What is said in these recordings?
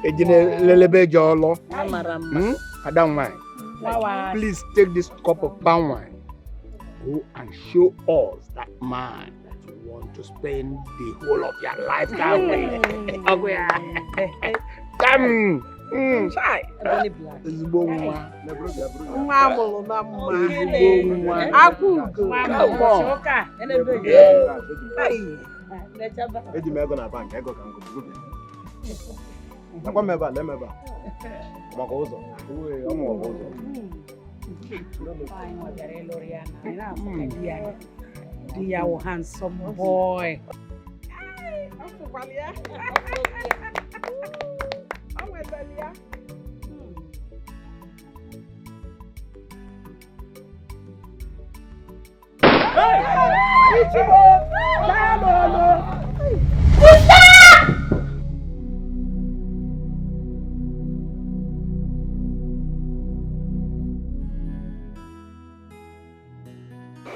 Lelebe Jolo. I don't mind. Please take this cup of palm wine. Go and show us that man that you want to spend the whole of your life that way. Come. Try. Dear handsome boy.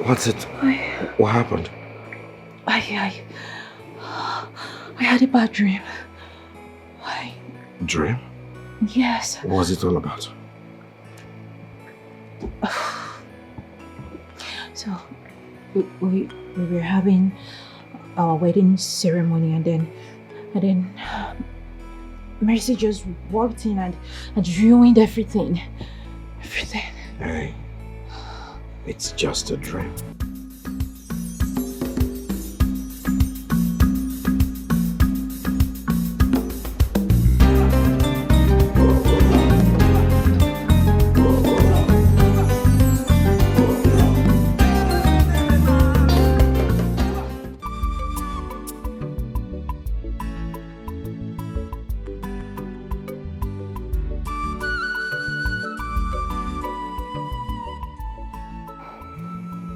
What's it? What happened? I had a bad dream. Dream? Yes. What was it all about? So, we were having our wedding ceremony and then Mercy just walked in and ruined everything. Everything. Hey, it's just a dream.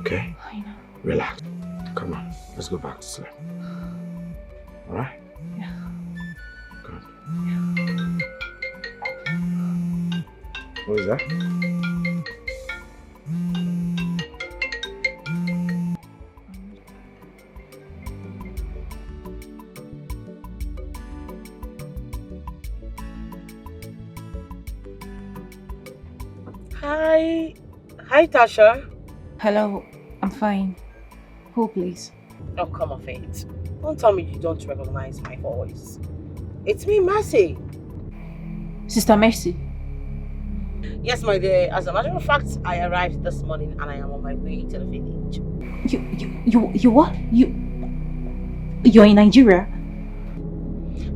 Okay? I know. Relax. Come on, let's go back to sleep. Alright? Yeah. Good. Yeah. What is that? Hi, Tasha. Hello, I'm fine. Who, please? Oh, come off it. Don't tell me you don't recognize my voice. It's me, Mercy. Sister Mercy. Yes, my dear. As a matter of fact, I arrived this morning and I am on my way to the village. You what? You're in Nigeria?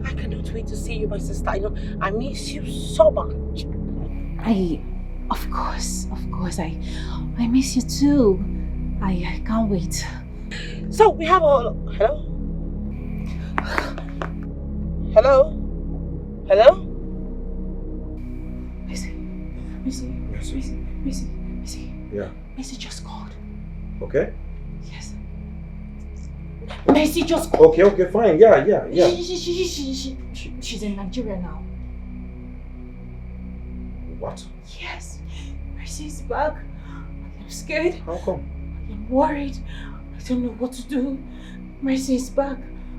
I cannot wait to see you, my sister. I miss you so much. Of course, I miss you too. I can't wait. So we have a hello? Hello? Hello? Missy. Yeah. Missy just called. Okay? Yes. Missy just called. Okay, fine. Yeah. She's in Nigeria now. What? Yes. Mercy's back. I'm scared. How come? I'm worried. I don't know what to do. Mercy is back.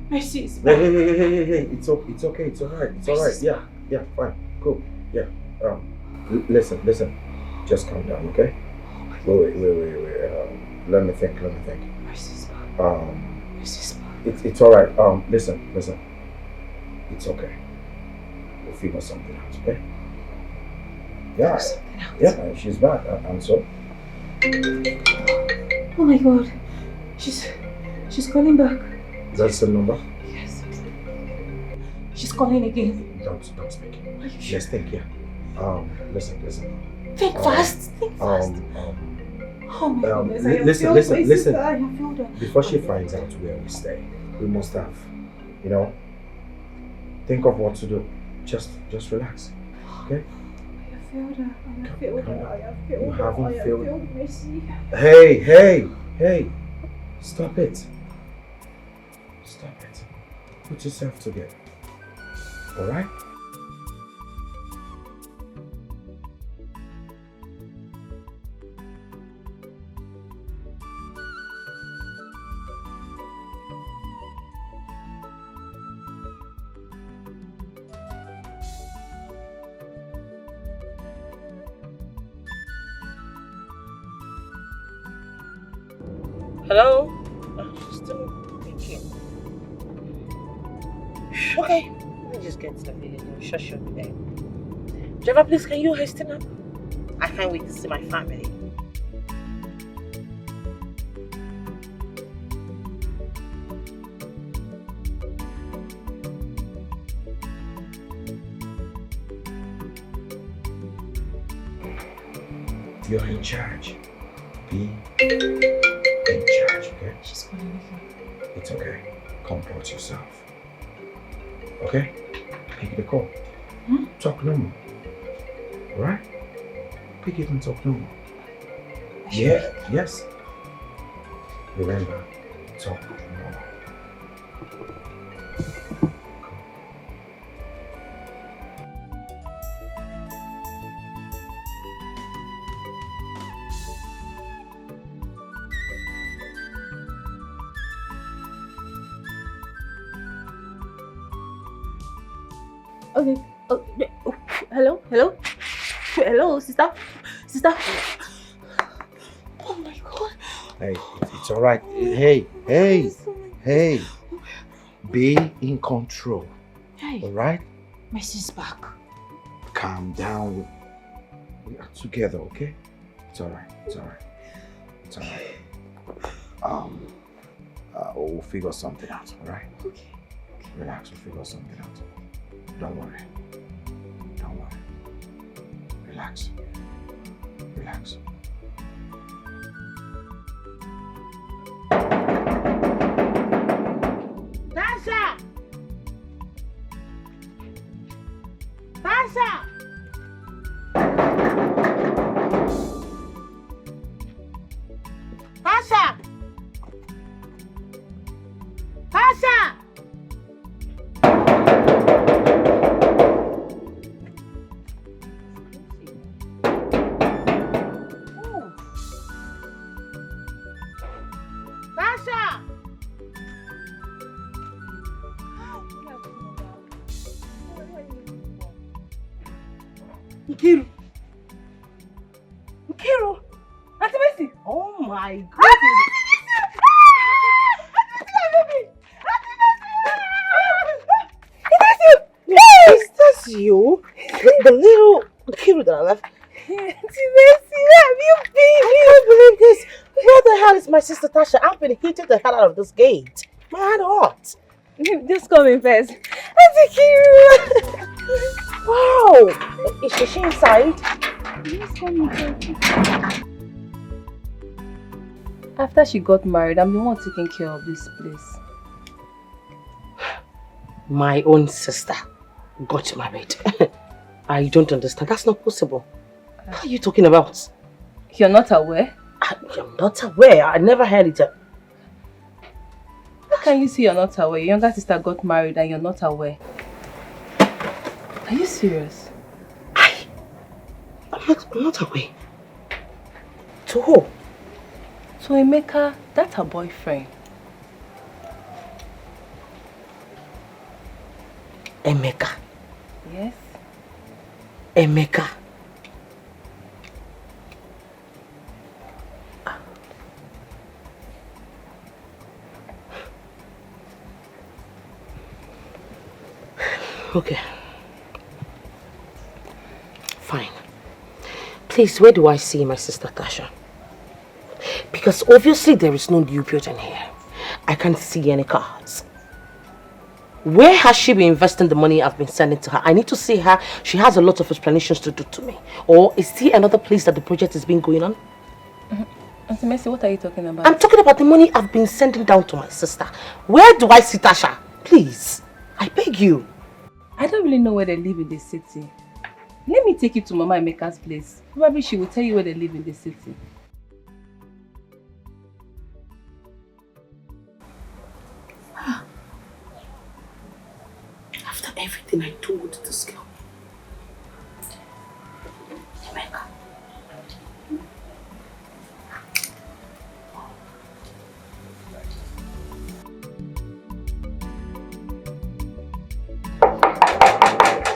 Mercy is back. Hey. It's okay. It's alright. It's alright. Yeah, fine. Cool. Yeah. Listen. Just calm down, okay? Wait. Let me think. Mercy's back. Mercy's back. It's alright. Listen. It's okay. We'll figure something out, okay? Yeah. She's back. And so? Oh my God. She's calling back. That's the number? Yes. She's calling again. Don't speak. Are you sure? Let's think, yeah. Listen. Think fast. Oh my goodness. Listen. I have filled her. Before she finds out where we stay, we must have, think of what to do. Just relax, okay? I have filled her. You haven't filled Mercy. Hey! Stop it. Put yourself together. Alright? Hello? She's still thinking. Okay, let me just get to the village. I'm sure she'll be there. Driver, please, can you hasten up? I can't wait to see my family. You're in charge. Be in charge, okay? She's calling me. It's okay. Comport yourself. Okay? Pick the call. Talk normal. Alright? Pick it and talk normal. Yeah, yes. Remember, talk normal. Okay. Hello? Hello? Hello, sister? Sister? Oh my God. Hey, it's alright. Hey. Be in control. Hey. Alright? Mercy's back. Calm down. We are together, okay? It's alright. We'll figure something out, alright? Okay. Relax, we'll figure something out. Don't worry. Relax. Tasha! Nkiru! Auntie Mercy! Oh my goodness! Yes, that's you. The little Nkiru that I left. Auntie Mercy, where have you been? I can't believe this. Where the hell is my sister Tasha? I've been heated the hell out of this gate. My hand hot. Just come in first. Auntie Nkiru! Wow! Is she inside? Just come in first. After she got married, I'm the one taking care of this place. My own sister got married. I don't understand. That's not possible. What are you talking about? You're not aware? I'm not aware. I never heard it. How can you say you're not aware? Your younger sister got married and you're not aware. Are you serious? I'm not aware. To who? So Emeka, that's her boyfriend. Emeka? Yes. Emeka? Okay. Fine. Please, where do I see my sister Tasha? Because obviously there is no new building here. I can't see any cards. Where has she been investing the money I've been sending to her? I need to see her. She has a lot of explanations to do to me. Or is there another place that the project is being going on? Auntie Mercy, what are you talking about? I'm talking about the money I've been sending down to my sister. Where do I see Tasha? Please, I beg you. I don't really know where they live in the city. Let me take you to Mama Emeka's place. Probably she will tell you where they live in the city. After everything I told this girl. Emeka.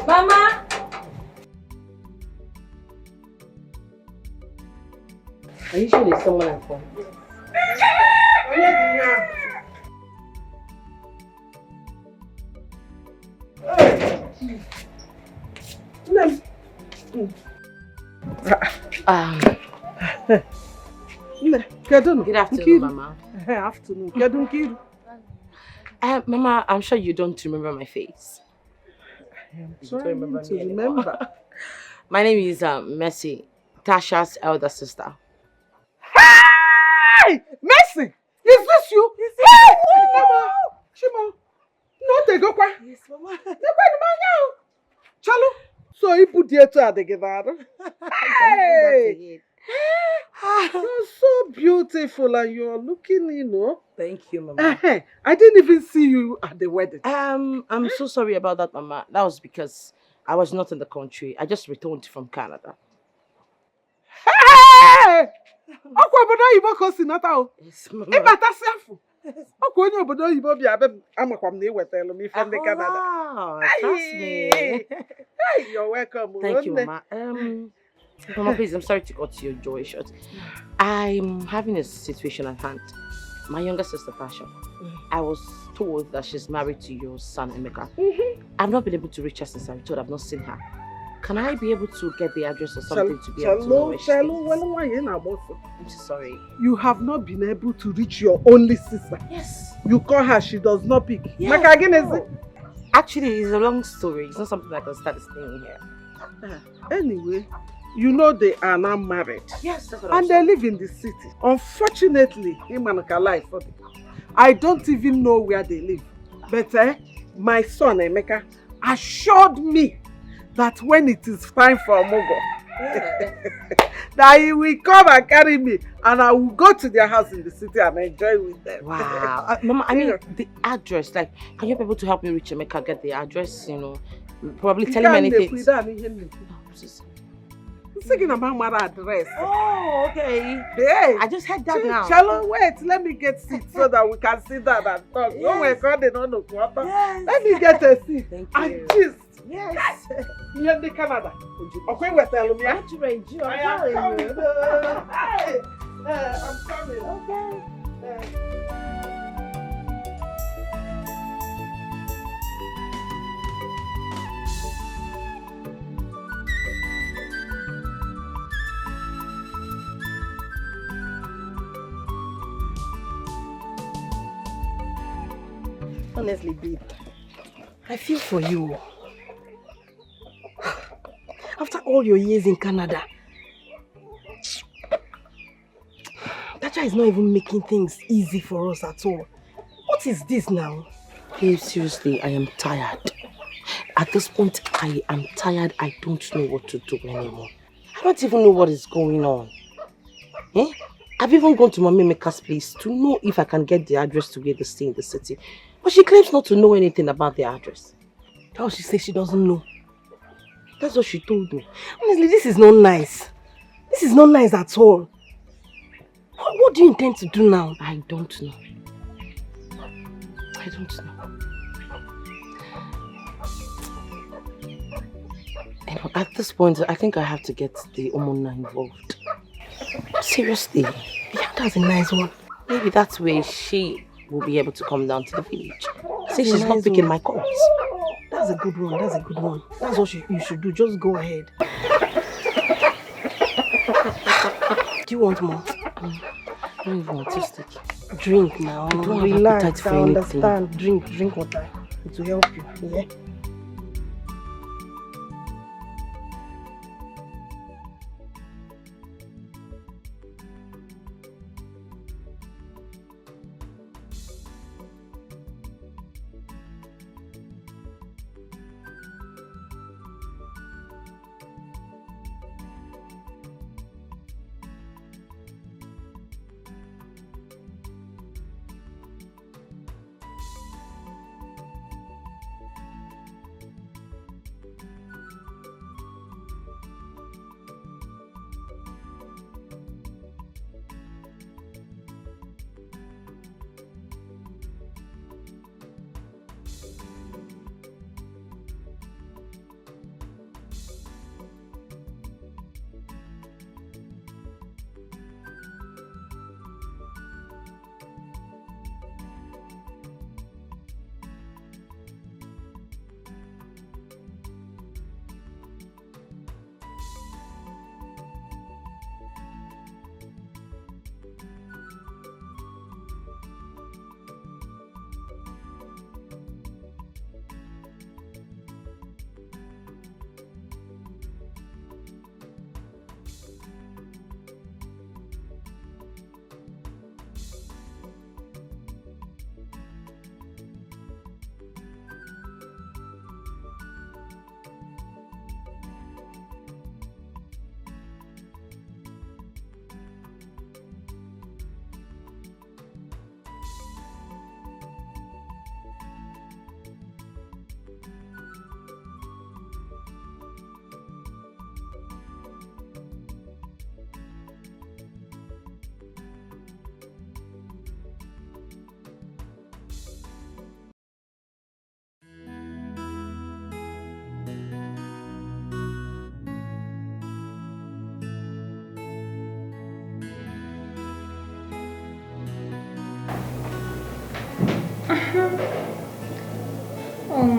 Mama! Are you sure there's someone at home? Good afternoon, Mama. Afternoon. Kedu Nkiru? Mama, I'm sure you don't remember my face. I'm trying to remember. My name is Mercy, Tasha's elder sister. Hey! Mercy! Is this you? Hey! Mama! Shimo! No, they go kwa. Yes, Mama. They go Chalo. So you put the two together. Hey! You're so beautiful and you're looking, you know. Thank you, Mama. I didn't even see you at the wedding. I'm so sorry about that, Mama. That was because I was not in the country. I just returned from Canada. Hey! Obodo Oyibo ko si nata o. Yes, Mama. Ibatasi afu. Onye obodo Oyibo bia be amakwa m na iwetelu m ife ndị Canada. Trust me. Hey, you're welcome. Thank you, Mama. Mama, please, I'm sorry to cut your joy short. I'm having a situation at hand. My younger sister, Tasha, I was told that she's married to your son, Emeka. I've not been able to reach her since I was told. I've not seen her. Can I be able to get the address or something to be able to know where she is? I'm so sorry. You have not been able to reach your only sister. Yes. You call her, she does not pick. Yes. No. Actually, it's a long story. It's not something I can start explaining here. Anyway, you know they are now married. Yes, that's what and they live in the city. Unfortunately, I don't even know where they live. But my son Emeka assured me that when it is time for Mogo, that he will come and carry me and I will go to their house in the city and enjoy with them. Wow. Mama, I mean, the address, like, can you be able to help me reach Emeka, get the address, you know, probably tell him anything. Thinking about my address. Oh, okay. Hey, I just heard that now. Shalom, wait, let me get seat so that we can sit down and talk. Yes. When we're calling on the quarter, Yes. let me get a seat. Thank you. And gist. Yes. You're in Canada. Okay, we're telling me. I'm coming. Hey, I'm coming. Okay. Honestly, babe, I feel for you. After all your years in Canada, that child is not even making things easy for us at all. What is this now? Babe, seriously, I am tired. At this point, I am tired. I don't know what to do anymore. I don't even know what is going on. I've even gone to Mommy Meka's place to know if I can get the address to where they stay in the city. But she claims not to know anything about the address. Oh, she says she doesn't know. That's what she told me. Honestly, this is not nice. This is not nice at all. What do you intend to do now? I don't know. I don't know. And at this point, I think I have to get the Omona involved. Seriously. Yeah, that's a nice one. Maybe that's where she will be able to come down to the village. See, she's nice not picking one. my calls. That's a good one. That's a good one. That's what you should do. Just go ahead. Do you want more? I don't even want to stick. Drink now. I don't have Relax. appetite for I anything. understand. Drink water. It will help you. Yeah.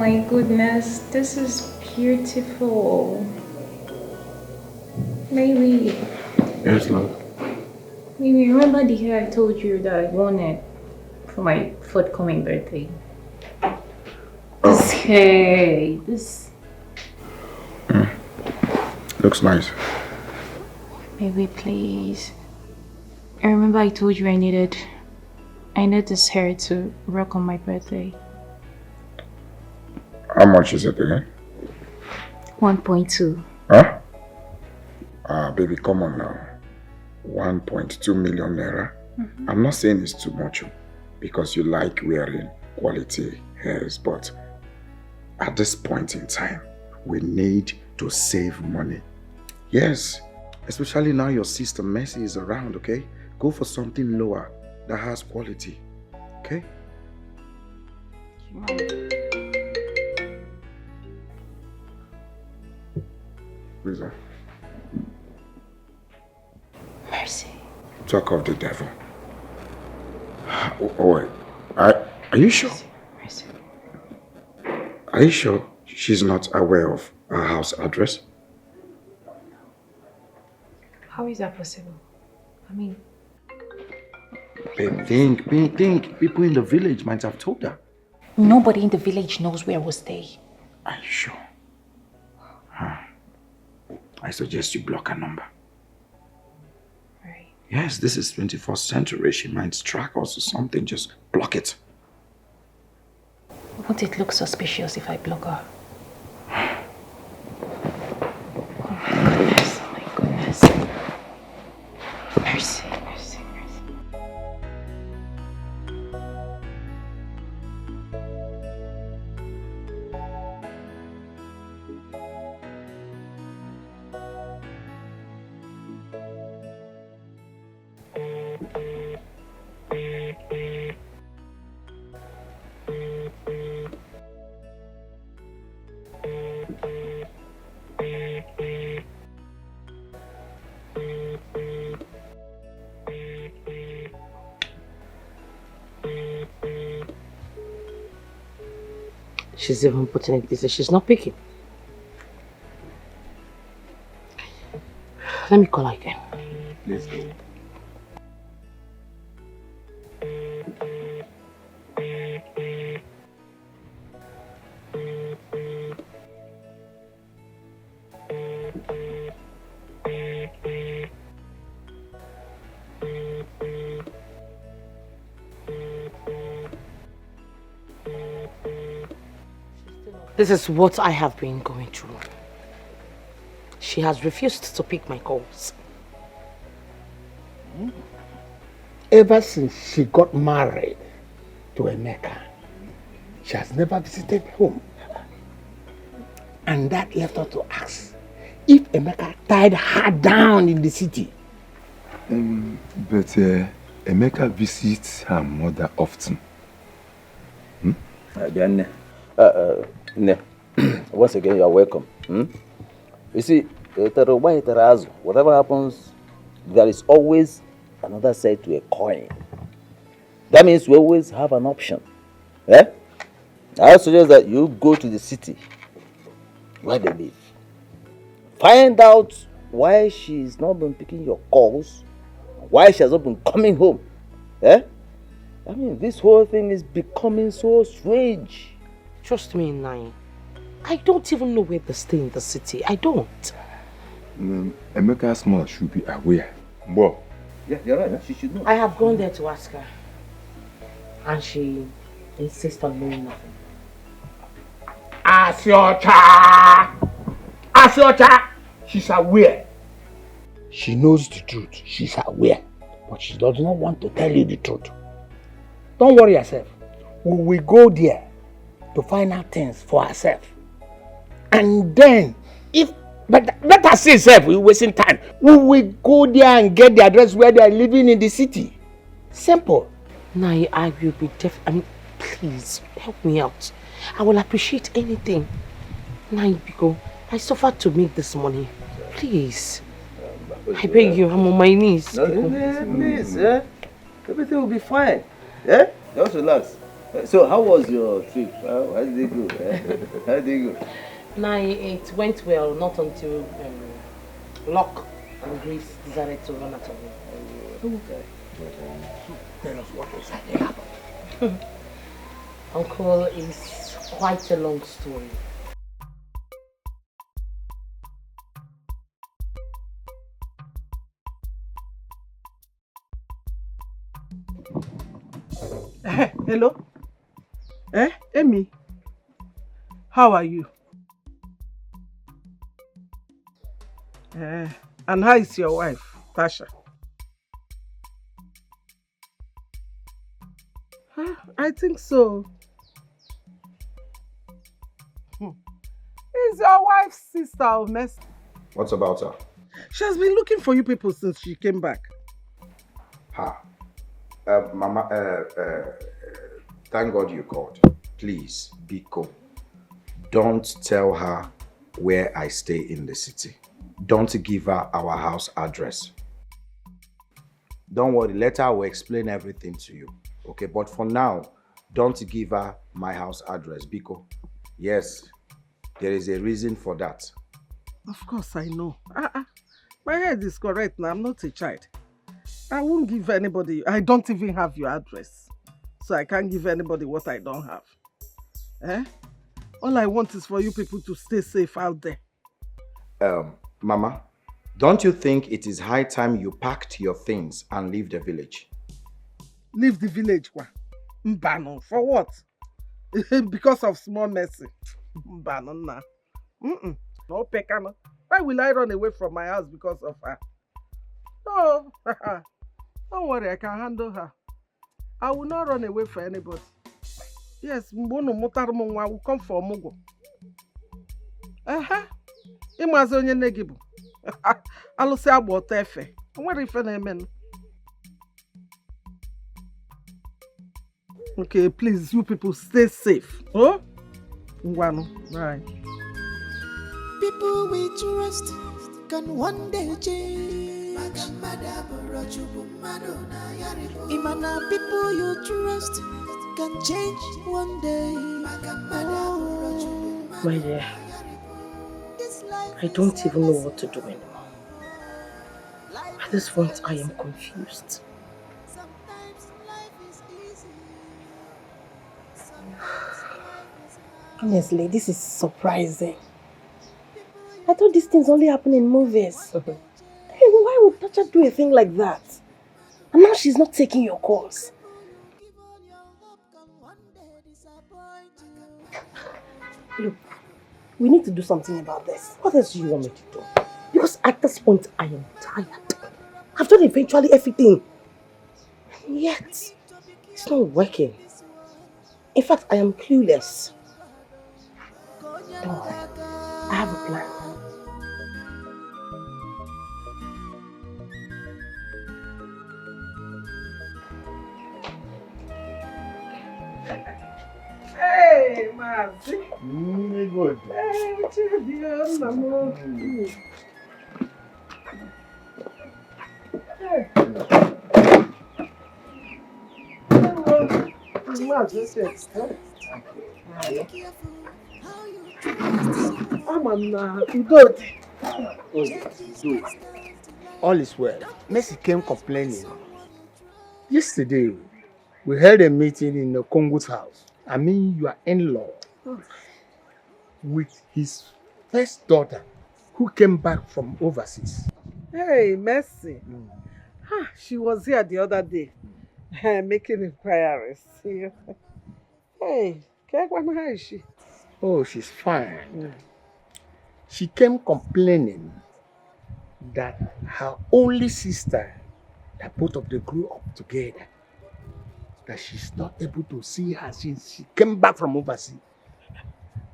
my goodness, this is beautiful. Maybe. Yes, love. Maybe remember the hair I told you that I wanted for my forthcoming birthday? This hair, this. Looks nice. Baby, please. I remember I told you I need this hair to rock on my birthday. How much is it again? 1.2. Huh? Baby, come on now. 1.2 million naira. I'm not saying it's too much because you like wearing quality hairs, but at this point in time, we need to save money. Yes, especially now your sister Mercy is around, okay? Go for something lower that has quality, okay? Who's that? Mercy. Talk of the devil. Oh wait, are you sure? Mercy. Are you sure she's not aware of our house address? How is that possible? I mean... Babe, think. People in the village might have told her. Nobody in the village knows where we stay. Are you sure? I suggest you block her number. Right. Yes, this is 21st century. She might track us or something. Just block it. Won't it look suspicious if I block her? Oh my goodness. Mercy. She's even putting it this way. She's not picking. Let me call her again. Let's go. This is what I have been going through. She has refused to pick my calls. Ever since she got married to Emeka, she has never visited home. And that left her to ask if Emeka tied her down in the city. But Emeka visits her mother often. Once again, you are welcome. You see, whatever happens, there is always another side to a coin. That means we always have an option. I suggest that you go to the city where they live. Find out why she's not been picking your calls, why she has not been coming home. I mean, this whole thing is becoming so strange. Trust me, Nai. I don't even know where they stay in the city. I don't. Emeka's mother should be aware. Well, yeah, you're right. She should know. I have gone there to ask her. And she insists on knowing nothing. Asyocha! She's aware. She knows the truth. She's aware. But she does not want to tell you the truth. Don't worry yourself. We will go there to find out things for herself. And then, but let us see self, we're wasting time. We will go there and get the address where they are living in the city. Simple. Nai, I will be please, help me out. I will appreciate anything. Nai, Biko, I suffered to make this money. Please. I beg you, I'm on my knees. Please, everything will be fine. Just relax. So how was your trip? How did it go? How did it go? Now it went well, not until Locke and Grace decided to run out of me. Okay. Tell us what exactly happened. Uncle, is quite a long story. Hello? Amy? How are you? And how is your wife, Tasha? I think so. Is your wife's sister of mess? What about her? She has been looking for you people since she came back. Mama, thank God you called. Please, Biko, don't tell her where I stay in the city. Don't give her our house address. Don't worry, later I will explain everything to you. Okay, but for now, don't give her my house address, Biko. Yes, there is a reason for that. Of course I know. My head is correct now. I'm not a child. I won't give anybody. I don't even have your address. So I can't give anybody what I don't have. All I want is for you people to stay safe out there. Mama, don't you think it is high time you packed your things and leave the village? Leave the village, kwa? Mbano, for what? Because of small mercy. Mbano na. No pekano. Why will I run away from my house because of her? No. Don't worry, I can handle her. I will not run away for anybody. Yes, Mbono Motarmonwa will come for Mugo. Imazo onye negibu. Alụsị agba ọtọ efe. Nwere ife na-eme. Okay, please, you people stay safe. Oh? Ngwanu, right. People we trust can one day change. Imana people you trust can change one day. Oh. My dear, I don't even know what to do anymore. At this point, I am confused. Honestly, this is surprising. I thought these things only happen in movies. Why would Tasha do a thing like that? And now she's not taking your calls. Look, we need to do something about this. What else do you want me to do? Because at this point, I am tired. I've done eventually everything. And yet, it's not working. In fact, I am clueless. Don't worry. I have a plan. Hey, Mazi. Good. Hey, what you doing, Mama? Hey. All is well. Mercy came complaining. Yesterday, we held a meeting in the Congo's house. I mean, your in-law, with his first daughter, who came back from overseas. Hey, Mercy. She was here the other day, making inquiries. Hey, how is she? Oh, she's fine. She came complaining that her only sister, that both of them grew up together, that she's not able to see her since she came back from overseas.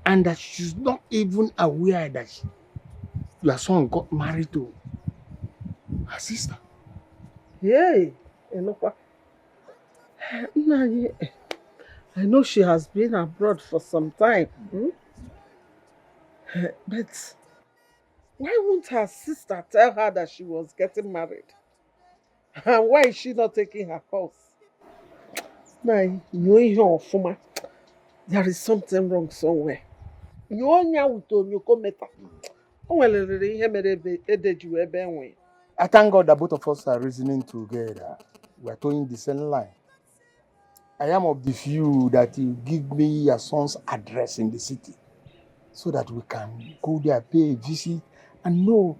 And that she's not even aware that your son got married to her sister. Hey, I know she has been abroad for some time. But why won't her sister tell her that she was getting married? And why is she not taking her calls? Now, you know, Fuma, there is something wrong somewhere. You only out on your cometa. Well, I thank God that both of us are reasoning together. We are towing the same line. I am of the few that you give me your son's address in the city so that we can go there, pay a visit, and know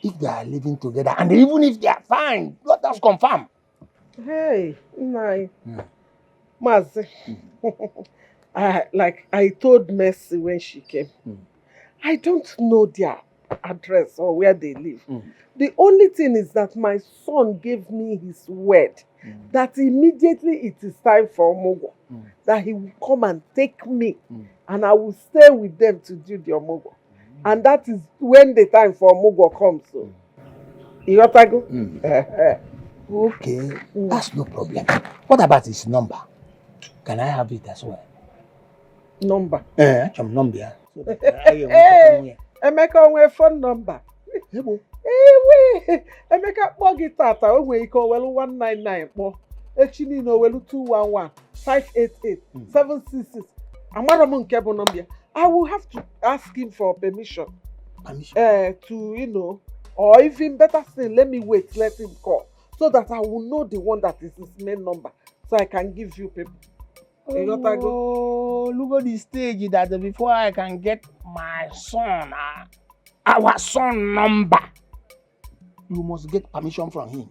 if they are living together. And even if they are fine, let us confirm. Hey, Nai. Mazi. Like I told Mercy when she came, I don't know their address or where they live. The only thing is that my son gave me his word that immediately it is time for Omogo, that he will come and take me and I will stay with them to do the Omogo. And that is when the time for Omogo comes. So, you got to go? Okay, that's no problem. What about his number? Can I have it as well? Number? Some number. Hey, Emeka onwe phone number. Emeka kpọ gị tata o nwere ike owelu 199 kpọ echi niile owelu 211 588 766 amara m nke bụ number. I will have to ask him for permission. To or even better still, let me wait, let him call so that I will know the one that is his main number so I can give you people. Oh, look at the stage that before I can get my son, our son number, you must get permission from him.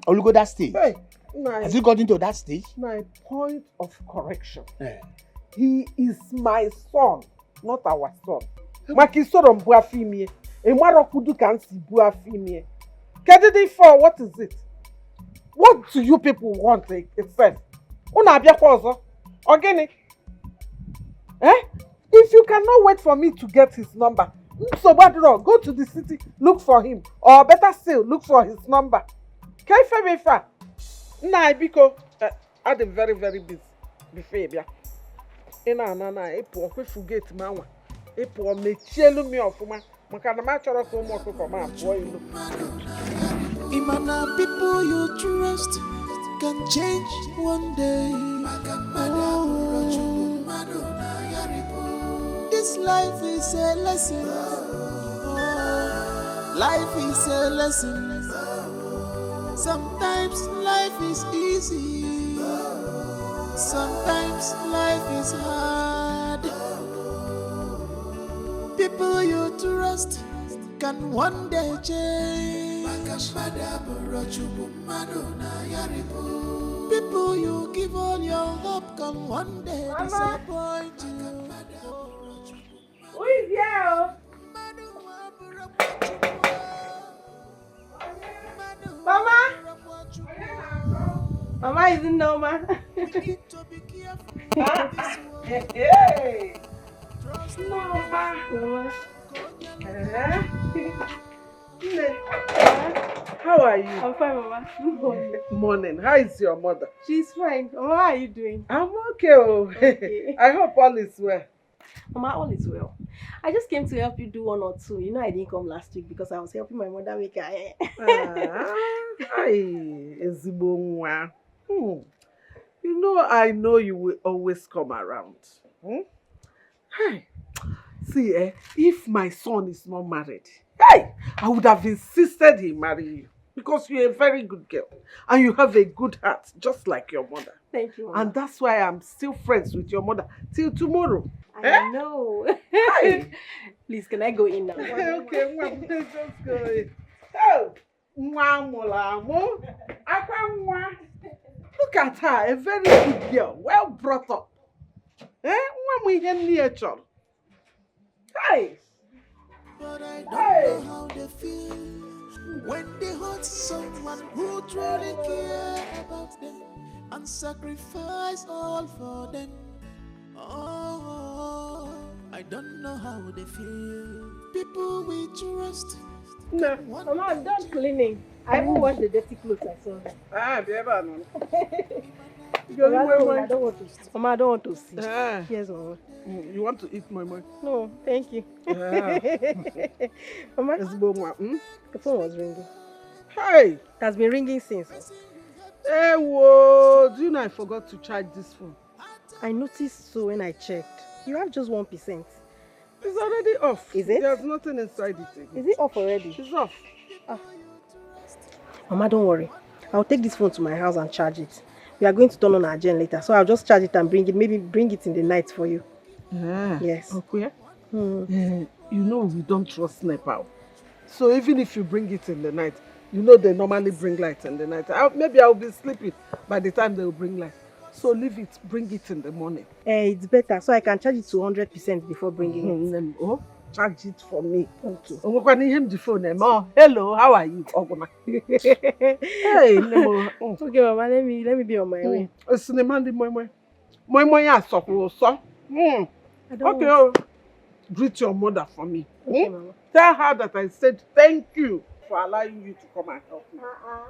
Or look at that stage. Hey, nice. Has he got into that stage? My point of correction. He is my son, not our son. Makisoro mbuafimie. Emarokudu kansi buafimie. Kedidi for what is it? What do you people want itself? Una abia kwa ozo? Organic. If you cannot wait for me to get his number, so go to the city, look for him. Or better still, look for his number. Kaifa. Nah, because I'm very, very busy. Before epo forget manwa. Epo mechelu mi ofuma. Makana ma choro ko mo ko ma po ilu. Imana people you trust can change one day. This life is a lesson. Life is a lesson. Sometimes life is easy. Sometimes life is hard. People you trust can one day change. People you give all your hope can one day disappoint you. Who is here? Mama? Mama isn't normal. Hey! Mama. How are you? I'm fine, Mama. Morning. How is your mother? She's fine. Mama, how are you doing? I'm okay. Okay. I hope all is well. Mama, all is well. I just came to help you do one or two. You know I didn't come last week because I was helping my mother make her hair. You know, I know you will always come around. Hey, see, if my son is not married, hey, I would have insisted he marry you because you're a very good girl and you have a good heart, just like your mother. Thank you, Mama. And that's why I'm still friends with your mother till tomorrow. I know. Please, can I go in now? Okay, just go in. Look at her, a very good girl, well brought up. Hey! But I don't know how they feel when they hurt someone who truly care about them and sacrifice all for them. Oh, I don't know how they feel. People we trust. No, Mama, I'm done cleaning. I even washed the dirty clothes I saw. Mama, I don't want to see. Yes, Mama. You want to eat my money? No, thank you. Mama, the phone was ringing. Hey! It has been ringing since. Hey, whoa! Do you know I forgot to charge this phone? I noticed so when I checked. You have just 1%. It's already off. Is it? There's nothing inside it again. Is it off already? It's off. Ah. Mama, don't worry. I'll take this phone to my house and charge it. We are going to turn on our gen later, so I'll just charge it and bring it. Maybe bring it in the night for you. Yes. Okay. You know we don't trust NEPA. So even if you bring it in the night, you know they normally bring light in the night. Maybe I'll be sleeping by the time they'll bring light. So leave it, bring it in the morning. It's better, so I can charge it to 100% before bringing it. Oh, charge it for me. The phone. Hello, how are you? Hey, okay, Mama, let me be on my way. Okay, greet your mother for me. Okay, Mama. Tell her that I said thank you for allowing you to come and help me.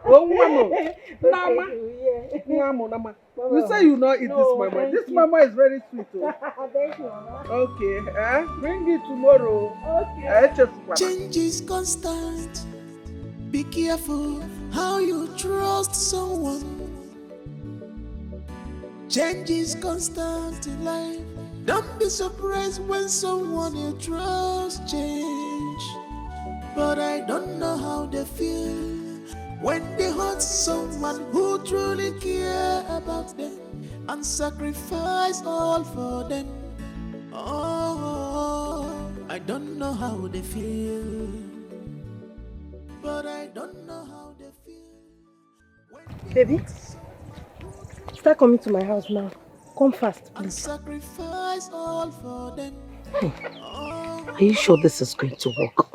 Oh, Mama. Mama. You say you not eat this mama. This mama is very sweet. Thank you, Mama. Okay, bring it tomorrow. Okay. Change is constant. Be careful how you trust someone. Change is constant in life. Don't be surprised when someone you trust change. But I don't know how they feel when they hurt someone who truly care about them and sacrifice all for them. Oh, I don't know how they feel. But I don't know how they feel. Baby, start coming to my house now. Come fast, please. Sacrifice all for them. Are you sure this is going to work?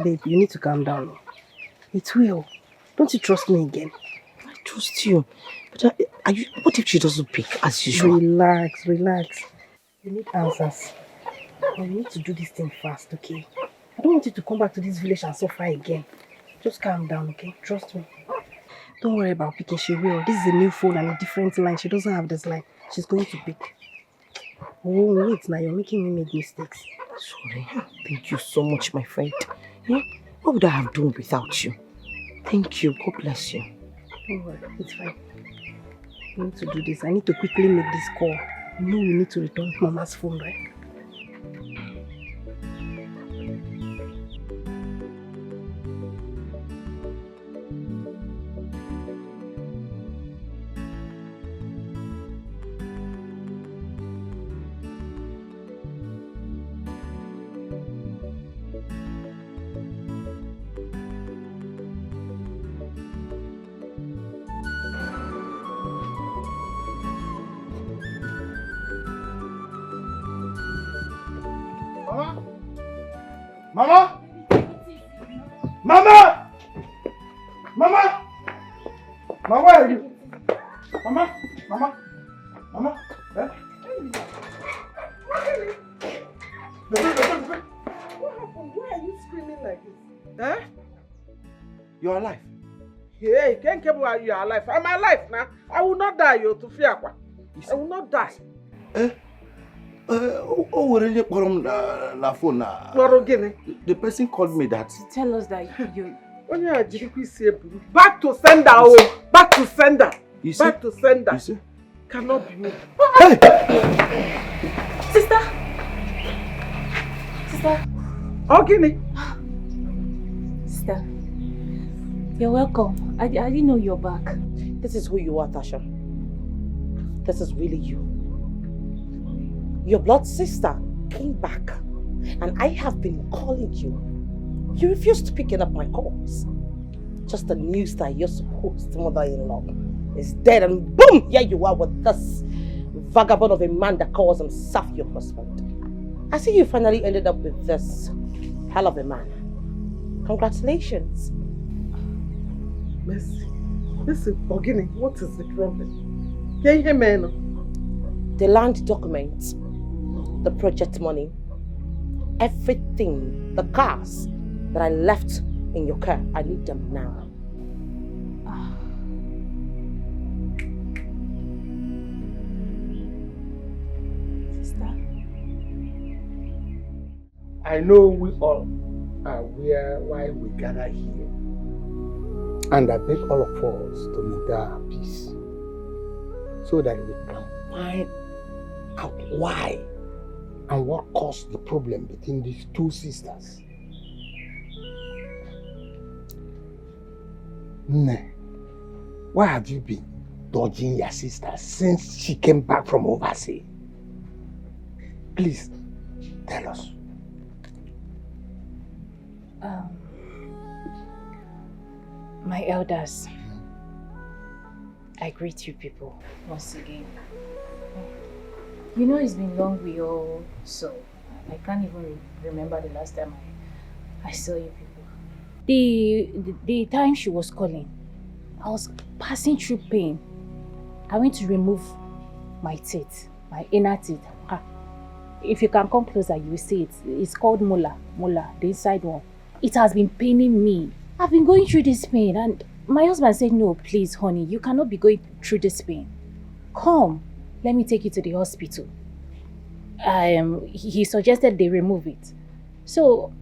Babe, you need to calm down. It will. Don't you trust me again? I trust you. But what if she doesn't pick as usual? Relax. You need answers. And we need to do this thing fast, okay? I don't want you to come back to this village and suffer again. Just calm down, okay? Trust me. Don't worry about picking, she will. This is a new phone and a different line. She doesn't have this line. She's going to pick. Oh, wait, now you're making me make mistakes. Sorry. Thank you so much, my friend. What would I have done without you? Thank you. God bless you. Don't worry, it's fine. We need to do this. I need to quickly make this call. You know we need to return Mama's phone, right? Mama! Mama! Mama! Mama, where are you? Mama! Mama! Mama! Eh? What happened? Why are you screaming like this? Eh? You're alive. Hey, can't care why you are alive. I'm alive now. I will not die, you to fear. I will not die. Really na phone na. The person called me that. Tell us that you. Back to sender, oh! Back to sender. You see? Back to sender. You see? Cannot be me. Hey! Sister. Ogini. Sister. You're welcome. I didn't know you're back. This is who you are, Tasha. This is really you. Your blood sister came back, and I have been calling you. You refused picking up my calls. Just the news that your supposed mother-in-law is dead, and boom, here you are with this vagabond of a man that calls himself your husband. I see you finally ended up with this hell of a man. Congratulations. Mercy. Listen, Ogini, what is the problem? Can you hear me now? The land documents, the project money, everything, the cars that I left in your car, I need them now. Sister. I know we all are aware why we gather here. And I beg all of us to maintain peace so that we can find out why and what caused the problem between these two sisters. Nne, why have you been dodging your sister since she came back from overseas? Please, tell us. My elders, I greet you people once again. You know it's been long we all saw. I can't even remember the last time I saw you people. The time she was calling, I was passing through pain. I went to remove my teeth, my inner teeth. If you can come closer, you will see it. It's called molar, the inside one. It has been paining me. I've been going through this pain, and my husband said, no, please, honey, you cannot be going through this pain. Come, let me take you to the hospital. He suggested they remove it. So,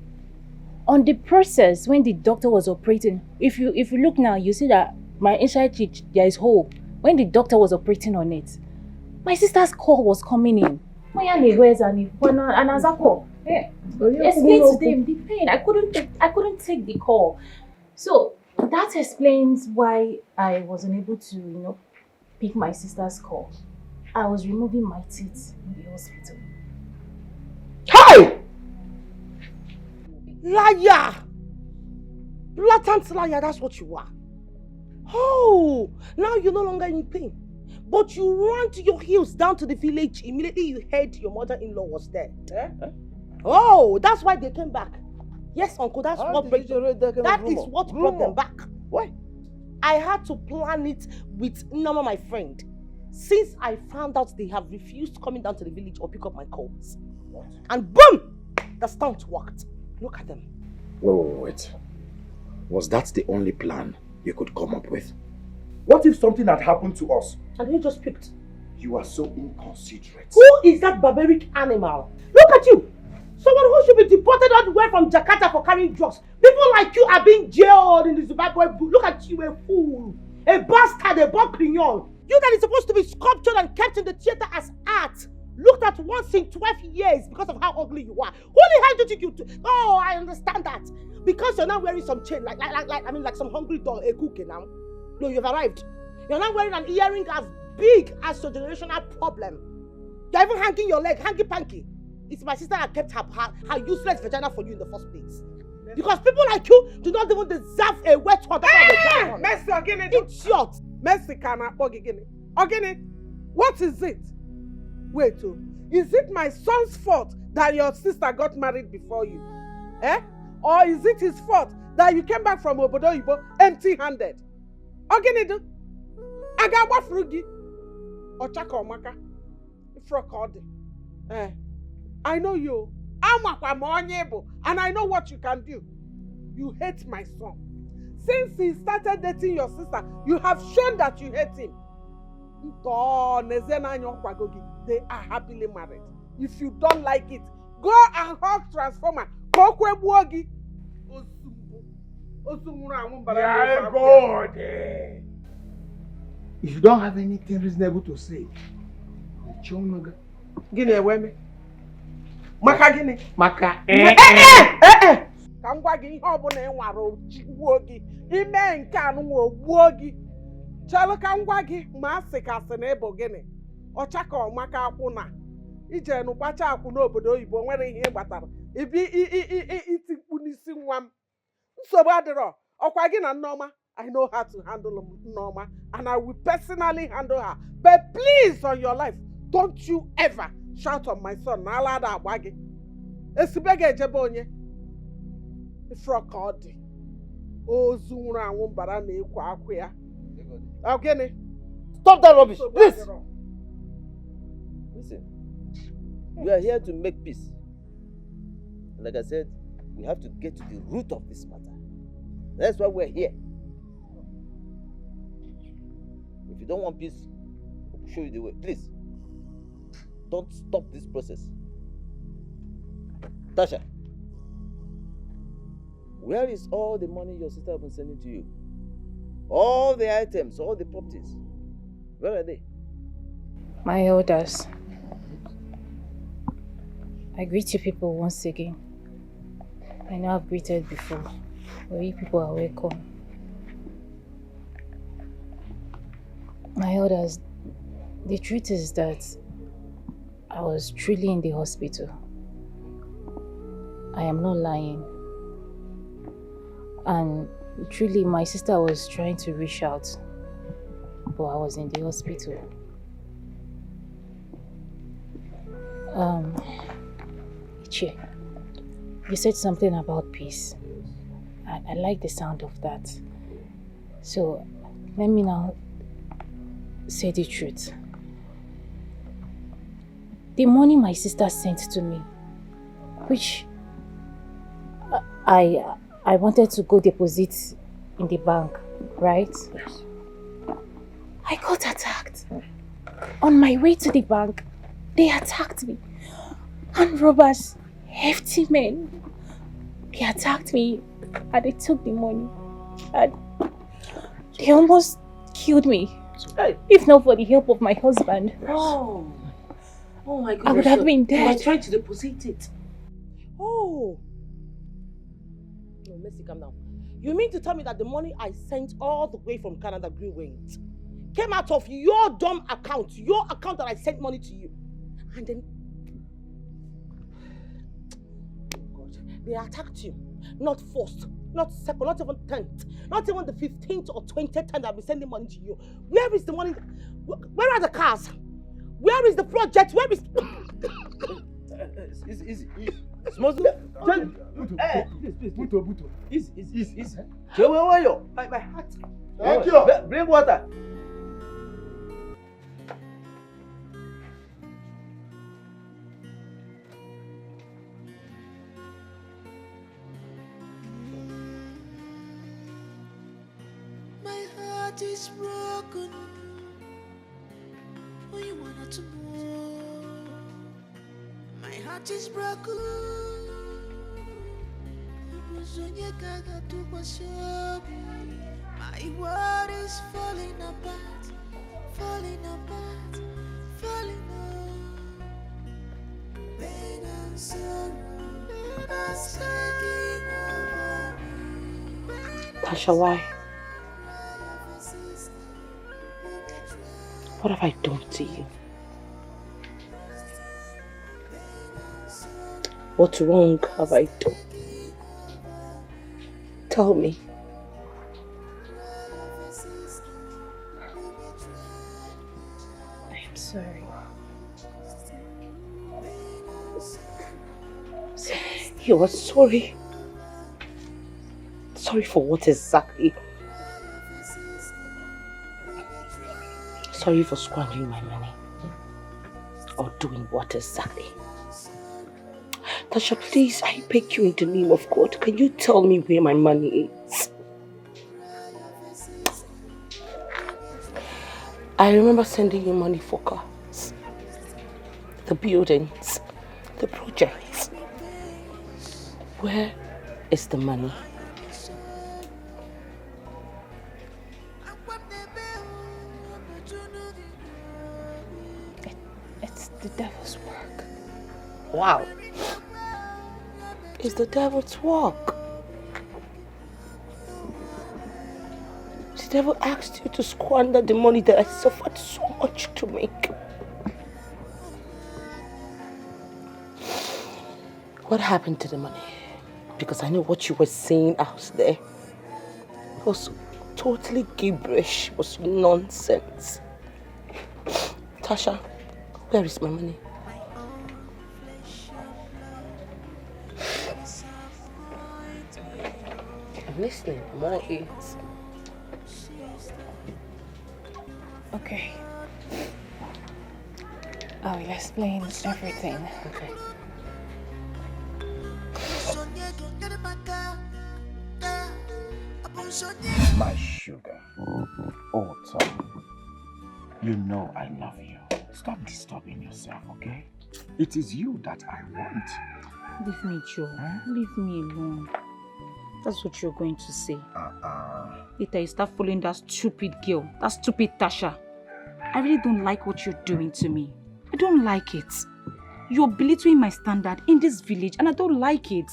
on the process, when the doctor was operating, if you look now, you see that my inside teeth, there is hole. When the doctor was operating on it, my sister's call was coming in. Explain to them the pain. I couldn't take the call. So that explains why I wasn't able to, pick my sister's call. I was removing my teeth in the hospital. Hey! Liar! Blatant liar, that's what you are. Oh, now you're no longer in pain. But you ran to your heels down to the village immediately you heard your mother-in-law was there. Oh, that's why they came back. Yes, uncle, that is what brought them back. Why? I had to plan it with Nama, my friend. Since I found out they have refused coming down to the village or pick up my calls. What? And boom! The stunt worked. Look at them. Wait. Was that the only plan you could come up with? What if something had happened to us? And he just picked. You are so inconsiderate. Who is that barbaric animal? Look at you! Someone who should be deported all the way from Jakarta for carrying drugs. People like you are being jailed in the Zimbabwe. Look at you, a fool. A bastard, a boccrignol. You that is supposed to be sculptured and kept in the theater as art. Looked at once in 12 years because of how ugly you are. Who the hell do you think you do? Oh, I understand that. Because you're not wearing some chain, like some hungry dog, a cookie now. No, you've arrived. You're not wearing an earring as big as your generational problem. You're even hanging your leg, hanky-panky. It's my sister that kept her useless vagina for you in the first place. Because people like you do not even deserve a wet water. Mercy, Ogini. Idiot. Mercy, Ogini. What is it? Wait, is it my son's fault that your sister got married before you? Or is it his fault that you came back from Obodo Ibo empty-handed? Ogini, Agawa Frugi. Ochaka Omaka. Ifrokodi. I know you. And I know what you can do. You hate my son. Since he started dating your sister, you have shown that you hate him. They are happily married. If you don't like it, go and hug Transformer. Yeah, God. If you don't have anything reasonable to say, Gini eweme. Maka gini? Maka Ka ngwa gị ihe ọbụla ị nwara ogbuo gị. Ime nke anụ ogbuo gị. Chelụ ka ngwa gị ma asị ka asị na ịbụ gịnị. Ọcha ka ọmaka akwụ na. Ije nụkpacha akwụ n'obodo oyibo nwere ihe gbatara. Ibi itikpu n'isi nwa m. Nsogbu adịrọ. Ọkwa gị na Nneoma. I know how to handle Nneoma. And I will personally handle her. But please, on your life, don't you ever shout on my son. Nalada abagi. Esibege ejebe onye. Ifrokodi. Ozunra anwumbara na ekwa akwa ya. Okay. Stop that rubbish, please. Listen. We are here to make peace. Like I said, we have to get to the root of this matter. That's why we're here. If you don't want peace, I'll show you the way. Please. Don't stop this process. Tasha, where is all the money your sister has been sending to you? All the items, all the properties. Where are they? My elders. I greet you people once again. I know I've greeted before, but you people are welcome. My elders, the truth is that I was truly in the hospital. I am not lying. And truly, my sister was trying to reach out, but I was in the hospital. Ichie, you said something about peace. I like the sound of that. So, let me now say the truth. The money my sister sent to me, which I wanted to go deposit in the bank, right? Yes. I got attacked. On my way to the bank, they attacked me. Armed robbers, hefty men, they attacked me and they took the money. And they almost killed me. If not for the help of my husband. Oh my goodness. I would have been dead. I was trying to deposit it. Oh. No, Mercy, calm down. You mean to tell me that the money I sent all the way from Canada, Greenwings, came out of your dumb account, your account that I sent money to you, and then they attacked you? Not first, not second, not even 10th, not even the 15th or 20th time that I've been sending money to you. Where is the money? Where are the cars? Where is the project? Where is... Easy. Buto. Easy. My heart. Thank you. Bring water. My heart is broken. Oh, you wanna to know? My heart is broken. My world is falling apart. Pain and sorrow are taking over me. Tasha, why? What have I done to you? What wrong have I done? Tell me. I am sorry. You are sorry? Sorry for what exactly? Sorry for squandering my money. Or doing what exactly? Tasha, please, I beg you in the name of God, can you tell me where my money is? I remember sending you money for cars, the buildings, the projects. Where is the money? It's the devil's work. Wow. It's the devil's work. The devil asked you to squander the money that I suffered so much to make. What happened to the money? Because I know what you were saying out there. It was totally gibberish. It was nonsense. Tasha, where is my money? I'm listening. I'm all ears. Okay. I will explain everything. Okay. My sugar. Oh, Tom. You know I love you. Stop disturbing yourself, okay? It is you that I want. Leave me, Joe. Leave me alone. That's what you're going to say. Later you start following that stupid girl, that stupid Tasha. I really don't like what you're doing to me. I don't like it. You're belittling my standard in this village and I don't like it.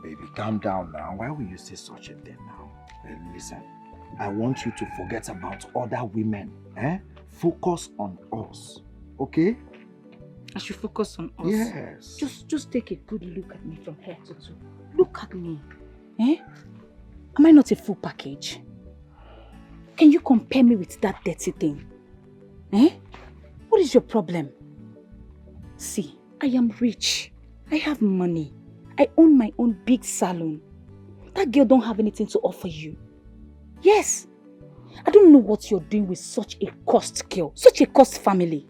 Baby, calm down now. Why will you say such a thing now? Listen, I want you to forget about other women. Focus on us, okay? I should focus on us? Yes. Just take a good look at me from head to toe. Look at me. Am I not a full package? Can you compare me with that dirty thing? What is your problem? See, I am rich. I have money. I own my own big salon. That girl don't have anything to offer you. Yes. I don't know what you're doing with such a cursed girl, such a cursed family.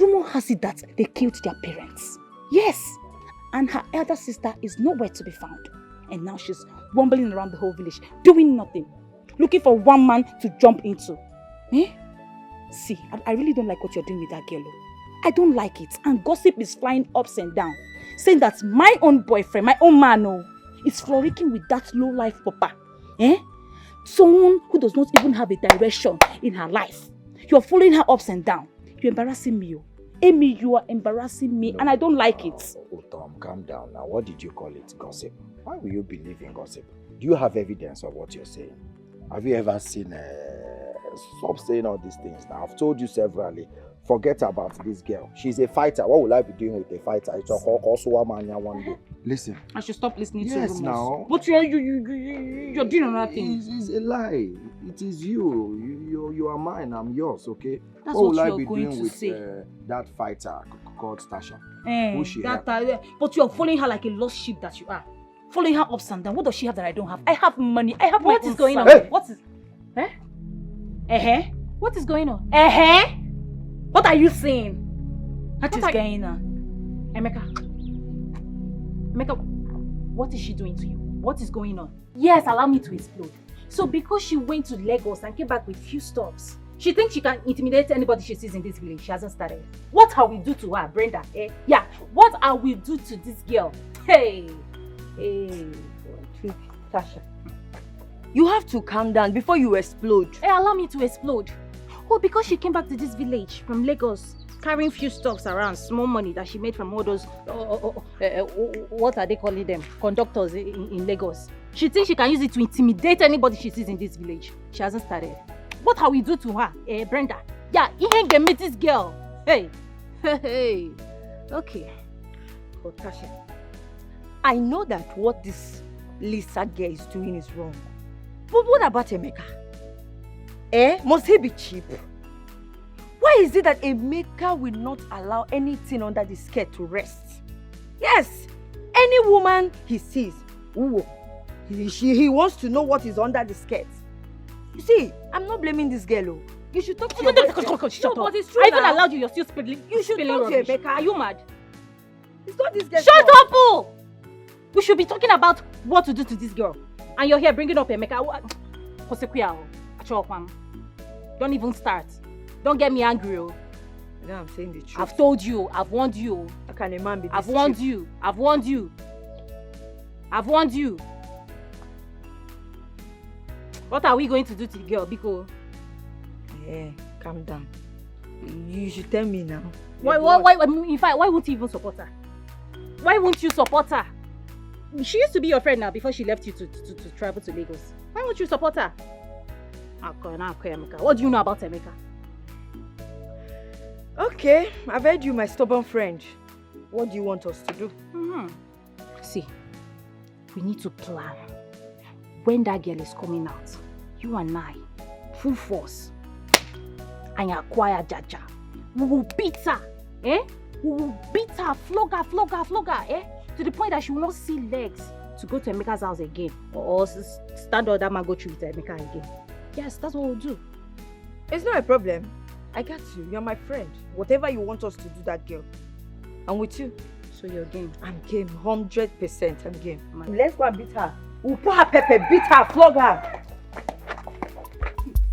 Rumor has it that they killed their parents. Yes. And her elder sister is nowhere to be found. And now she's wambling around the whole village, doing nothing. Looking for one man to jump into. See, I really don't like what you're doing with that girl. I don't like it. And gossip is flying ups and down. Saying that my own boyfriend, my own man, is frolicking with that low-life papa. Someone who does not even have a direction in her life. You're following her ups and down. You're embarrassing me. Amy, you are embarrassing me and I don't like it. Tom, calm down now. What did you call it? Gossip? Why will you believe in gossip? Do you have evidence of what you're saying? Have you ever seen... Stop saying all these things now. I've told you severally. Forget about this girl. She's a fighter. What will I be doing with a fighter? It's a one day. Listen. I should stop listening to rumors. Yes, now. But you're doing another thing. It's a lie. It is you. You are mine. I'm yours, okay? That's what will I you're be going doing to with say. That fighter called Tasha? Who's she? But you're following her like a lost sheep that you are. Following her ups and downs. What does she have that I don't have? I have money. I have my What is going on? Hey! What is... What is going on? What are you saying? What is going on? Emeka, what is she doing to you? What is going on? yes, allow me to explode. So because she went to Lagos and came back with few stops, she thinks she can intimidate anybody she sees in this village. She hasn't started. What are we do to her, Brenda? Yeah, what are we do to this girl? Hey, Tasha, you have to calm down before you explode. Allow me to explode. Oh, because she came back to this village from Lagos, carrying few stuffs around, small money that she made from all those, what are they calling them? Conductors in Lagos. She thinks she can use it to intimidate anybody she sees in this village. She hasn't started. What have we do to her, Brenda? Yeah, he ain't gonna meet this girl. Hey. Okay. But Tasha, I know that what this Lisa girl is doing is wrong. But what about Emeka? Must he be cheap? Why is it that Emeka will not allow anything under the skirt to rest? Yes, any woman he sees, he wants to know what is under the skirt. You see, I'm not blaming this girl. You should talk to your boyfriend. Shut up. But it's true. I even allowed you. You're still spilling. You should talk to Emeka. Are you mad? It's not this girl. Shut up, fool! We should be talking about what to do to this girl, and you're here bringing up Emeka. Don't even start. Don't get me angry. Now I'm saying the truth. I've told you. I've warned you. How can a man be this I've warned you. I've warned you. I've warned you. What are we going to do to the girl, Biko? Calm down. You should tell me now. Why? In fact, why won't you even support her? Why won't you support her? She used to be your friend now before she left you to travel to Lagos. Why won't you support her? What do you know about Emeka? Okay, I've heard you, my stubborn friend. What do you want us to do? See, we need to plan. When that girl is coming out, you and I, full force, and acquire Jaja. We will beat her, We will beat her, flog her, to the point that she will not see legs to go to Emeka's house again, or stand on that mango tree with Emeka again. Yes, that's what we'll do. It's not a problem. I got you. You're my friend. Whatever you want us to do, that girl, I'm with you. So you're game? I'm game. 100% I'm game. Let's go and beat her. We'll put her pepper, beat her, flog her.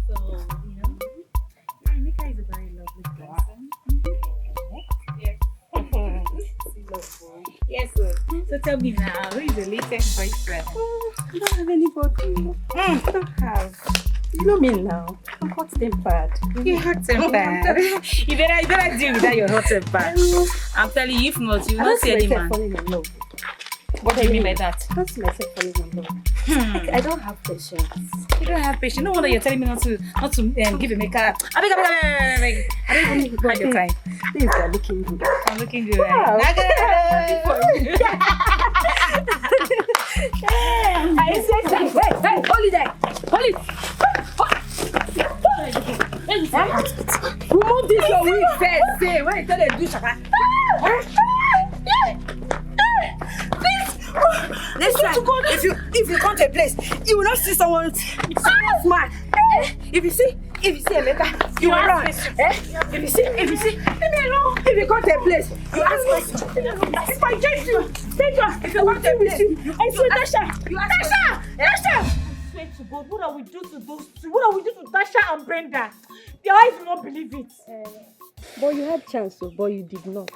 So, Emeka is a very lovely person. Yes. Yes, sir. So tell me now, who is the latest boyfriend? I don't have anybody. I don't have. You know me now. I'm hot-tempered. You hot-tempered. You better deal with that, you're hot-tempered. I'm telling you, if not, you will not see any man. Falling in love. What do you mean by that? I don't see myself falling in love. I don't have patience. You don't have patience. No wonder you're telling me not to give a makeup. I don't even have your time. Things are looking good. I'm looking good. Right? I said, hey, hold it there. Hold it. Remove this your wig first. Say, when you tell them to do shaka. Listen, if you come to a place, you will not see someone smart. If you see Emeka, you will run. If you see, if you come to a place, you ask questions. If I chase you, if you come to a place, I swear, Tasha. I swear to God, what are we do to those two? What are we do to Tasha and Brenda? Their eyes will not believe it. But you had chance, but you did not.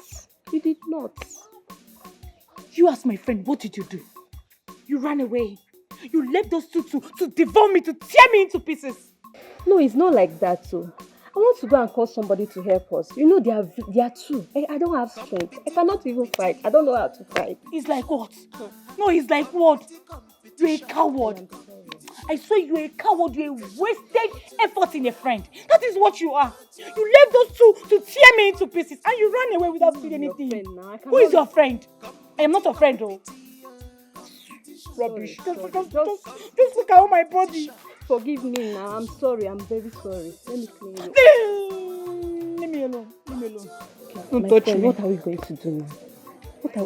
You did not. You as my friend, what did you do? You ran away. You left those two to devour me, to tear me into pieces. No, it's not like that, so. I want to go and call somebody to help us. You know, they are two. I don't have strength. I cannot even fight. I don't know how to fight. It's like what? No, it's like what? You're a coward. I swear you're a coward. You're a wasted effort in a friend. That is what you are. You left those two to tear me into pieces and you ran away without saying anything. Who is your friend? I am not a friend, though. Rubbish. Just look at all my body. Forgive me now. I'm sorry. I'm very sorry. Let me clean you. Leave me alone. Okay. Don't touch me. What are we going to do now?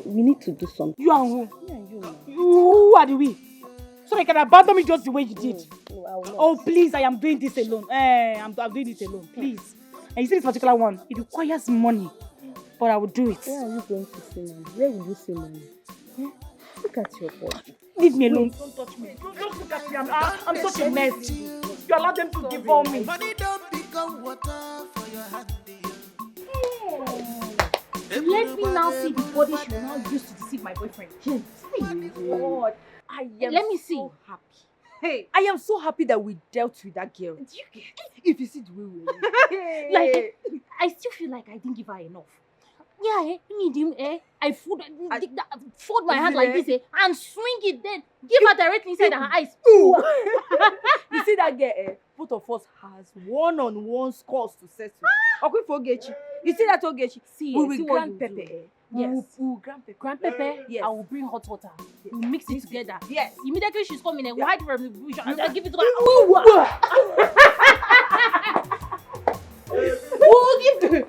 We need to do something. You and who? Yeah, you. Who are the we? So you can abandon me just the way you did. No, I will not. Oh, please, I am doing this alone. I'm doing it alone. Please. And you see this particular one, it requires money. But I will do it. Where are you going to see money? Where will you see money? Look at your body. Leave me alone. Don't touch me. Just look at me. I'm such a mess. You allow them to devour me. Money don't become water for your hand. Let me now see the body she will now use to deceive my boyfriend. God, Let me see. So happy. Hey, I am so happy that we dealt with that girl. Do you get? If you see the way we Like, I still feel like I didn't give her enough. Yeah, need him, I fold my hand like this, and swing it then. Give her directly inside her eyes. Ooh. You see that girl, both of us has one-on-one scores to settle. Okay, for Ogechi. You see that Ogechi? See, we will grind pepper. Yes. We will grind pepper. Grind pepper, yes. I will bring hot water. We'll mix it together. Yes. Immediately she's coming and we'll hide from the bush and I'll give it to her. We'll give to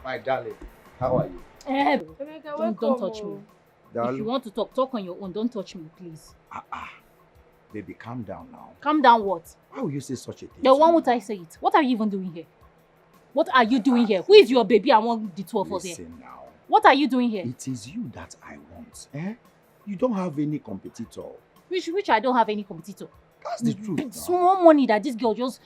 My darling, how are you? Don't touch me. Darling. If you want to talk on your own. Don't touch me, please. Baby, calm down now. Calm down what? Why would you say such a thing? Then why would I say it? What are you even doing here? What are you doing here? Who is your baby among the two of us here? Listen now. What are you doing here? It is you that I want. You don't have any competitor. Which I don't have any competitor. That's the truth. Now. Small money that this girl just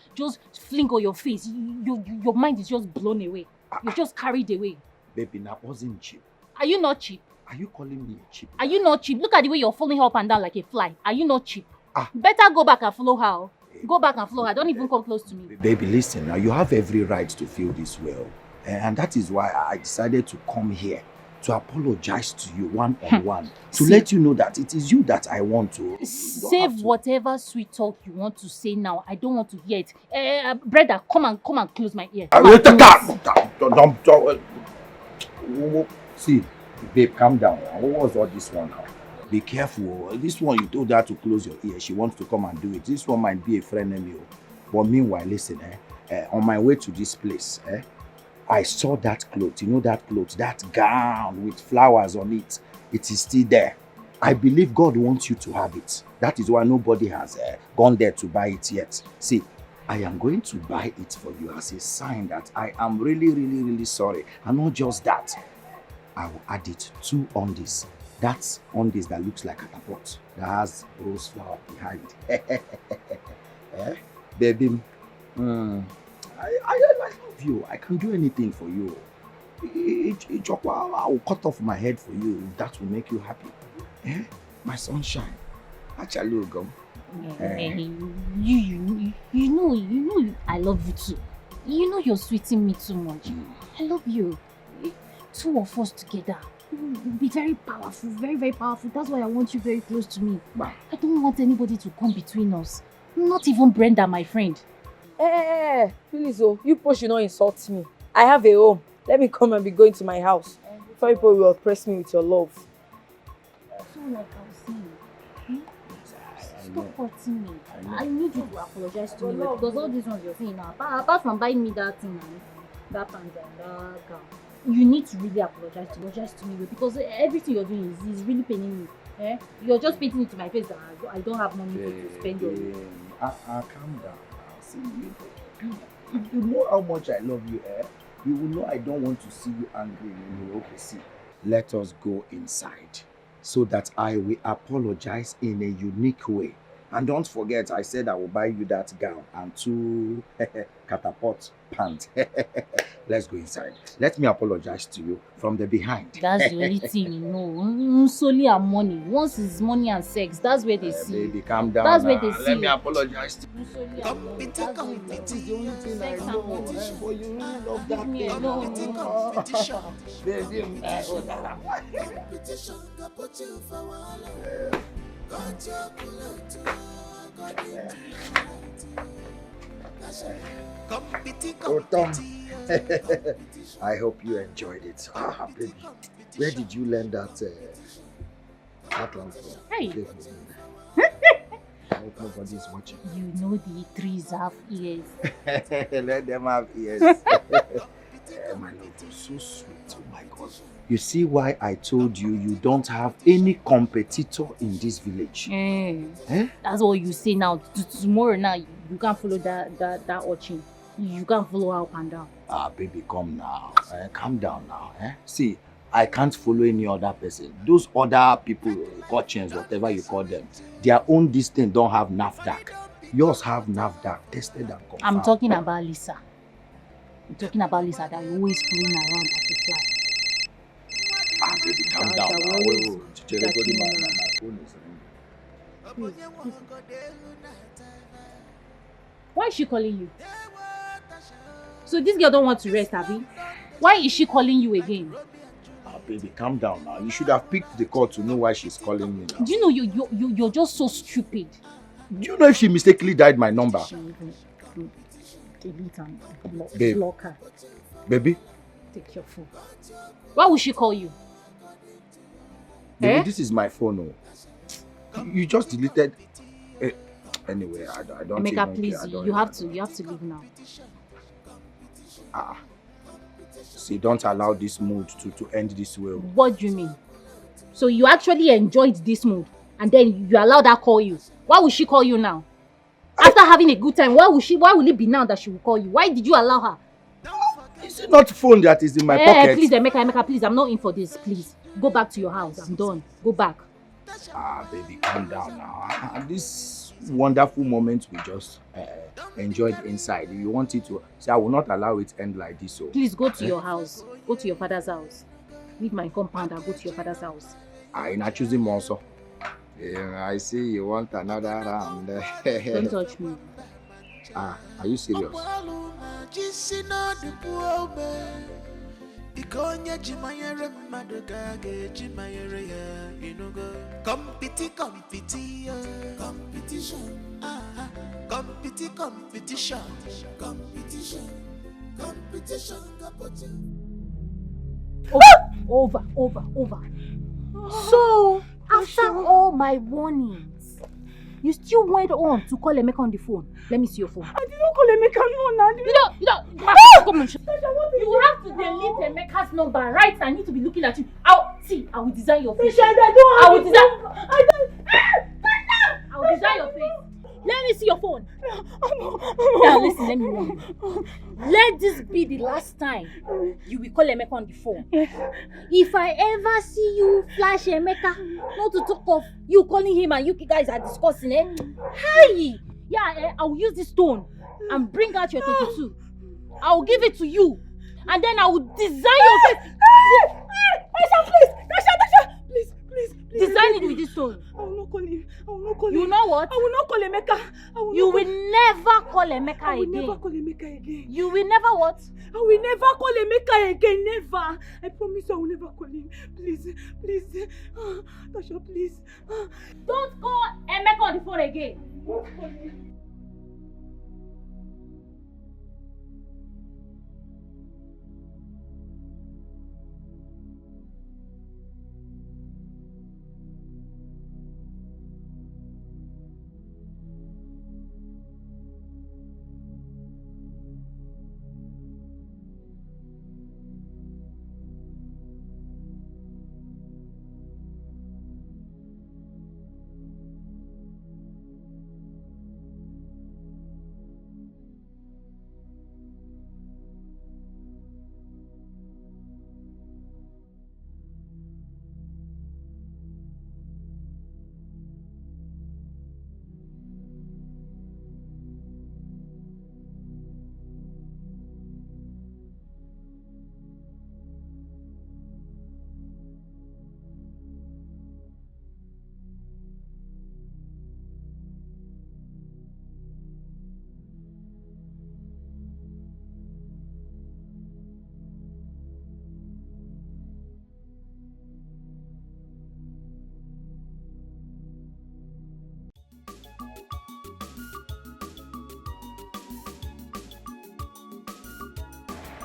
fling on your face. Your mind is just blown away. You're just carried away. Baby, that wasn't cheap. Are you not cheap? Are you calling me a cheap? Are you not cheap? Look at the way you're falling up and down like a fly. Are you not cheap? Better go back and follow her. Go back and follow her. Don't even come close to me. Baby, listen, now you have every right to feel this well. And that is why I decided to come here to apologize to you one-on-one. To let you know that it is you that I want to. Save whatever sweet talk you want to say now. I don't want to hear it. Brother, come and close my ear. See, babe, calm down. What was all this one now? Be careful. This one, you told her to close your ear. She wants to come and do it. This one might be a friend of you. But meanwhile, listen, on my way to this place, I saw that cloth. You know that cloth, that gown with flowers on it. It is still there. I believe God wants you to have it. That is why nobody has gone there to buy it yet. See, I am going to buy it for you as a sign that I am really, really, really sorry. And not just that. I will add it 2 undies. That's undies that looks like a catapult. That has rose flower behind. Baby, I love you. I can do anything for you. I will cut off my head for you if that will make you happy. My sunshine. Actually, go. You know, I love you too. You know you're sweeting me too much. I love you. Two of us together. We'll be very powerful, very, very powerful. That's why I want you very close to me. I don't want anybody to come between us. Not even Brenda, my friend. Please, you push, you not insult me. I have a home. Let me come and be going to my house. Before people will oppress me with your love. So like I was saying, stop hurting me. I need you to apologize to me because all these ones you're saying now, apart from buying me that thing and that pants and that gown, you need to really apologize to me because everything you're doing is really paining me. You're just painting it to my face that I don't have money to spend on you. Calm down. See, if you know how much I love you, you will know I don't want to see you angry. Okay, see. Let us go inside so that I will apologize in a unique way. And don't forget, I said I will buy you that gown and 2 catapult pants. Let's go inside. Let me apologize to you from the behind. That's the only thing you know. Solely and money. Once it's money and sex, that's where they see. Baby, calm down. That's where they see. Let me apologize to you. Solely and money. That's the only thing I know. But you really love that me thing. Baby, Oh, Tom. I hope you enjoyed it. Baby, where did you learn that one from? Hey. I hope nobody's watching. You know the trees have ears. Let them have ears. My love, you're so sweet. Oh my God. You see why I told you you don't have any competitor in this village? That's what you say now. Tomorrow now, you can't follow that urchin. You can't follow her up and down. Baby, come now. Calm down now. See, I can't follow any other person. Those other people, urchins, whatever you call them, their own distance don't have NAFDAC. Yours have NAFDAC, tested and confirmed. I'm talking about Lisa. I'm talking about Lisa that you're always flying around like a fly. Baby, calm down now. Why is she calling you? So this girl don't want to rest, Abby? Why is she calling you again? Baby, calm down now. You should have picked the call to know why she's calling me now. Do you know you're just so stupid? Do you know if she mistakenly dialed my number? She even delete and block her. Baby? Take your phone. Why would she call you? Baby, this is my phone. You just deleted. Anyway, I don't think. Emeka, please, you have to leave now. See, don't allow this mood to end this way. What do you mean? So you actually enjoyed this mood and then you allowed her call you? Why would she call you now? After having a good time, why will it be now that she will call you? Why did you allow her? Is it not phone that is in my pocket? Please, Emeka, please, I'm not in for this, please. Go back to your house. I'm done. Go back. Baby, calm down now. This wonderful moment we just enjoyed inside. You want it to... See, I will not allow it to end like this. So. Please go to your house. Go to your father's house. Leave my compound and go to your father's house. I'm not choosing him also. I see you want another round. Don't touch me. Are you serious? Over. So, after all my warnings, you still went on to call Emeka on the phone. Let me see your phone. I did not call Emeka, no. You have to delete Emeka's number, right? I need to be looking at you. I will design your face. I will design your face. Let me see your phone. Now listen, let me warn you. Let this be the last time you will call Emeka on the phone. If I ever see you flash Emeka, not to talk of you calling him and you guys are discussing, hey, Yeah, I will use this stone and bring out your 32. I will give it to you. And then I will design your face. Tasha, please! Tasha! Please! Design it with this stone. I will not call him. I will not call him. You know what? I will not call Emeka. You will never call Emeka again. I will never call Emeka again. You will never what? I will never call Emeka again. Never. I promise I will never call him. Please. Tasha, please. Don't call Emeka on the phone again.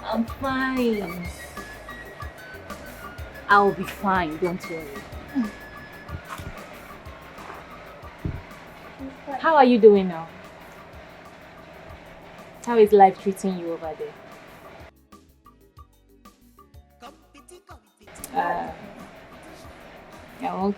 I'm fine. I'll be fine, don't worry. How are you doing now? How is life treating you over there? I'm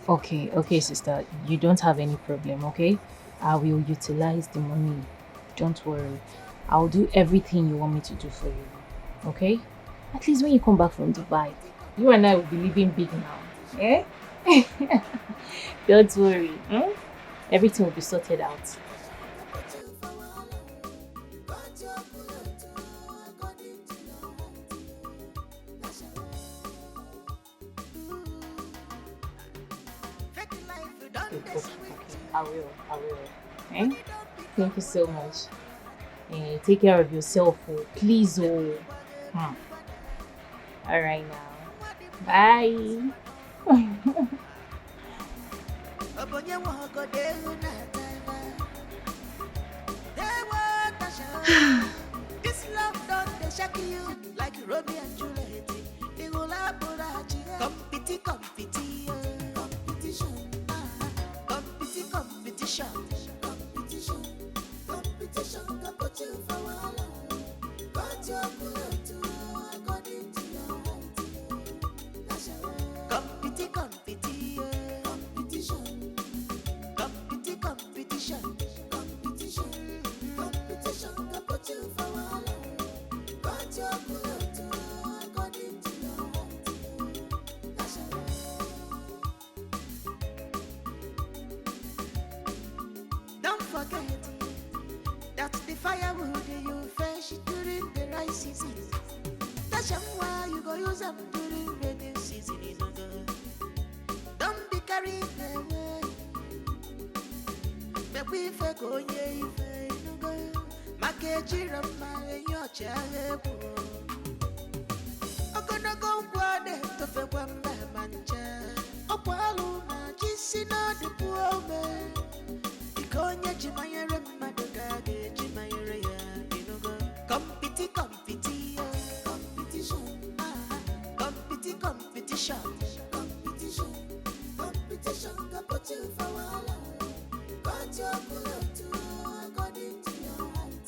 okay. Okay, sister. You don't have any problem, okay? I will utilize the money. Don't worry. I'll do everything you want me to do for you, okay? At least when you come back from Dubai, you and I will be living big now, eh? Don't worry. Everything will be sorted out. I will. Okay? Thank you so much. Take care of yourself, please. Alright now. Bye. This love don't shake you like Romeo and Juliet. They will have competition. Competition can put you for a while. But you're good according to your height. Competition can put you for a while. But you're good according to your height. Don't forget that the firewood you fetch during the rice season. That's why you go use them during rainy season. Don't be carried away. But we fake on ye, Makeji Rama and your child. I'm gonna go to the Wamba Mancha. Opaluna, Jissina, the poor man. Ikonya Jimayere Madogade, Jimayere, competition. Competition can put you for a while. But you're good according to your height.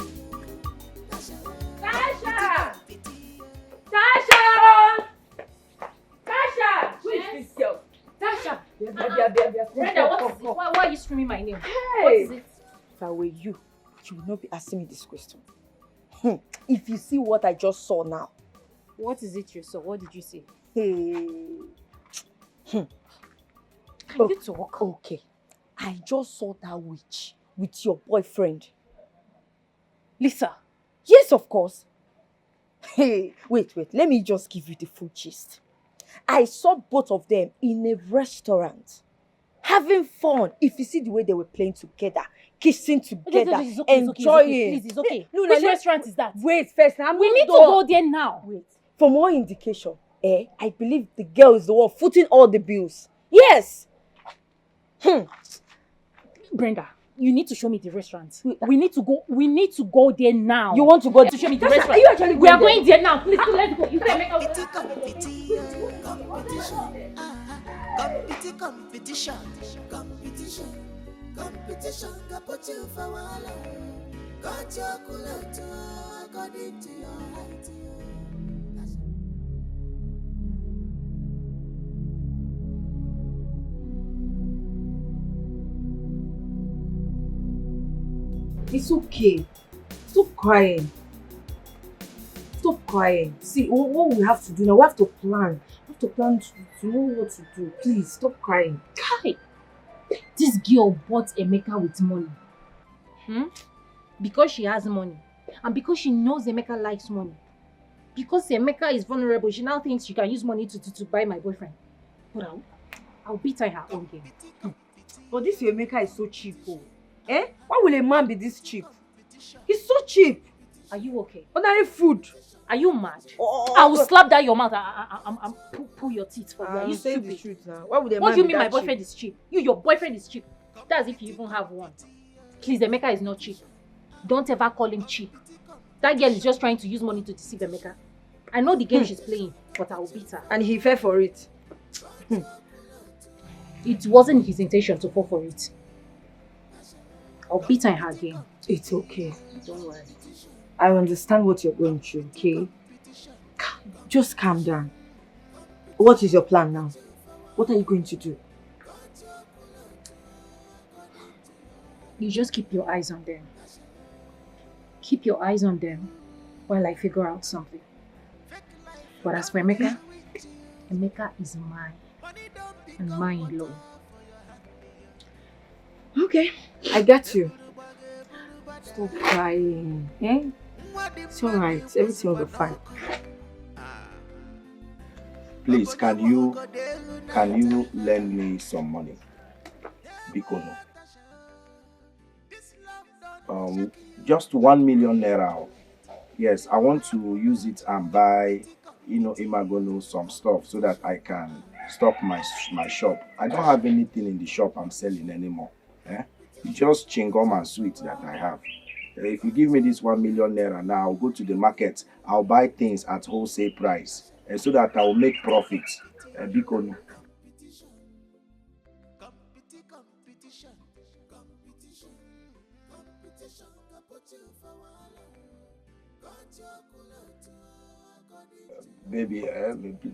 Tasha! Who is this girl? Tasha! Brenda, why are you screaming my name? Hey! What is it? If I were you, you would not be asking me this question. If you see what I just saw now. What is it you saw? What did you see? Hey. Can you talk? Okay. I just saw that witch with your boyfriend. Lisa? Yes, of course. Hey, wait. Let me just give you the full gist. I saw both of them in a restaurant, having fun. If you see the way they were playing together, kissing together, It's okay, enjoying. Please, it's okay. No, Which restaurant is that? Wait, first. We need to go there now. Wait. For more indication, I believe the girl is the one footing all the bills. Yes. Brenda, you need to show me the restaurant. We need to go there now. You want to go to show me the restaurant? Are you actually we are going there now. Please, let's go. You can make Competition, got put you for wahala. Got your cooler according to your height. It's okay. Stop crying. Stop crying. See, what we have to do now, we have to plan. We have to plan to know what to do. Please, stop crying. Kai, this girl bought Emeka with money. Because she has money. And because she knows Emeka likes money. Because Emeka is vulnerable, she now thinks she can use money to buy my boyfriend. But I'll beat her in her own game. But this Emeka is so cheap. Why will a man be this cheap? He's so cheap. Are you okay? Ordinary food. Are you mad? I will slap down your mouth and pull your teeth for you. Are you saying stupid? the truth now. Why would a man What do you be mean my that boyfriend is cheap? Your boyfriend is cheap. That's if you even have one. Please, Emeka is not cheap. Don't ever call him cheap. That girl is just trying to use money to deceive Emeka. I know the game she's playing, but I will beat her. And he fell for it. It wasn't his intention to fall for it. I'll beat her in her game. It's okay. Don't worry. I understand what you're going through, okay? Just calm down. What is your plan now? What are you going to do? You just keep your eyes on them. Keep your eyes on them while I figure out something. But as for Emeka, Emeka is mine. And mine alone. Okay, I got you. Stop crying, It's alright, everything will be fine. Please, can you lend me some money? Because just 1 million naira. Yes, I want to use it and buy, Imagonu some stuff so that I can stock my shop. I don't have anything in the shop I'm selling anymore. Just chewing-gum and sweets that I have. If you give me this 1 million naira now, I'll go to the market. I'll buy things at wholesale price so that I will make profit. Because baby,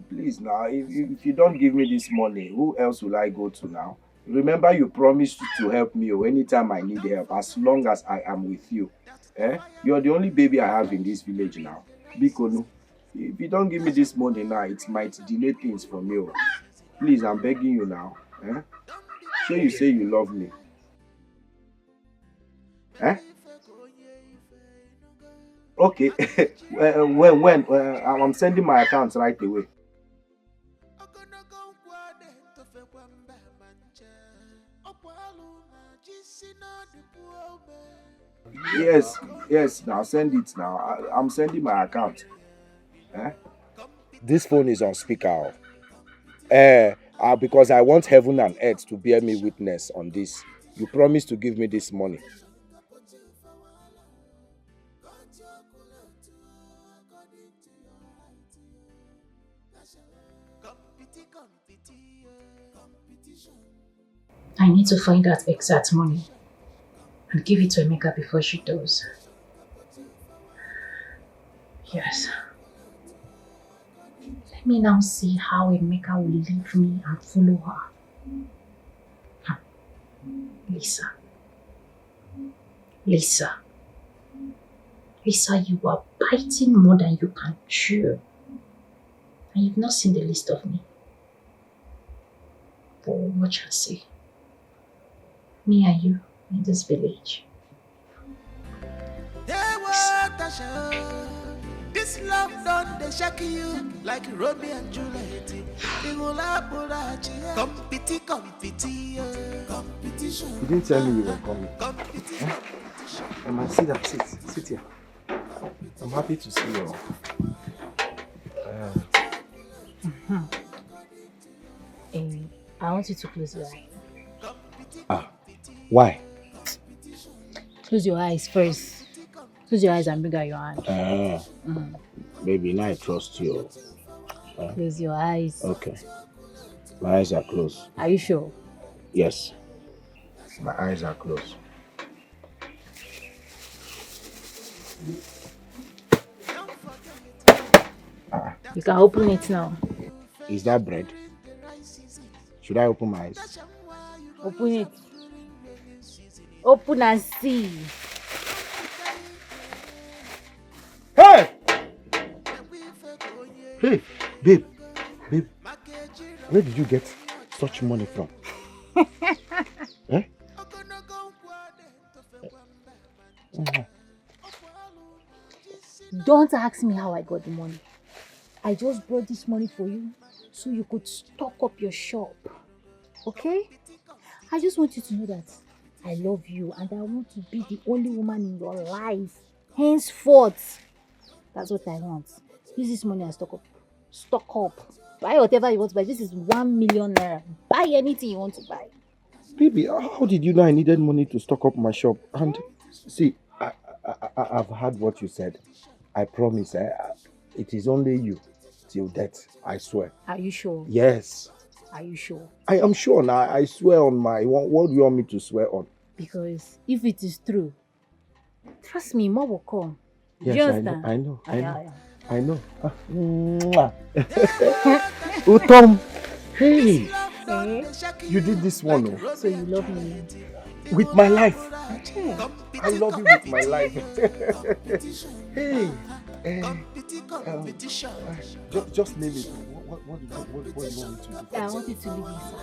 please now, if you don't give me this money, who else will I go to now? Remember, you promised to help me anytime I need help, as long as I am with you. You're the only baby I have in this village now. Because if you don't give me this money now, it might delay things for me. Please, I'm begging you now. Sure, you say you love me. Okay. when I'm sending my account right away. Yes, now send it now. I'm sending my account. This phone is on speaker. Because I want heaven and earth to bear me witness on this. You promised to give me this money. I need to find that exact money and give it to Emeka before she does. Yes. Let me now see how Emeka will leave me and follow her. Lisa. Lisa. Lisa, you are biting more than you can chew. And you've not seen the least of me. But watch and see. Me and you in this village. This love done they shock you like Romeo and Juliet. Competition. You didn't tell me you were coming. Sit down, sit here. I'm happy to see you. I want you to close your eyes. Why? Close your eyes first. Close your eyes and bring out your hand. Baby, now I trust you. Close your eyes. Okay. My eyes are closed. Are you sure? Yes. My eyes are closed. You can open it now. Is that bread? Should I open my eyes? Open it. Open and see. Hey! Hey, babe. Where did you get such money from? Eh? Don't ask me how I got the money. I just brought this money for you so you could stock up your shop. Okay? I just want you to know that I love you and I want to be the only woman in your life. Henceforth. That's what I want. Use this money and stock up. Stock up. Buy whatever you want to buy. This is 1 million naira. Buy anything you want to buy. Baby, how did you know I needed money to stock up my shop? And see, I've heard what you said. I promise, it is only you till death, I swear. Are you sure? Yes. Are you sure? I am sure now. I swear on my... What do you want me to swear on? Because if it is true, trust me, more will come. Yes, you understand? I know. Yeah. Utom, hey, you did this one. Oh. So you love me? With my life. I love you with my life. Hey, just name it. What do you want me to do? Yeah, I want you to leave Lisa.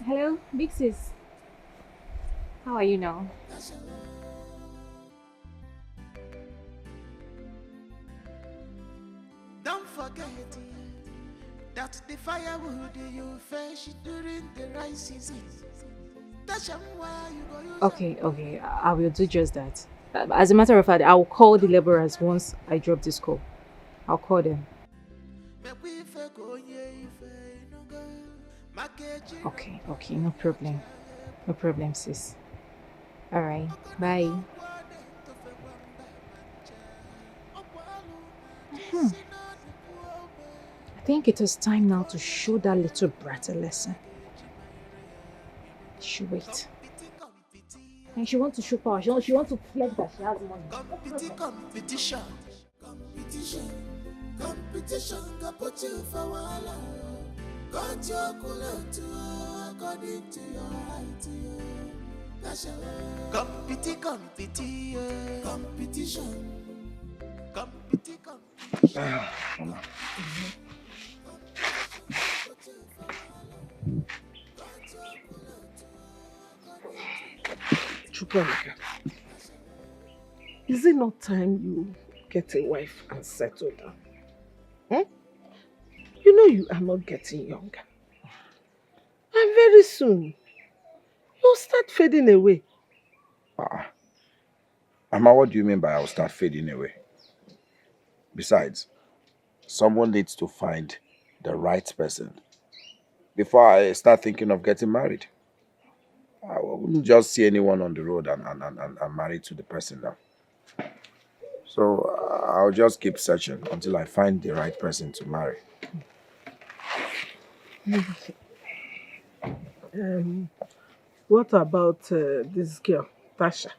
Hello, Big Sis. How are you now? Don't forget that the firewood you fetch during the rice season. Okay, I will do just that. As a matter of fact, I will call the laborers once I drop this call. I'll call them. Okay, no problem. No problem, sis. Alright, bye. I think it is time now to show that little brat a lesson. She wait. And she wants to show power. She wants to flex that she has money. Competition can put you for wahala. Got your cooler too, according to your height. That's your competition. Chukwuemeka, is it not time you get a wife and settle down? You know you are not getting younger. And very soon, you'll start fading away. Mama, what do you mean by I'll start fading away? Besides, someone needs to find the right person before I start thinking of getting married. I wouldn't just see anyone on the road and marry to the person now. So I'll just keep searching until I find the right person to marry. What about this girl, Tasha?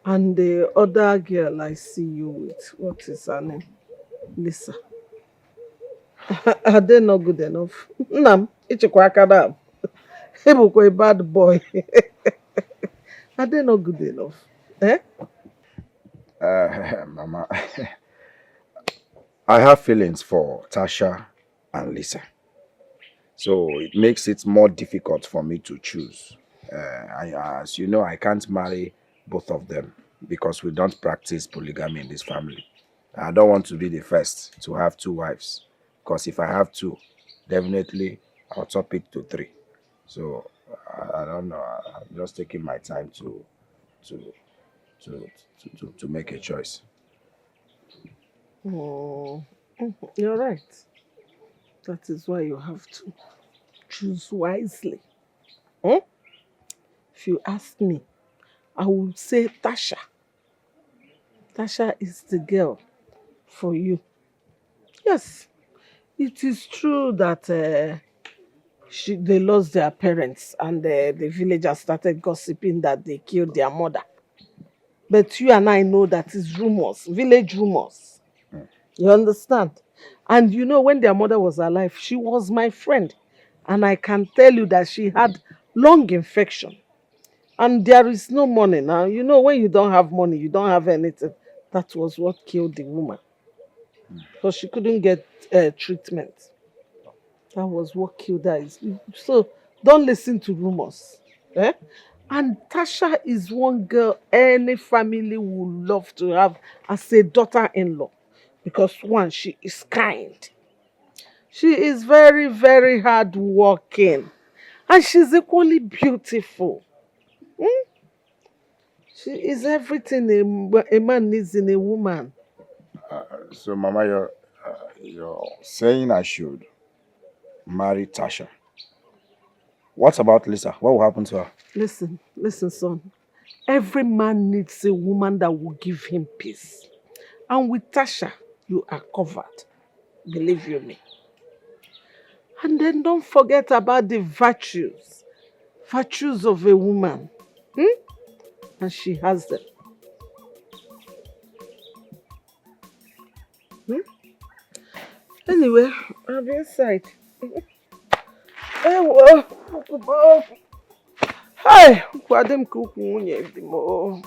And the other girl I see you with, what is her name? Lisa. Are they not good enough? Nam, ichekwa aka na. Ebukwa a bad boy. Are they not good enough? Eh? Mama, I have feelings for Tasha and Lisa. So it makes it more difficult for me to choose. As you know, I can't marry both of them because we don't practice polygamy in this family. I don't want to be the first to have 2 wives, because if I have 2, definitely I'll top it to 3. So I don't know. I'm just taking my time to make a choice. Oh, you're right. That is why you have to choose wisely. Hmm? If you ask me, I would say Tasha. Tasha is the girl for you. Yes, it is true that they lost their parents and the villagers started gossiping that they killed their mother. But you and I know that is rumors, village rumors. You understand? And you know, when their mother was alive, she was my friend. And I can tell you that she had lung infection. And there is no money now. You know, when you don't have money, you don't have anything. That was what killed the woman. Because she couldn't get treatment. That was what killed her. So don't listen to rumors. Eh? And Tasha is one girl any family would love to have as a daughter-in-law. Because one, she is kind. She is very, very hardworking. And she's equally beautiful. Hmm? She is everything a man needs in a woman. So, Mama, you're saying I should marry Tasha. What about Lisa? What will happen to her? Listen, son. Every man needs a woman that will give him peace. And with Tasha, you are covered. Believe you me. And then don't forget about the virtues. Virtues of a woman. And she has them. Anyway, I'll be inside. Hey, well. Hey, kwadem kuku nwunye di mo.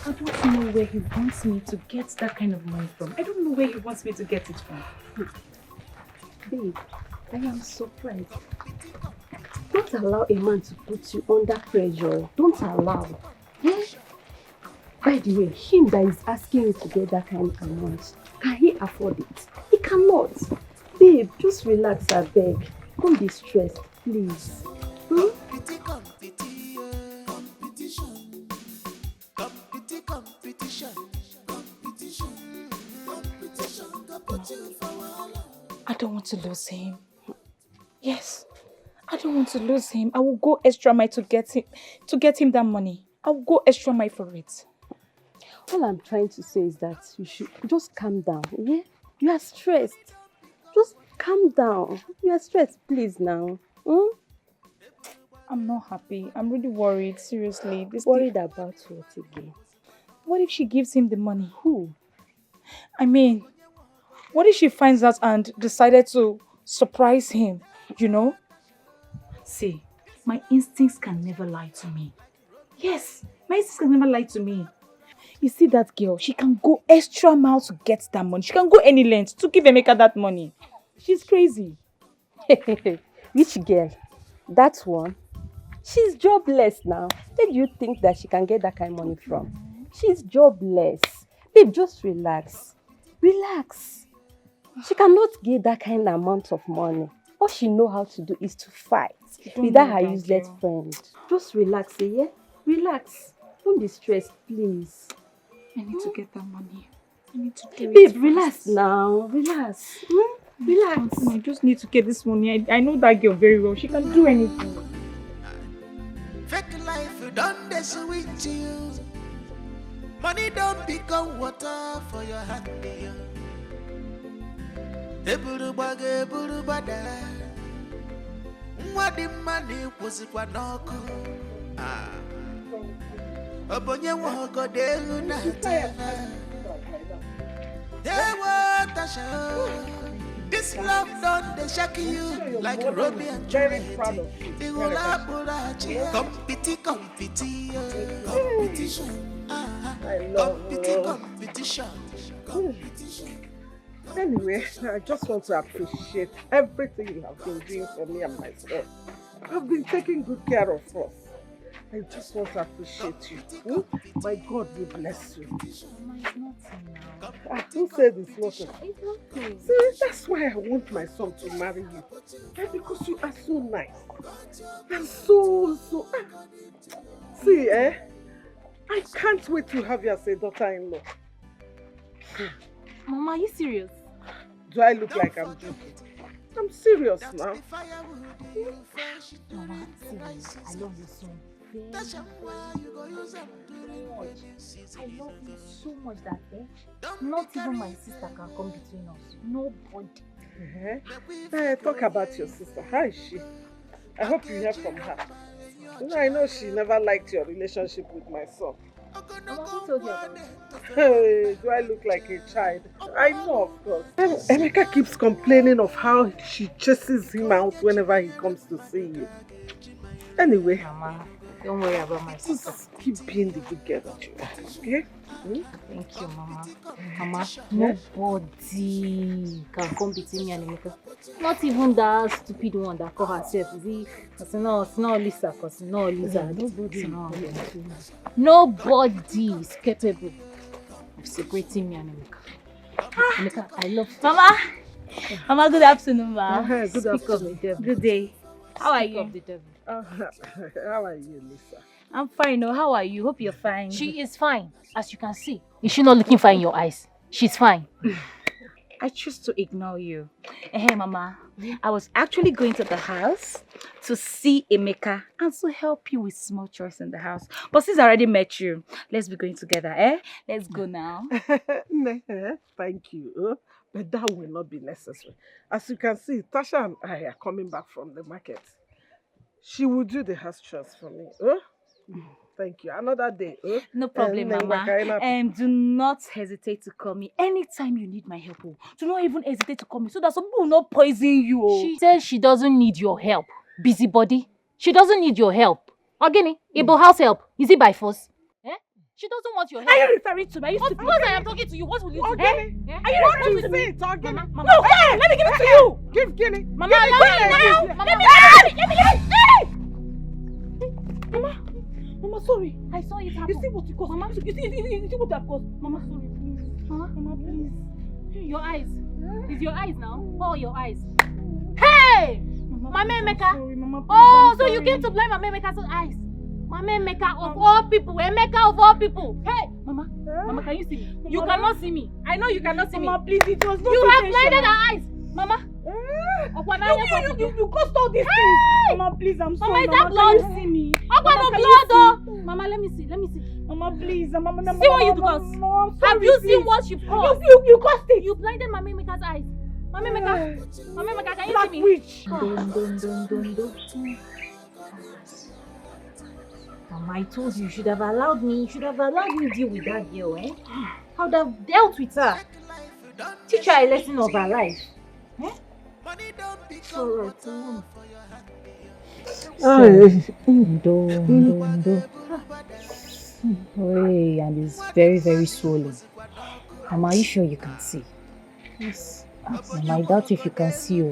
I don't know where he wants me to get that kind of money from. I don't know where he wants me to get it from. Babe, I am surprised. Don't allow a man to put you under pressure. Don't allow. Eh? By the way, him that is asking you to get that kind of amount, can he afford it? He cannot. Babe, just relax, I beg. Don't be stressed, please. I don't want to lose him. Yes, I don't want to lose him. I will go extra mile to get him that money. I will go extra mile for it. All I'm trying to say is that you should just calm down. Yeah? You are stressed. Just calm down. You are stressed, please now. I'm not happy. I'm really worried. Seriously. Worried about what again? What if she gives him the money? Who? I mean, what if she finds out and decided to surprise him, you know? See, my instincts can never lie to me. Yes, my instincts can never lie to me. You see that girl, she can go extra mile to get that money. She can go any length to give Emeka that money. She's crazy. Which girl? That one? She's jobless now. Where do you think that she can get that kind of money from? She's jobless. Babe, just relax. Relax. She cannot get that kind of amount of money. All she know how to do is to fight with that her useless friend. Just relax, yeah? Relax. Don't be stressed, please. I need to get that money. I need to do it. Babe, relax now. Relax. Relax. I just need to get this money. I know that girl very well. She can do anything. done the sweet to you. Money don't become water for your hand. Eburu bada. What the money was it what no Obonye wako delu na tena. This love done they shaky you like Romeo and Juliet. The hula competition. Competition. Anyway, I just want to appreciate everything you have been doing for me and my son. I've been taking good care of us. I just want to appreciate you. My God will bless you. Who said it's nothing? It's nothing. See, that's why I want my son to marry you. Because you are so nice. And so... See, I can't wait to have you as a daughter-in-law. Mama, are you serious? Do I look like I'm joking? I'm serious now. Mama, serious. I love you so much. I love you so much that not even my sister can come between us. Nobody. Talk about your sister. How is she? I hope you hear from her. I know she never liked your relationship with my son. Mama, who told you about it? Hey, do I look like a child? I know, of course. Emeka keeps complaining of how she chases him out whenever he comes to see you. Anyway, Mama, don't worry about my sister. Just keep being the good girl that you are, okay? Thank you, Mama. Mama, nobody can come between me and Emeka. Not even that stupid one that call herself. It's not Lisa, because it's not Lisa. Nobody is capable of separating me and Emeka. Emeka, I love you. Mama! Mama, good afternoon, ma. Good Speak afternoon. of the devil. Good day. How are you? Of the devil. How are you, Lisa? I'm fine. Oh, how are you? Hope you're fine. She is fine, as you can see. Is she not looking fine in your eyes? She's fine. I choose to ignore you. Hey, Mama. I was actually going to the house to see Emeka and to help you with small chores in the house. But since I already met you, let's be going together, eh? Let's go now. Thank you. But that will not be necessary. As you can see, Tasha and I are coming back from the market. She will do the house chores for me. Thank you. Another day. No problem, Mama. Do not hesitate to call me anytime you need my help. Do not even hesitate to call me so that some people will not poison you. She says she doesn't need your help. Busybody. She doesn't need your help. Ogini, Ibo house help. Is it by force? Eh? She doesn't want your help. Are you referring to me? Of course I am talking to you. What will you do? Ogini, Eh? are you referring to me? Ogini. No, hey, let me give it to you. Give Guinea. Mama, let me Mama, sorry. I saw it happen. You see what you caused, Mama? You see what I've caused? Mama, sorry, please. Mama, please. Your eyes. It's your eyes now. Oh, your eyes. Hey! Mama Emeka. Sorry, Mama, please, oh, I'm so sorry. you came to blame Mama Emeka's eyes. Mama Emeka of all people. Emeka of all people. Hey! Mama, Mama, can you see me? You cannot see me. I know you cannot see me. Mama, please, it was not You have intentional. blinded her eyes. Mama. You caused all these things. Mama, please, I'm sorry. Mama, is that blood? Can you see me? Mama, blood, oh. Mama, let me see. Mama, please. Mama, see what you caused. Have you seen what you've caused? You caused it. You blinded Mama Emeka's eyes. Mama Emeka, can you Black see me? witch. Mama, I told you should have allowed me. You should have allowed me deal with that girl, eh? I would have dealt with her. Teach her a lesson of her life. Eh? So, Hey, and it's very, very swollen. Mama, are you sure you can see? Yes. Mama, I doubt if you can see.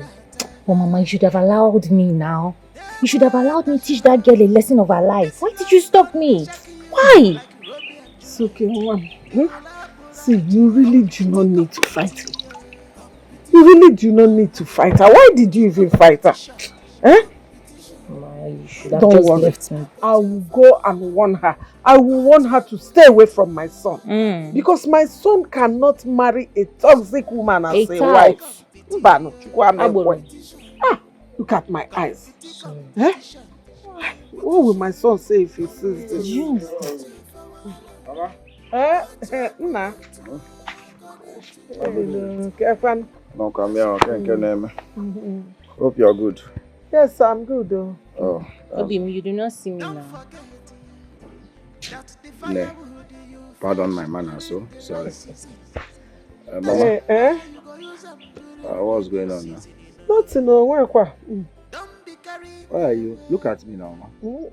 Oh, Mama, you should have allowed me now. You should have allowed me teach that girl a lesson of her life. Why did you stop me? Why? It's okay, Mom. See, you really do not need to fight her. You really do not need to fight her. Why did you even fight her? Mama, you should have just left me. I will go and warn her. I will warn her to stay away from my son. Because my son cannot marry a toxic woman as a wife. Look at my eyes. What will my son say if he sees this? Yes. Mama? Nah. Careful. No, come here. Okay. Hope you're good. Yes, I'm good though. Oh. Obim, you do not see me now. Ne. Pardon my manner, so sorry. Mama, what's going on now? Nothing, no. Where? Why are you? Look at me now, ma.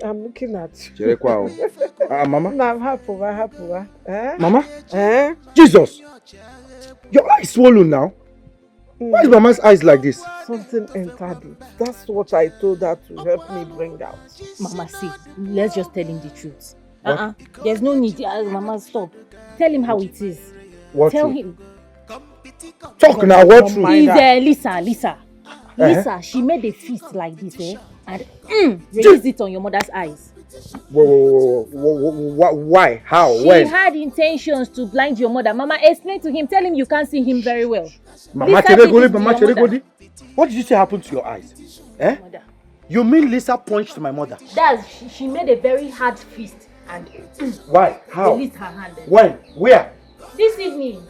I'm looking at you. Mama? No, I'm happy. Mama? Jesus! Your eye is swollen now. Why is Mama's eyes like this? Something entered it. That's what I told her to help me bring out. Mama, see, let's just tell him the truth. There's no need. Mama, stop. Tell him how it is. Tell him. Talk now, what truth? It's Lisa. Lisa, she made a fist like this, and raised it on your mother's eyes. Why? How? When? She had intentions to blind your mother. Mama, explain to him. Tell him you can't see him very well. Mama, what did you say happened to your eyes? Mother. You mean Lisa punched my mother? She made a very hard fist and why? How? released her hand. When? Where? This evening,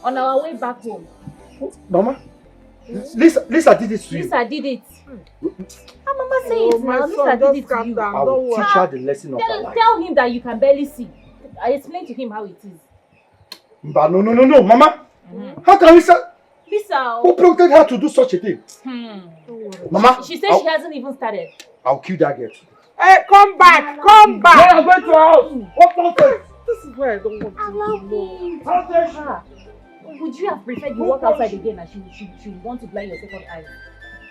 on our way back home. Mama? Lisa did it to you. Lisa did it. Mama, say it now. Lisa did it to you. I will teach her the lesson of her life. Tell him that you can barely see. I explain to him how it is. But no, Mama. How can Lisa? Who prompted her to do such a thing? Mama. She says she hasn't even started. I'll kill that girl. Hey, come back! Come back! I'm going to her house. What nonsense? This is where I don't want to go. Would you have preferred you walk outside again and she would want to blind your second eye?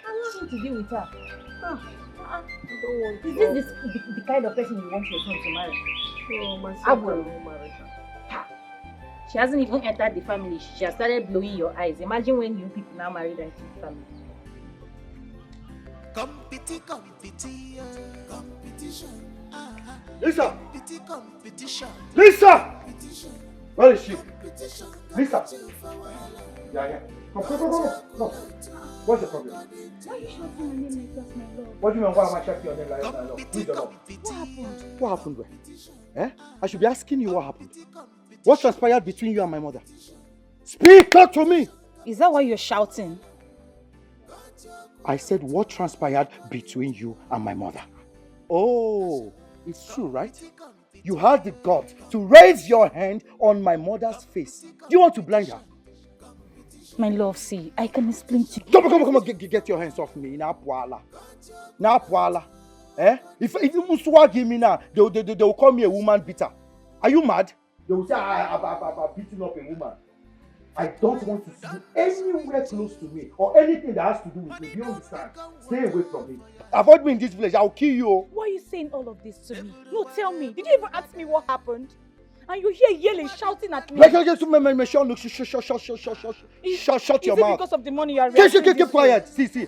Allow him to deal with her. I don't want Is this the kind of person you want your son to marry? No, my son won't marry her. She hasn't even entered the family. She has started blowing your eyes. Imagine when you people now married into the family. Lisa! Lisa! Where is she? Lisa! Yeah. Come. What's the problem? Why are you shouting my name like that, my love? What do you mean? Why am I shouting your name like that, my love? Who's your love? What happened? What happened where? I should be asking you what happened. What transpired between you and my mother? Speak out to me! Is that why you're shouting? I said what transpired between you and my mother. Oh, it's true, right? You had the guts to raise your hand on my mother's face. Do you want to blind her? My love, see, I can explain to you. Come on, get your hands off me. Napwala. If Muswa give me now, they will call me a woman beater. Are you mad? They will say I've beaten up a woman. I don't want to see you anywhere close to me or anything that has to do with me. Do you understand? Stay away from me. Avoid me in this village. I'll kill you. Why are you saying all of this to me? No, tell me. Did you even ask me what happened? And you hear yelling, shouting at me. Shut your mouth. Is it because of the money you are raising? Keep quiet. See.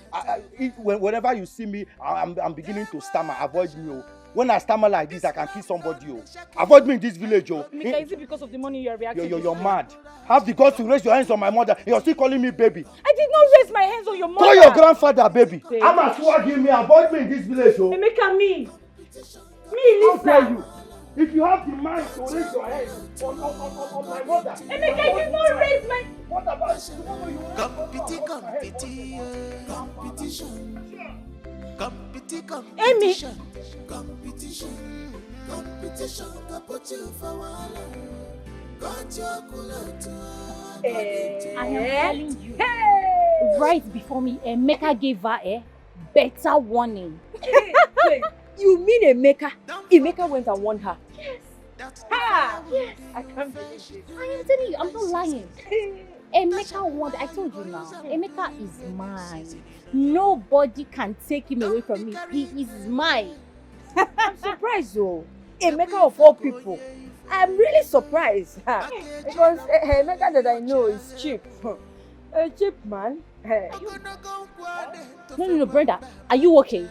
Whenever you see me, I'm beginning to stammer. Avoid me. When I stammer like this, I can kill somebody. Avoid me in this village. Mika, is it because of the money you are reacting to? You're mad. Have the guts to raise your hands on my mother. You're still calling me baby. I did not raise my hands on your mother. Call your grandfather baby. I'm a swag me. Avoid me in this village. Mika, me, How dare Lisa. you? If you have the mind to raise your hands on my mother. Emeka, I did not raise my... What about Amy. I am telling you. Right before me, Emeka gave her a better warning. Wait, you mean Emeka? Emeka went and warned her. Yes. Ha! Yes. I can't believe this. I am telling you, I'm not lying. Emeka warned. I told you now. Emeka is mine. Nobody can take him away from me. He is mine. I'm surprised though. Emeka of all people. I'm really surprised. Because Emeka that I know is cheap. A cheap man. No, Brenda. Are you okay?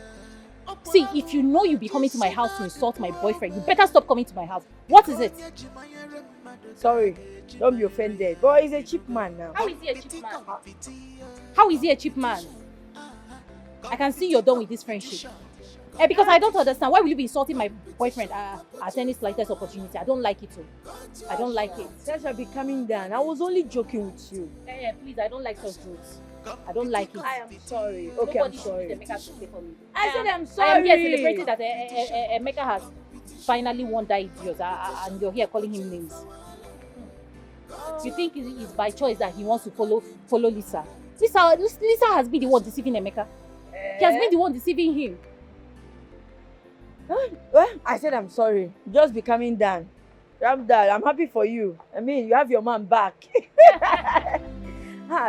See, if you know you'll be coming to my house to insult my boyfriend, you better stop coming to my house. What is it? Sorry, don't be offended. But he's a cheap man now. How is he a cheap man? How is he a cheap man? I can see you're done with this friendship. Because I don't understand. Why will you be insulting my boyfriend at any slightest opportunity? I don't like it too. I don't like it. Tasha, be coming down. I was only joking with you. Please, I don't like such jokes. I don't like it. I am sorry. Okay, I'm sorry. Emeka to stay for me. I said I'm I sorry. am here celebrating that Emeka has finally won that idiot, and you're here calling him names. You think it's by choice that he wants to follow Lisa? Lisa has been the one deceiving Emeka. He has been the one deceiving him. Well, I said I'm sorry. Just be coming down. I'm happy for you. I mean, you have your man back.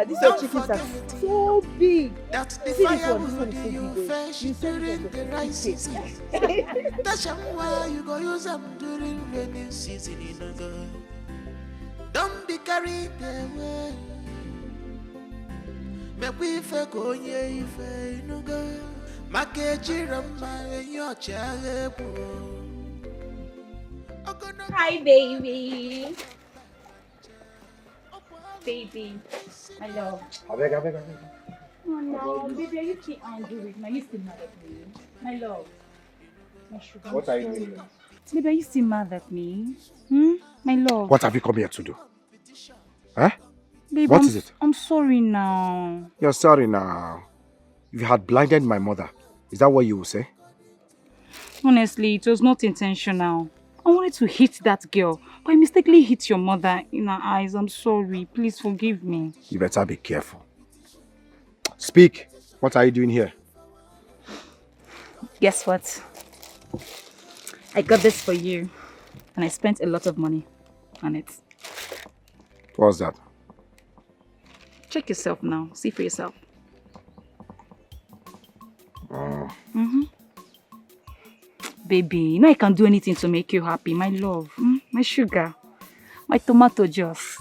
These your chickens are so big. That's the See fire this one is so big. you during the right season. That's why you go use them during rainy season. Don't be carried away. Make we fake on ye if no go. Hi, baby. Baby, I love. I beg. Oh no, baby, you can't undo it. Now you still mad at me. My love. My sugar. What are you doing here? Baby, are you still mad at me? My love. What have you come here to do? Huh? Baby, What is it? I'm sorry now. You're sorry now. If you had blinded my mother, is that what you will say? Honestly, it was not intentional. I wanted to hit that girl, but I mistakenly hit your mother in her eyes. I'm sorry. Please forgive me. You better be careful. Speak. What are you doing here? Guess what? I got this for you, and I spent a lot of money on it. What's that? Check yourself now. See for yourself. Baby, you know I can do anything to make you happy. My love, my sugar, my tomato juice.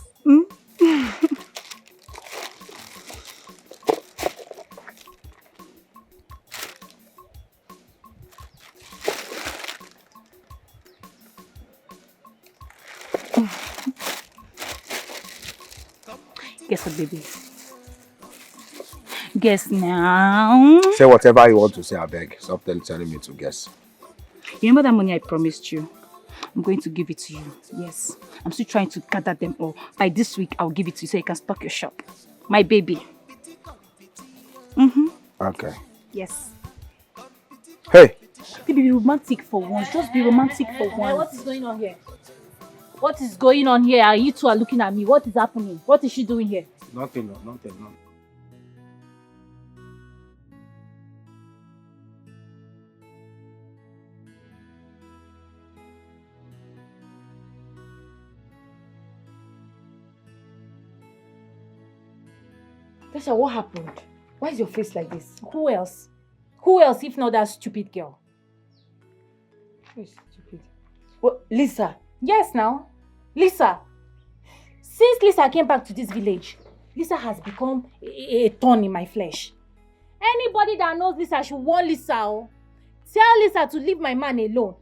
Guess what, baby? Guess now. Say whatever you want to say, I beg. Stop telling me to guess. You remember that money I promised you? I'm going to give it to you. Yes. I'm still trying to gather them all. By this week, I'll give it to you so you can stock your shop. My baby. Okay. Yes. Hey! Baby, be romantic for once. Just be romantic for once. What is going on here? What is going on here? You two are looking at me. What is happening? What is she doing here? Nothing. Tasha, what happened? Why is your face like this? Who else? Who else if not that stupid girl? Who is stupid? What, Lisa? Yes, now. Lisa. Since Lisa came back to this village, Lisa has become a thorn in my flesh. Anybody that knows Lisa should warn Lisa. Oh. Tell Lisa to leave my man alone.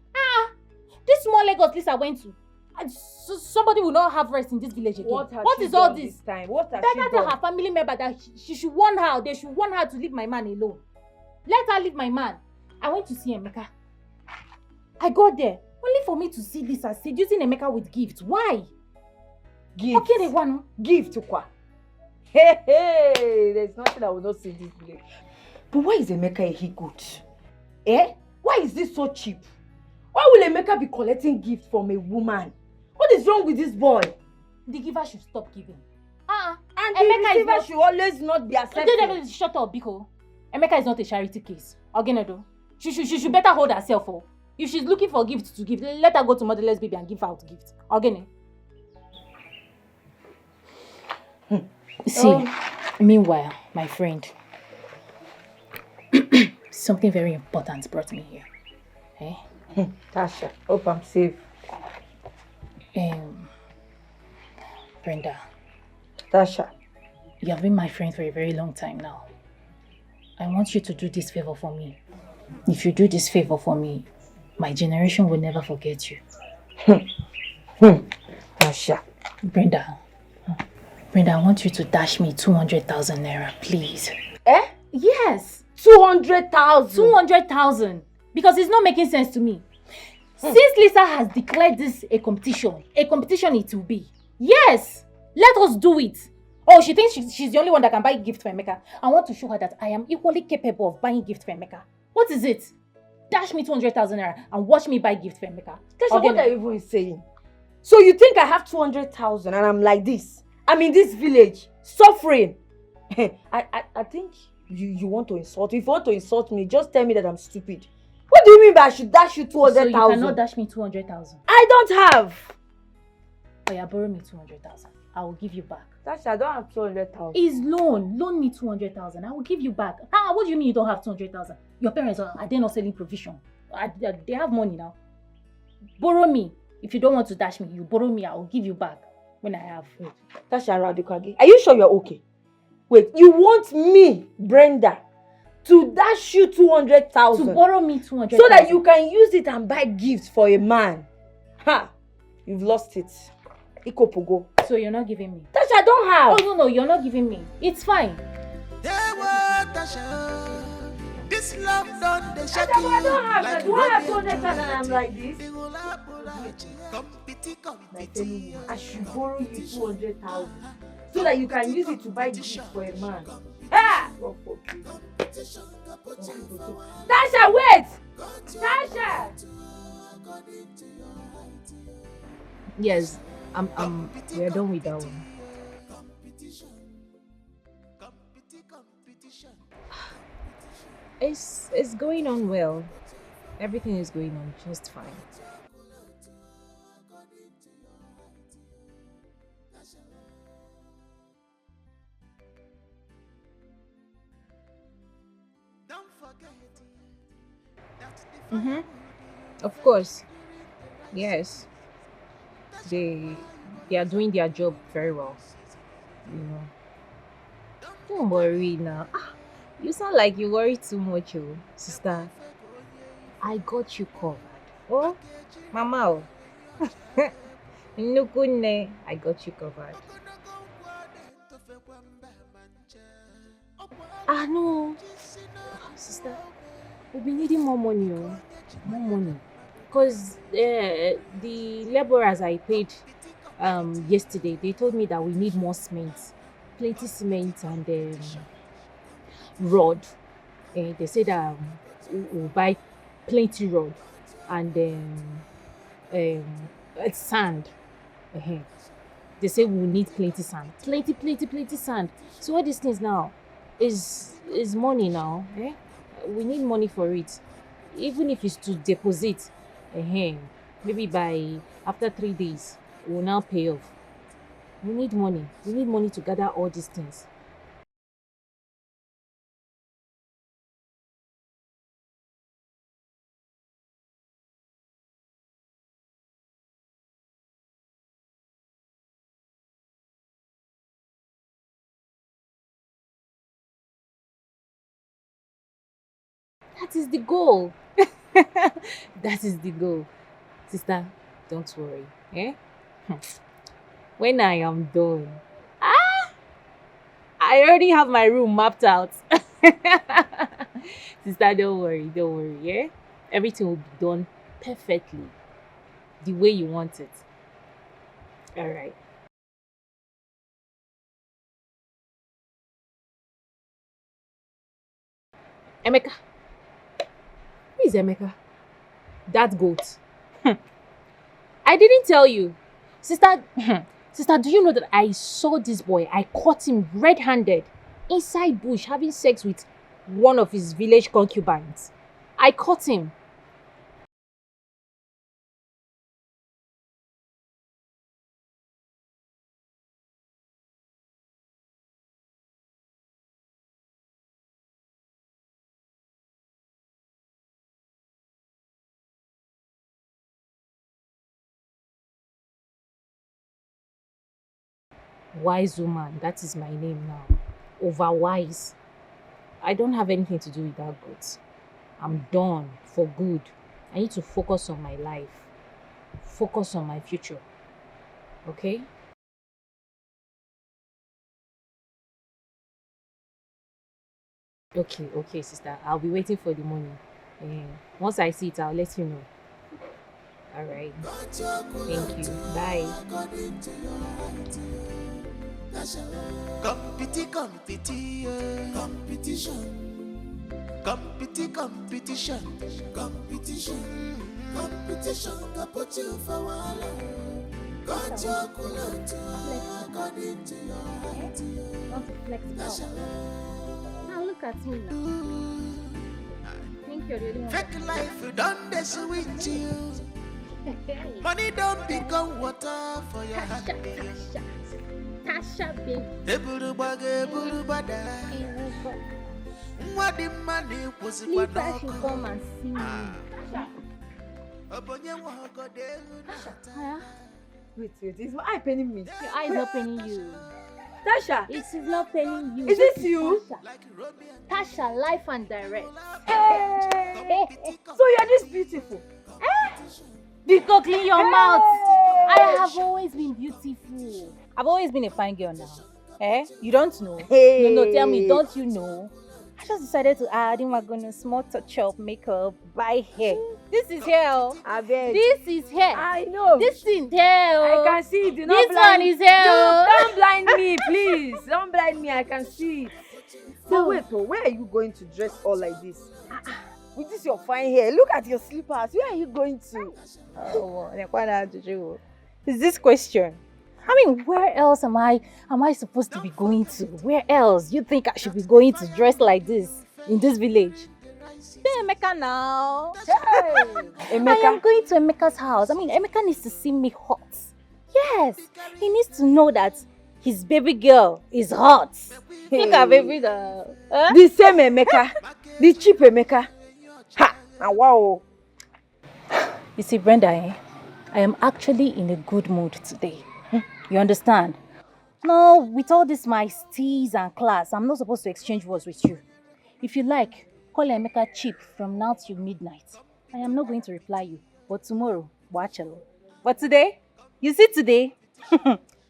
This small Lagos Lisa went to. So somebody will not have rest in this village again. What is all this? Time? What has Better tell her family member that she should warn her. They should warn her to leave my man alone. Let her leave my man. I went to see Emeka. I got there only for me to see Lisa seducing Emeka with gifts. Why? Gift? Okay, they want gift to kwa. Hey, there's nothing I will not see in this village. But why is Emeka a he-goat? Why is this so cheap? Why will Emeka be collecting gifts from a woman? What is wrong with this boy? The giver should stop giving. And the receiver should always not be accepted. Shut up, Biko. Emeka is not a charity case. Ogenedo. She should better hold herself. If she's looking for gifts to give, let her go to Motherless Baby and give out gifts. Ogene. See, meanwhile, my friend, something very important brought me here. Tasha, hope I'm safe. Brenda. Tasha. You have been my friend for a very long time now. I want you to do this favor for me. If you do this favor for me, my generation will never forget you. Tasha. Brenda, I want you to dash me 200,000 naira, please. Yes. 200,000. 200,000. Because it's not making sense to me. Since Lisa has declared this a competition it will be. Yes, let us do it. Oh, she thinks she's the only one that can buy gift for Emeka. I want to show her that I am equally capable of buying gift for Emeka. What is it? Dash me 200,000 naira and watch me buy gift for Emeka. Tasha, what are you even saying? So you think I have 200,000 and I'm like this? I'm in this village, suffering. I think you want to insult me. If you want to insult me, just tell me that I'm stupid. What do you mean by I should dash you 200,000? So you cannot dash me 200,000? I don't have. Oh yeah, borrow me 200,000. I will give you back. Tasha, I don't have 200,000. It's loan. Loan me 200,000. I will give you back. What do you mean you don't have 200,000? Your parents are they not selling provision? They have money now. Borrow me. If you don't want to dash me, you borrow me. I will give you back when I have. Tasha Radikage, are you sure you're okay? Wait, you want me, Brenda, to dash you 200,000? To borrow me 200,000. So that you can use it and buy gifts for a man. Ha! You've lost it. Ikopogo. So you're not giving me? Tasha, I don't have. Oh no, you're not giving me. It's fine. This love done the shadow. I don't have that. Do I have 200,000 and I'm like this? I should borrow you 200,000 so that you can use it to buy gifts for a man. Ah! Tasha, wait! Tasha! Yes, we are done with that one. It's going on well. Everything is going on just fine. Of course. Yes. They are doing their job very well. You know. Don't worry now. You sound like you worry too much, oh, sister. I got you covered. Oh, Mama. Nukune, I got you covered. No. Sister, we'll be needing more money, oh. More money. Because the laborers I paid yesterday, they told me that we need more cement. Plenty cement and rod. They said we'll buy plenty rod and sand. They say we'll need plenty sand. Plenty sand. So all these things now is money now. We need money for it. Even if it's to deposit, maybe by after 3 days, we'll now pay off. We need money. We need money to gather all these things. That is the goal. That is the goal. Sister, don't worry. When I am done, I already have my room mapped out. Sister, don't worry, Everything will be done perfectly, the way you want it. All right. Emeka. Who is Emeka? That goat. I didn't tell you. Sister, do you know that I saw this boy? I caught him red-handed inside bush having sex with one of his village concubines. I caught him. Wise woman, that is my name now. Overwise. I don't have anything to do with that goat. I'm done for good. I need to focus on my life. Focus on my future. Okay? Okay, sister. I'll be waiting for the money. Once I see it, I'll let you know. All right. Thank you. Bye. Competition. Competition can put you for wahala. Got your culture according to your height. Want to flex now look at me now. I think you're the only one. Fake life, you done this with you. Money don't become water for your hand. Tasha, baby. What the money was it? Lisa should come and see me. Wait, is my eye paining me? Your eye is not paining you. Tasha! It is not paining you. Is this you? Tasha, life and direct. Hey! So you're this beautiful? Because clean your mouth. I have always been beautiful. I've always been a fine girl now. You don't know? Hey. No, tell me, don't you know? I just decided to add in my goodness, small touch up, makeup, buy hair. This is hair. I bet. This is hair. I know. This is hair. I can see it. This one is hair. Don't blind me, please. Don't blind me. I can see it. So wait, where are you going to dress all like this? With this your fine hair. Look at your slippers. Where are you going to? Is this question? I mean, where else am I supposed to be going to? Where else you think I should be going to dress like this in this village? Emeka now. Hey, Emeka. I am going to Emeka's house. I mean, Emeka needs to see me hot. Yes, he needs to know that his baby girl is hot. Look at baby girl. The same Emeka. The cheap Emeka. Ha! Wow. You see, Brenda, I am actually in a good mood today. You understand? No, with all this my steez and class, I'm not supposed to exchange words with you. If you like, call Emeka cheap from now till midnight. I am not going to reply you, but tomorrow, watch alone. But today, you see today,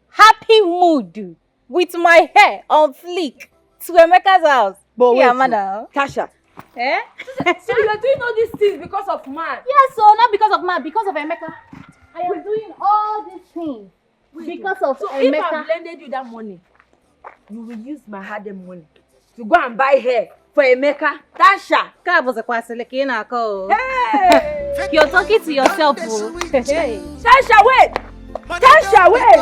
happy mood with my hair on fleek to Emeka's house. But wait, Tasha. So you are doing all these things because of man? Yes, so not because of man, because of Emeka. I am doing all these things. Because of so Emeka. If I lended you that money, you will use my hard-earned money to go and buy hair for Emeka. Tasha! Hey! You're talking to yourself. Hey! Tasha, wait! Tasha, wait!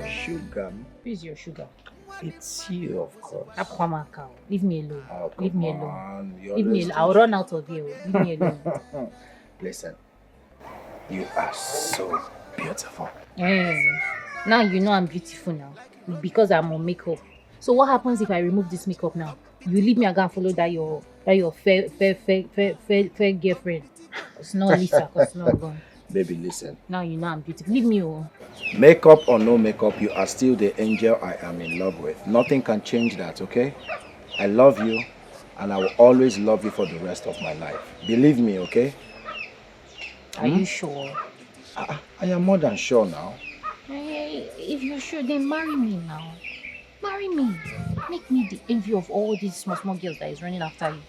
Sugar. Who's your sugar? It's you, of course. Leave me alone. Oh, Leave me on. alone. Leave me alone. I'll run out of here. Leave me alone. Listen, you are so beautiful. Now you know I'm beautiful now because I'm on makeup. So what happens if I remove this makeup now? You leave me and go and follow that your fair girlfriend. It's not Lisa, because it's not gone. Baby, listen. Now you know I'm beautiful. Leave me alone. Makeup or no makeup, you are still the angel I am in love with. Nothing can change that, okay? I love you, and I will always love you for the rest of my life. Believe me, okay? Are you sure? I am more than sure now. If you're sure, then marry me now. Marry me. Make me the envy of all these small girls that is running after you.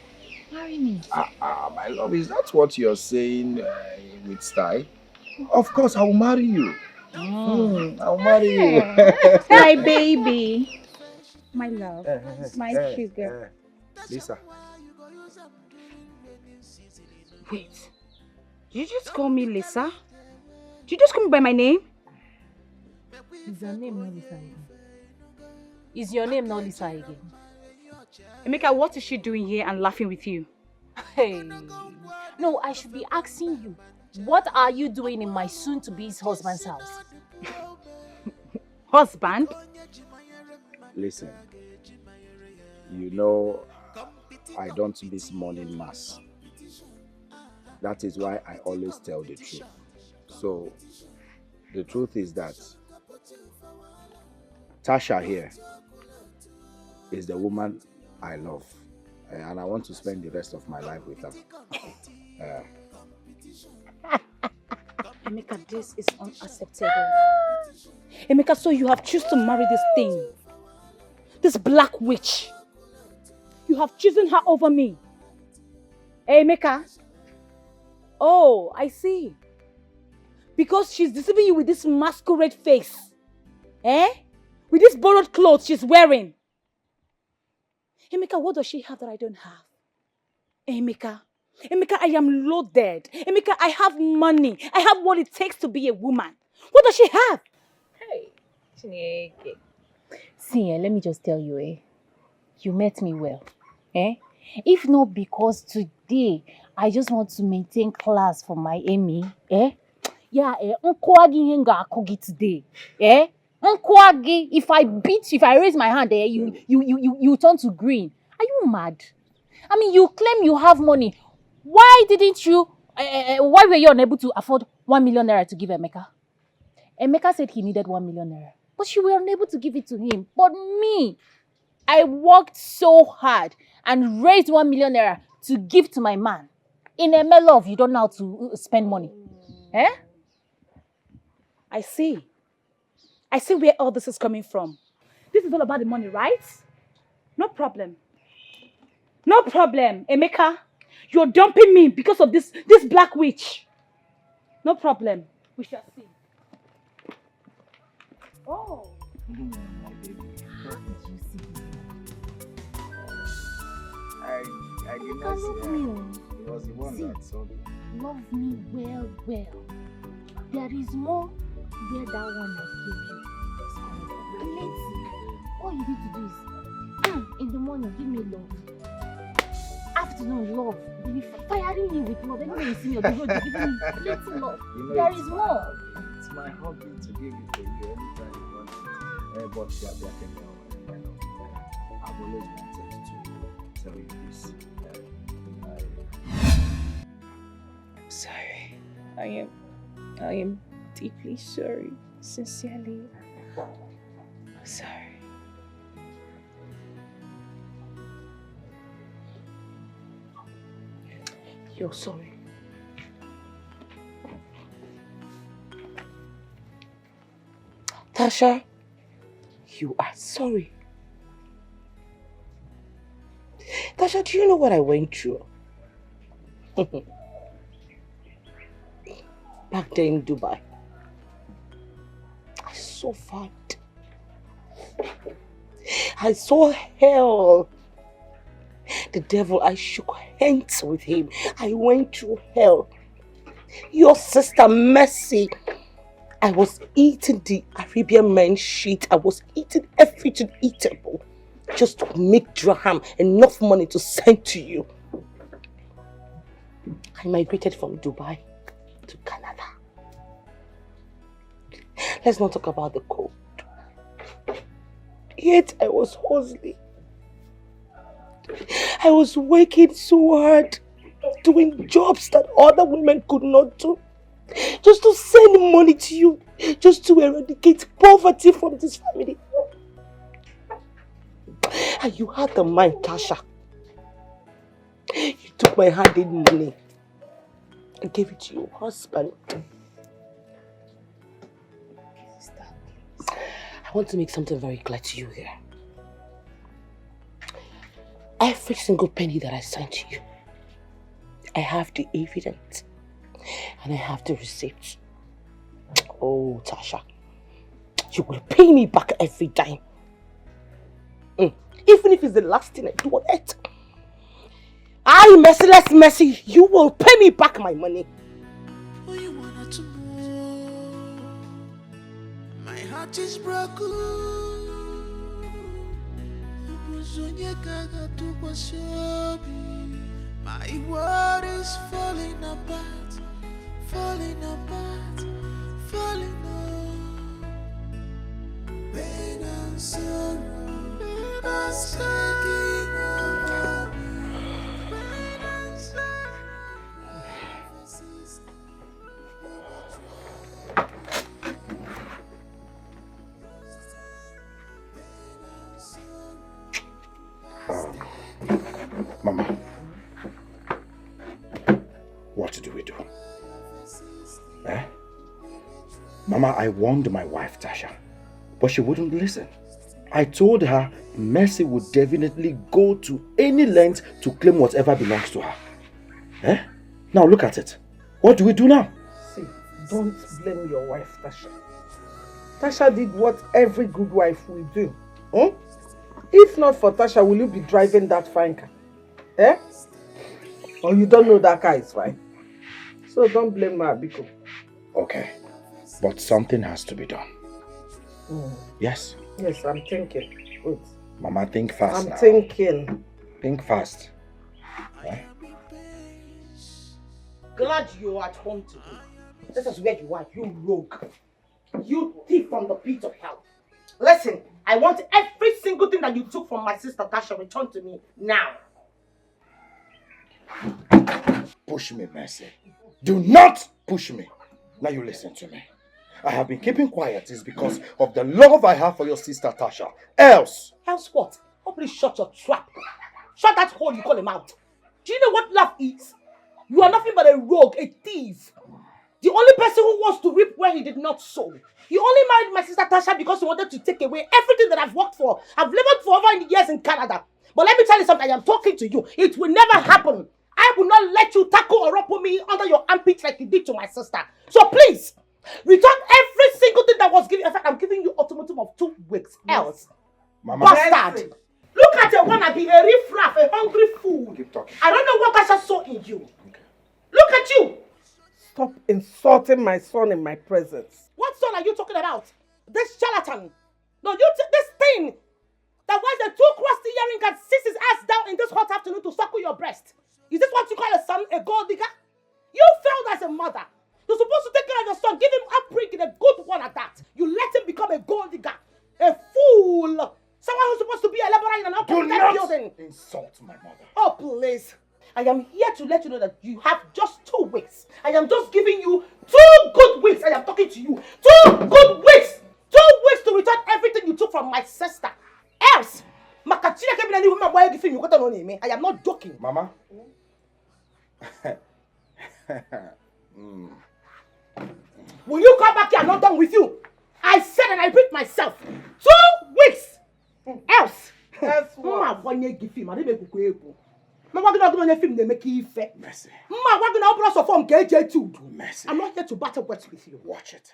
Marry me. My love, is that what you're saying with style? Of course, I will marry you. I'll marry you. My baby. My love. My sugar. Lisa. Wait. Did you just call me Lisa? Did you just call me by my name? Is your name not Lisa again? Is your name not Lisa again? Emeka, what is she doing here and laughing with you? Hey. No, I should be asking you. What are you doing in my soon-to-be's husband's house? Husband? Listen, you know I don't miss morning mass. That is why I always tell the truth. So, the truth is that Tasha here is the woman I love. And I want to spend the rest of my life with her. Emeka, this is unacceptable. Emeka, so you have chosen to marry this thing. This black witch. You have chosen her over me. Hey, Emeka. Oh, I see. Because she's deceiving you with this masquerade face. Eh? With these borrowed clothes she's wearing. Emeka, what does she have that I don't have? Emeka, I am loaded. Emeka, I have money. I have what it takes to be a woman. What does she have? Hey, Chineke. See, let me just tell you, you met me well. If not because today I just want to maintain class for my Amy, yeah, Nkwagi henga akogi today, Nkwagi, if I beat you, if I raise my hand, you turn to green. Are you mad? I mean, you claim you have money. Why didn't you? Why were you unable to afford 1 million naira to give Emeka? Emeka said he needed 1 million naira, but you were unable to give it to him. But me, I worked so hard and raised 1 million naira to give to my man. In a love, you don't know how to spend money. I see. I see where all this is coming from. This is all about the money, right? No problem. No problem, Emeka. You're dumping me because of this black witch. No problem. We shall see. Oh. My baby. How did you see me? I did You not can see love her. me. It was the one See, that saw me. love me well. There is more where that one has given you. Plenty. All you need to do is, in the morning, give me love. Afternoon, love. Baby, firing me with love. Anyway, you see me on the road, you're giving me plenty love. You know, There it's is my more. hobby. It's my hobby to give it to you anytime you want it. But yeah, I've always wanted to tell you this. I'm sorry. I am deeply sorry. Sincerely. I'm sorry. You're sorry. Tasha, you are sorry. Tasha, do you know what I went through? Back there in Dubai. I suffered. I saw hell. The devil, I shook hands with him. I went through hell. Your sister Mercy, I was eating the Arabian man's shit. I was eating everything eatable just to make dirham, enough money to send to you. I migrated from Dubai to Canada. Let's not talk about the cold. Yet I was hustling. I was working so hard, doing jobs that other women could not do. Just to send money to you, just to eradicate poverty from this family. And you had the mind, Tasha. You took my hard-earned money and gave it to your husband. I want to make something very clear to you here. Every single penny that I sent to you, I have the evidence and I have the receipt. Oh, Tasha, you will pay me back every time. Even if it's the last thing I do on it. I, merciless Mercy, you will pay me back my money. Oh, you wanted to move. My heart is broken. My world is falling apart, falling apart, falling apart. Pain and sorrow are taking over me. Pain and sorrow. Mama, what do we do? Mama, I warned my wife, Tasha, but she wouldn't listen. I told her Mercy would definitely go to any length to claim whatever belongs to her. Eh? Now look at it. What do we do now? See, don't blame your wife, Tasha. Tasha did what every good wife will do. Hmm? If not for Tasha, will you be driving that fine car? Eh? Or you don't know that car is fine? So don't blame her, Biko. Okay, but something has to be done. Yes? Yes, I'm thinking. Wait. Mama, think fast now. I'm thinking. Think fast. Eh? Glad you're at home today. This is where you are, you rogue. You thief from the pit of hell. Listen, I want every single thing that you took from my sister Tasha returned to me now. Push me, Mercy. Do not push me. Now you listen to me. I have been keeping quiet is because of the love I have for your sister Tasha. Else what? Hopefully shut your trap. Shut that hole you call a mouth. Do you know what love is? You are nothing but a rogue, a thief. The only person who wants to reap where he did not sow. You only married my sister Tasha because you wanted to take away everything that I've worked for. I've labored for over years in Canada. But let me tell you something, I am talking to you. It will never happen. I will not let you tackle or rumple me under your armpits like you did to my sister. So please, return every single thing that was given. In fact, I'm giving you ultimatum of 2 weeks. Else, Mama. bastard. Look at your wanna be a riffraff, a hungry fool. Keep talking. I don't know what Tasha saw in you. Okay. Look at you. Stop insulting my son in my presence. What son are you talking about? This charlatan. No, this thing that wears the 2 crusty earring and sits his ass down in this hot afternoon to suckle your breast. Is this what you call a son, a gold digger? You failed as a mother. You're supposed to take care of your son, give him upbringing, a good one at that. You let him become a gold digger, a fool, someone who's supposed to be a laborer in an upper building. Insult my mother. Oh, please. I am here to let you know that you have just 2 weeks. I am just giving you 2 good weeks. I am talking to you. 2 good weeks. 2 weeks to return everything you took from my sister. Else, I am not joking. Mama. Will you come back here? I'm not done with you. I said and I repeat myself. 2 weeks. Else. That's what. Mercy. I'm not here to battle words with you. Watch it.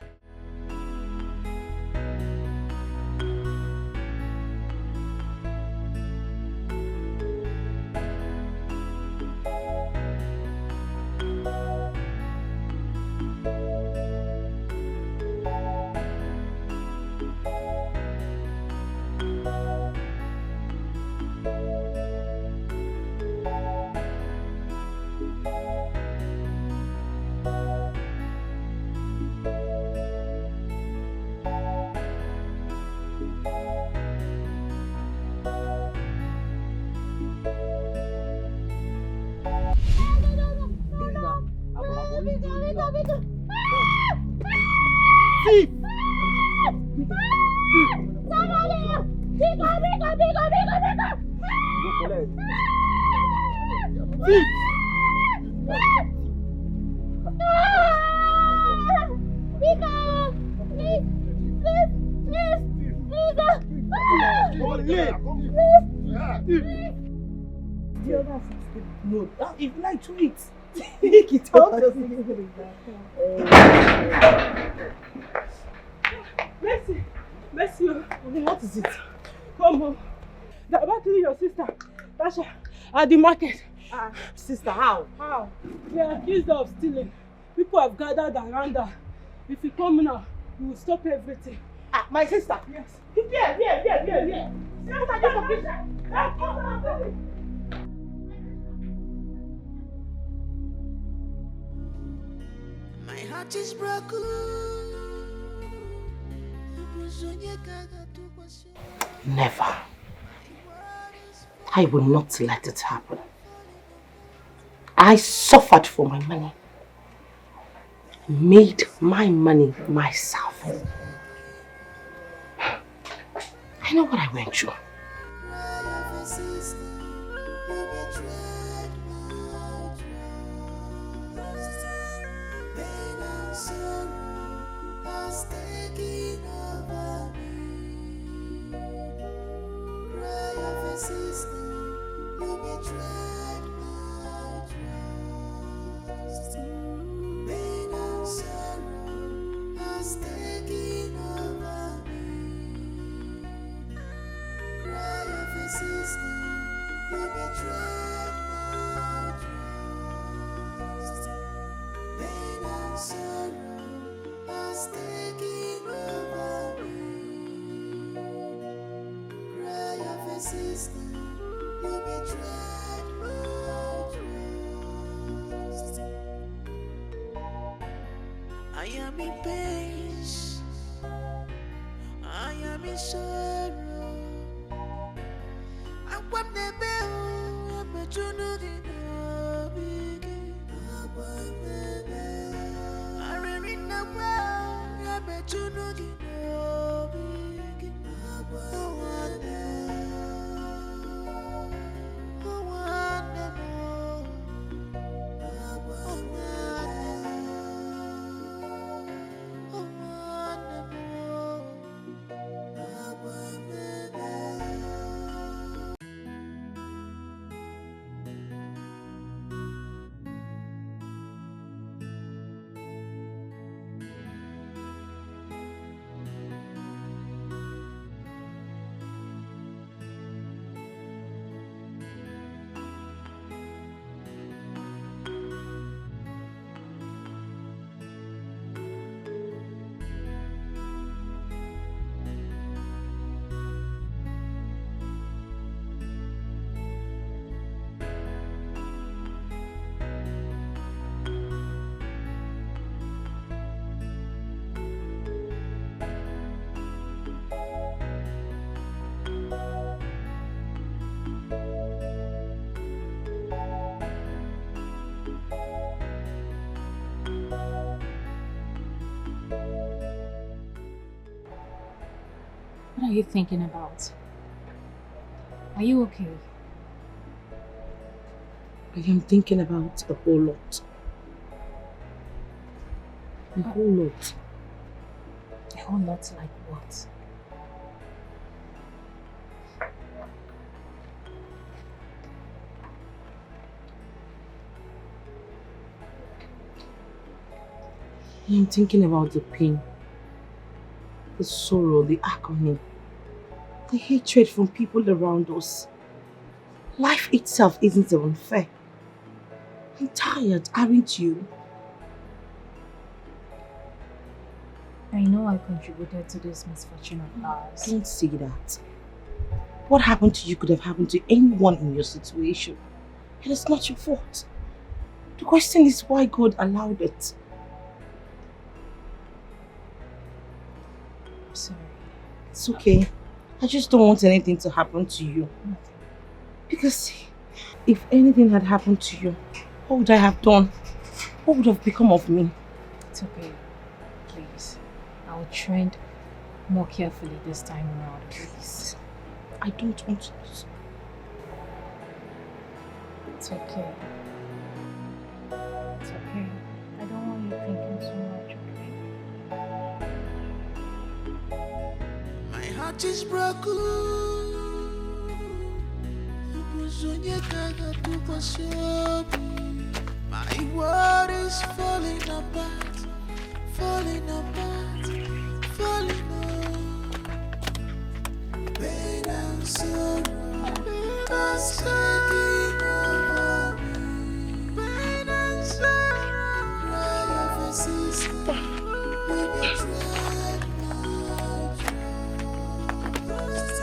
No, if you like to eat, take it out. Mercy, what is it? Come home. They're about to your sister, Tasha, at the market. Sister, how? How? They are accused of stealing. People have gathered around her. If you come now, you will stop everything. My sister? Yes. Here. What are you talking? My heart is broken. Never. I will not let it happen. I suffered for my money. Made my money myself. I know what I went through. I am in pain. I am in sorrow. I want the bell. I'm a junior. I in the well. I'm a junior. What are you thinking about? Are you okay? I am thinking about a whole lot. A whole lot. A whole lot like what? I am thinking about the pain, the sorrow, the agony, the hatred from people around us. Life itself isn't even fair. I'm tired, aren't you? I know I contributed to this misfortune of ours. Don't say that. What happened to you could have happened to anyone in your situation. And it's not your fault. The question is why God allowed it. I'm sorry. It's okay. I just don't want anything to happen to you. Because if anything had happened to you, what would I have done? What would have become of me? It's okay. Please. I'll tread more carefully this time around, please. I don't want to. It's okay. It's okay. I don't want you thinking so much, okay? My heart is broken. My world is falling apart, falling apart, falling apart. Pain and sorrow are taking over me. Pain and sorrow, cry of a sister, we betrayed my trust.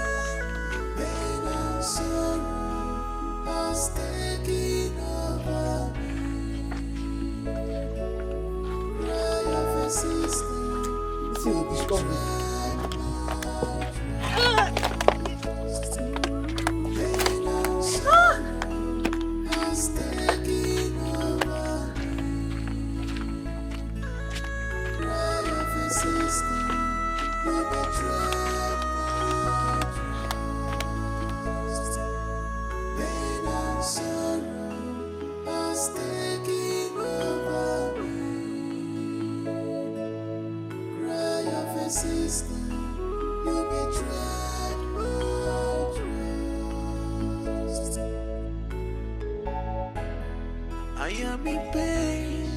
Pain and sorrow are taking over me. Cry of a sister, we betrayed my trust. I am in pain,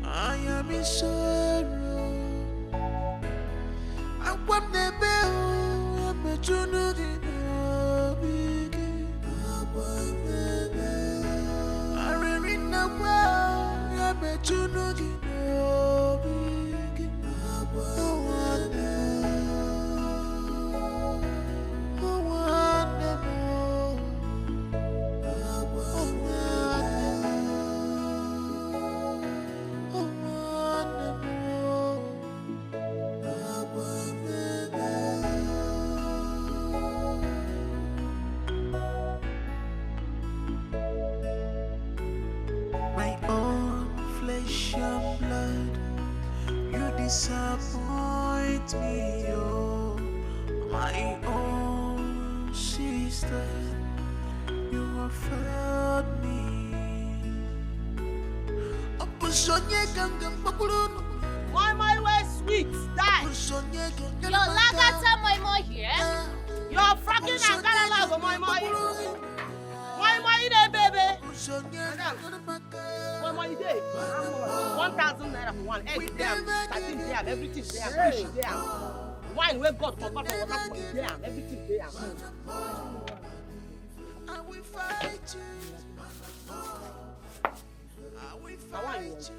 I am in sorrow. disappoint me, oh, my own sister. You have failed me. My way sweet, die. Your lagata my here. You're fracking and galalago, my. My there, baby. My there. 1,000 naira for one egg there, sardine there, everything there, fish there. Wine we got for bottle water for there, everything there. I will fight you. I will fight you.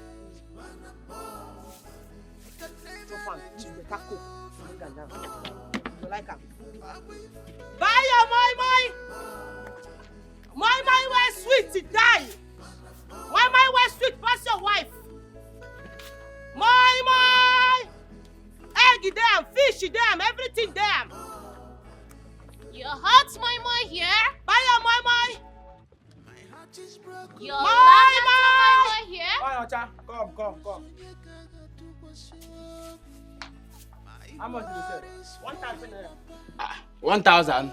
So fun, the taco. You like them? Buy your my. My way sweet to die. My way sweet pass your wife. My egg damn, fish damn, everything damn. Your heart's my here. Buy your my. Your my here. Come. How much did you say? 1,000 naira. 1,000?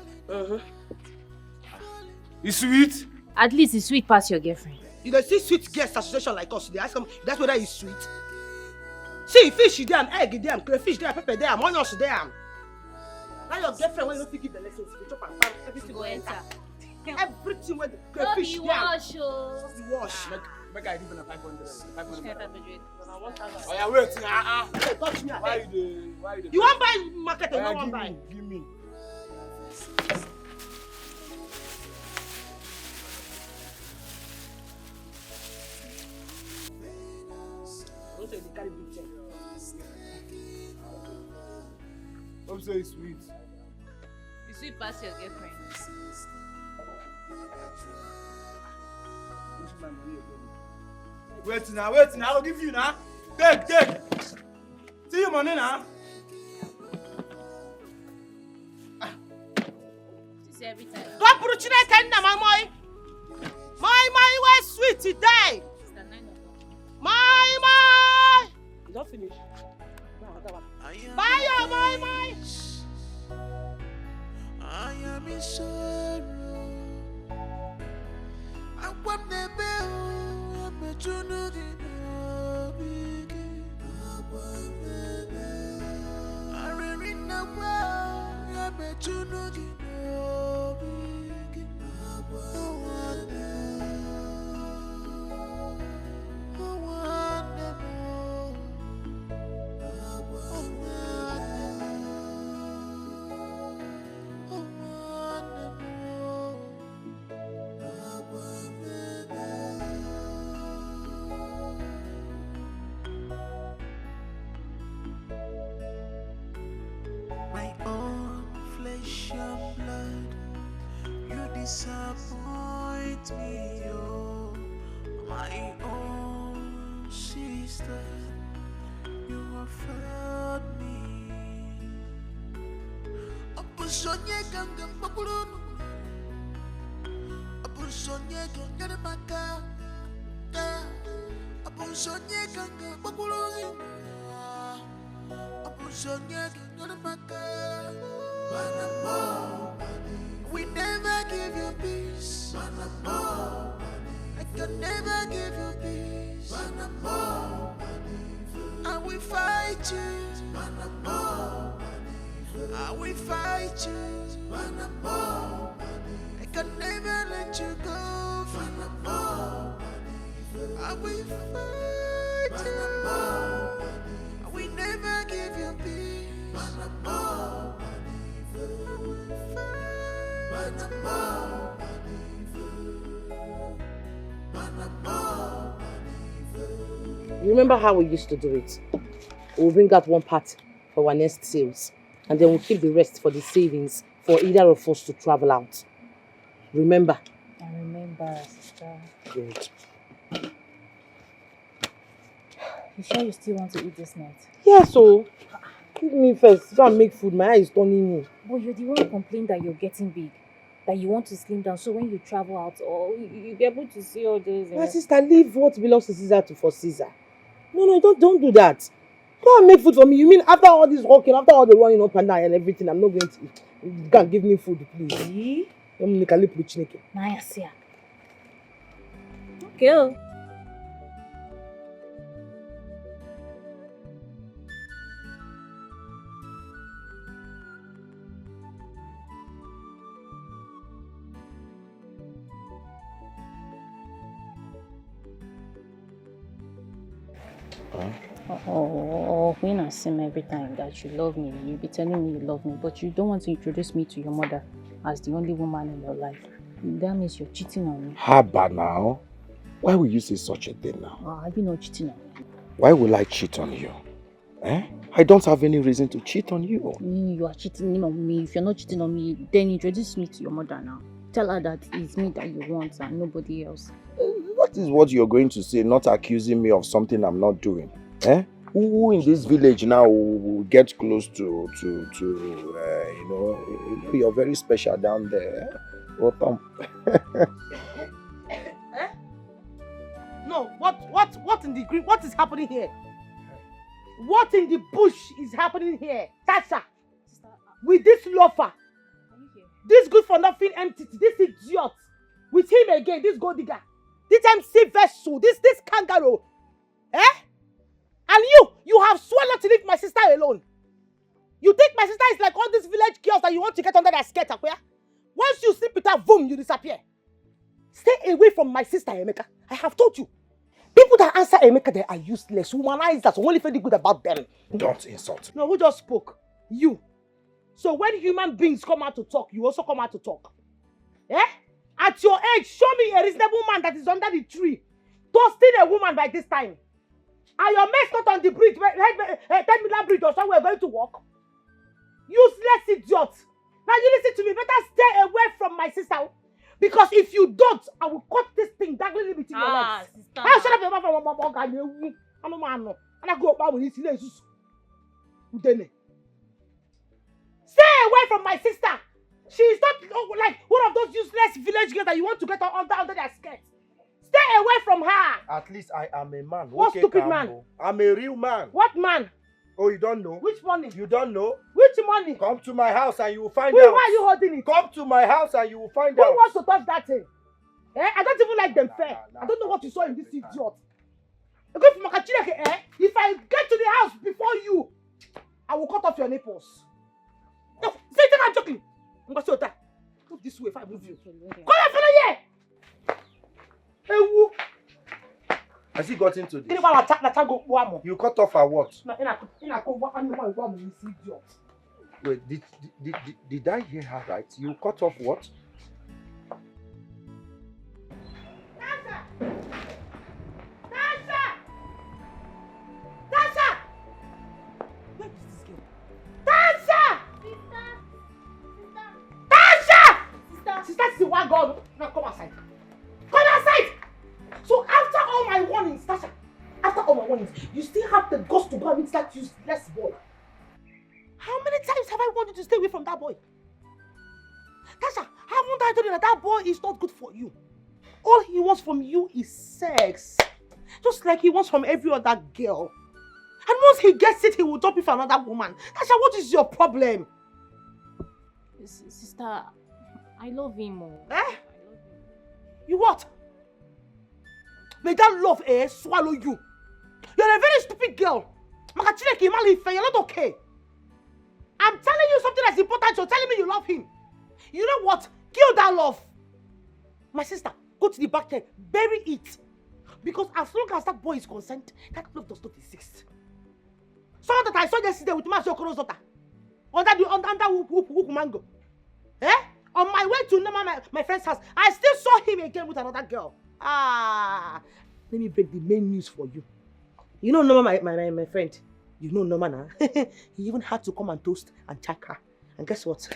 It's sweet? At least it's sweet past your girlfriend. You don't see sweet guest association like us. They ask them, that's whether it's sweet. See, fish damn, egg damn, crayfish damn, pepper damn, onions damn. Now your girlfriend, when you don't give the lessons, you chop and pan, everything will enter. Everything with the crayfish damn. Wash. Make I give you 500. 500. Oh yeah, wait. Touch me. Why you You want buy market or no one buy? Give me. Don't say they carry big thing. Hope so it's sweet. You sweet past your girlfriend. Wait now, I'll give you now. Take. See your money now. This is every time. Go put it in my boy. My way sweet today. My. You don't finish. Buy your my. I am in sorrow. I want the bell. I'm a junugi. I really know I'm a junugi. My own flesh and blood, you disappoint me, oh, my own sister, you have failed me. Abusonye gangan bakulun, abusonye gangan maka, abusonye gangan bakulun. We never give you peace. I can never give you peace. I will fight you. I will fight you. I can never let you go. I will fight you. We never give you peace. You remember how we used to do it? We'll bring out one part for our next sales, and then we'll keep the rest for the savings for either of us to travel out. Remember? I remember, sister. Good. You sure you still want to eat this night? Yeah, so give me first. Go and make food. My eye is turning me. But you're the one who complained that you're getting big, that you want to slim down, so when you travel out, you'll be able to see all those. My sister, leave what belongs to Caesar for Caesar. No, don't do that. Go and make food for me. You mean after all this walking, after all the running up and down and everything, I'm not going to eat? You can't give me food, please. Nice. Okay. Oh, when I see me every time that you love me, you be telling me you love me, but you don't want to introduce me to your mother as the only woman in your life. That means you're cheating on me. Haba now. Why will you say such a thing now? Are you not cheating on me? Why will I cheat on you? Eh? I don't have any reason to cheat on you. You are cheating on me. If you're not cheating on me, then introduce me to your mother now. Tell her that it's me that you want and nobody else. That is what you're going to say, not accusing me of something I'm not doing. Eh? Who in this village now will get close to you know, you're very special down there. Welcome. No, what in the green? What is happening here? What in the bush is happening here? Tasha, with this loafer, this good for nothing entity, this idiot, with him again, this gold digger, this MC vessel, this kangaroo, eh? And you have sworn not to leave my sister alone. You think my sister is like all these village girls that you want to get under their skirt, Akwea? Once you sleep with her, boom, you disappear. Stay away from my sister, Emeka. I have told you. People that answer Emeka, they are useless. Humanizers, only feel good about them. Don't insult. No, who just spoke? You. So when human beings come out to talk, you also come out to talk. Eh? At your age, show me a reasonable man that is under the tree, toasting a woman by this time. Are your mates not on the bridge, 10 million bridge or somewhere going to walk? Useless idiot. Now you listen to me, better stay away from my sister. Because if you don't, I will cut this thing dangling between your legs. Sister. I'll shut up your mouth and I go back with this. Stay away from my sister. She is not like one of those useless village girls that you want to get under their skirts. Stay away from her. At least I am a man. What okay, stupid Kambo. man? I'm a real man. What man? Oh, you don't know? Which money? You don't know? Which money? Come to my house and you will find Why out. are you holding it? Come to my house and you will find Who out. wants to touch that thing? Eh? I don't even like them fair. I don't know what you saw in this idiot. If I get to the house before you, I will cut off your nipples. No, say that I'm joking. I'm going to say move this way if I move you. Come here, hey, who? Has he got into this? You cut off her what? Wait, did I hear her right? You cut off what? God, now come outside. Come outside! So after all my warnings, Tasha, after all my warnings, you still have the guts to go and meet that useless boy. How many times have I warned you to stay away from that boy? Tasha, haven't I told you that that boy is not good for you? All he wants from you is sex. Just like he wants from every other girl. And once he gets it, he will dump you for another woman. Tasha, what is your problem? Sister, I love him. Eh? You what? May that love swallow you. You're a very stupid girl. You're not okay. I'm telling you something that's important. You're telling me you love him. You know what? Kill that love. My sister, go to the back there. Bury it. Because as long as that boy is concerned, that love does not exist. Someone that I saw yesterday with my daughter under mango. Eh? On my way to my friend's house, I still saw him again with another girl. Let me break the main news for you. You know Norma, my friend. You know Norma now. He even had to come and toast and check her. And guess what?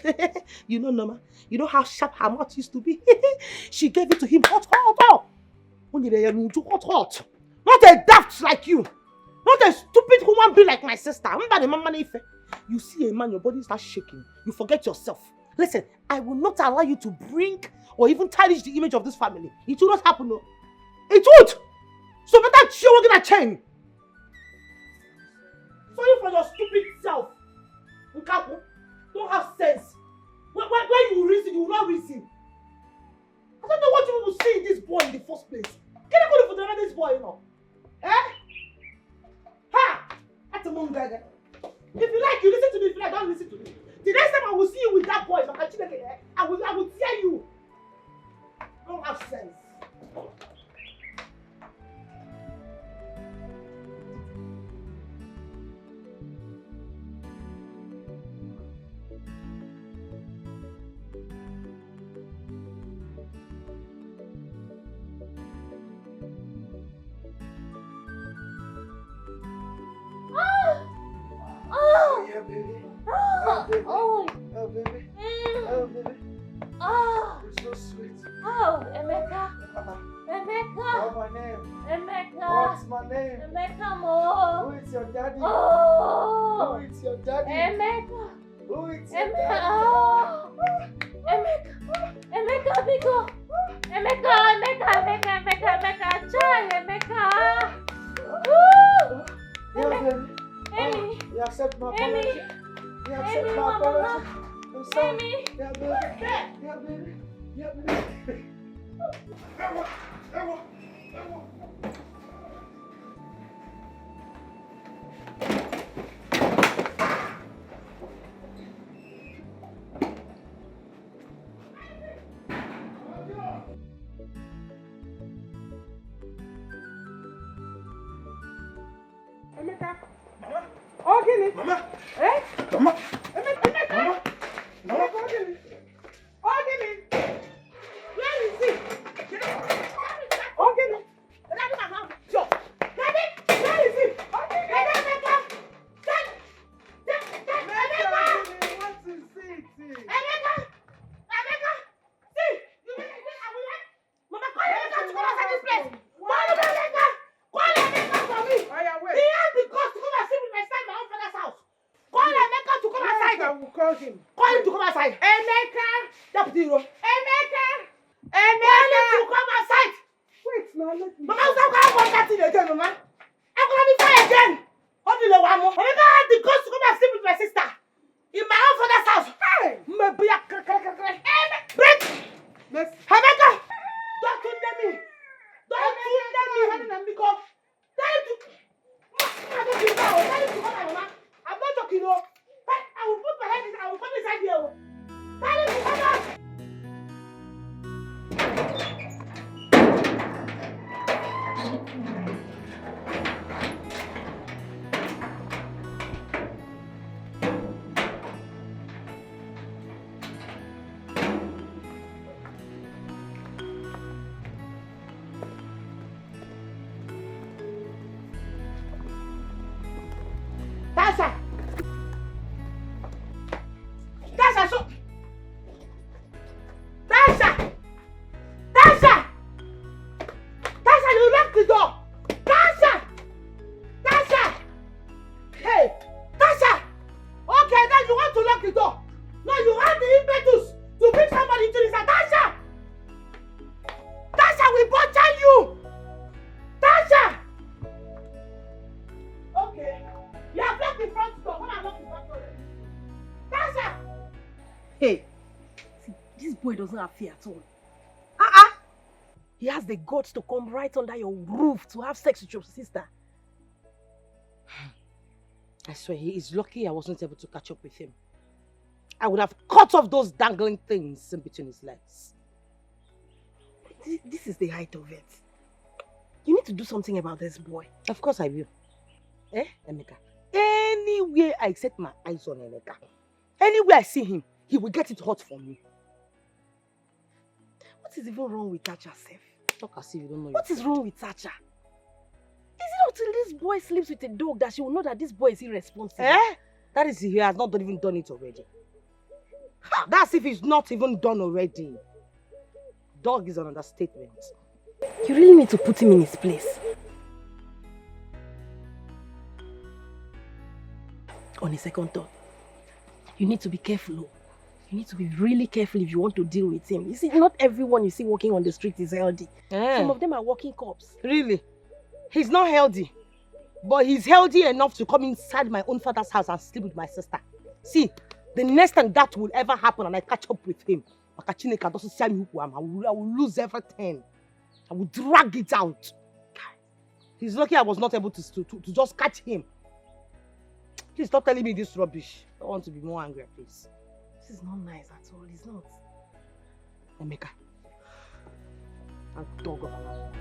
You know Norma. You know how sharp her mouth used to be. She gave it to him hot. Hot. Not a daft like you. Not a stupid human being like my sister. You see a man, your body starts shaking. You forget yourself. Listen, I will not allow you to bring or even tarnish the image of this family. It will not happen, no. It would! So better chill, we're gonna change. Sorry for your stupid self. Nkaku, don't have sense. When you reason, you will not reason. I don't know what you will see in this boy in the first place. Can you go to this boy, you know? Eh? Ha! That's a moon gaga. If you like, you listen to me. If you like, don't listen to me. The next time I will see you with that boy, I will tear you. Don't have sense. Doesn't have fear at all. He has the guts to come right under your roof to have sex with your sister. I swear he is lucky I wasn't able to catch up with him. I would have cut off those dangling things in between his legs. This is the height of it. You need to do something about this boy. Of course I will. Emeka? Anywhere I set my eyes on Emeka, anywhere I see him, he will get it hot for me. What is even wrong with Tacha, Sef? Talk as if you don't know. What is wrong with Tacha? Is it not till this boy sleeps with a dog that she will know that this boy is irresponsible? That is if he has not even done it already. That's if he's not even done already. Dog is an understatement. You really need to put him in his place. On a second thought, you need to be careful. You need to be really careful if you want to deal with him. You see, not everyone you see walking on the street is healthy. Some of them are walking cops. Really? He's not healthy. But he's healthy enough to come inside my own father's house and sleep with my sister. See, the next time that will ever happen and I catch up with him, I will lose everything. I will drag it out. He's lucky I was not able to just catch him. Please stop telling me this rubbish. I want to be more angry, please. This is not nice at all. It's not. Emeka. I'm dog of a man.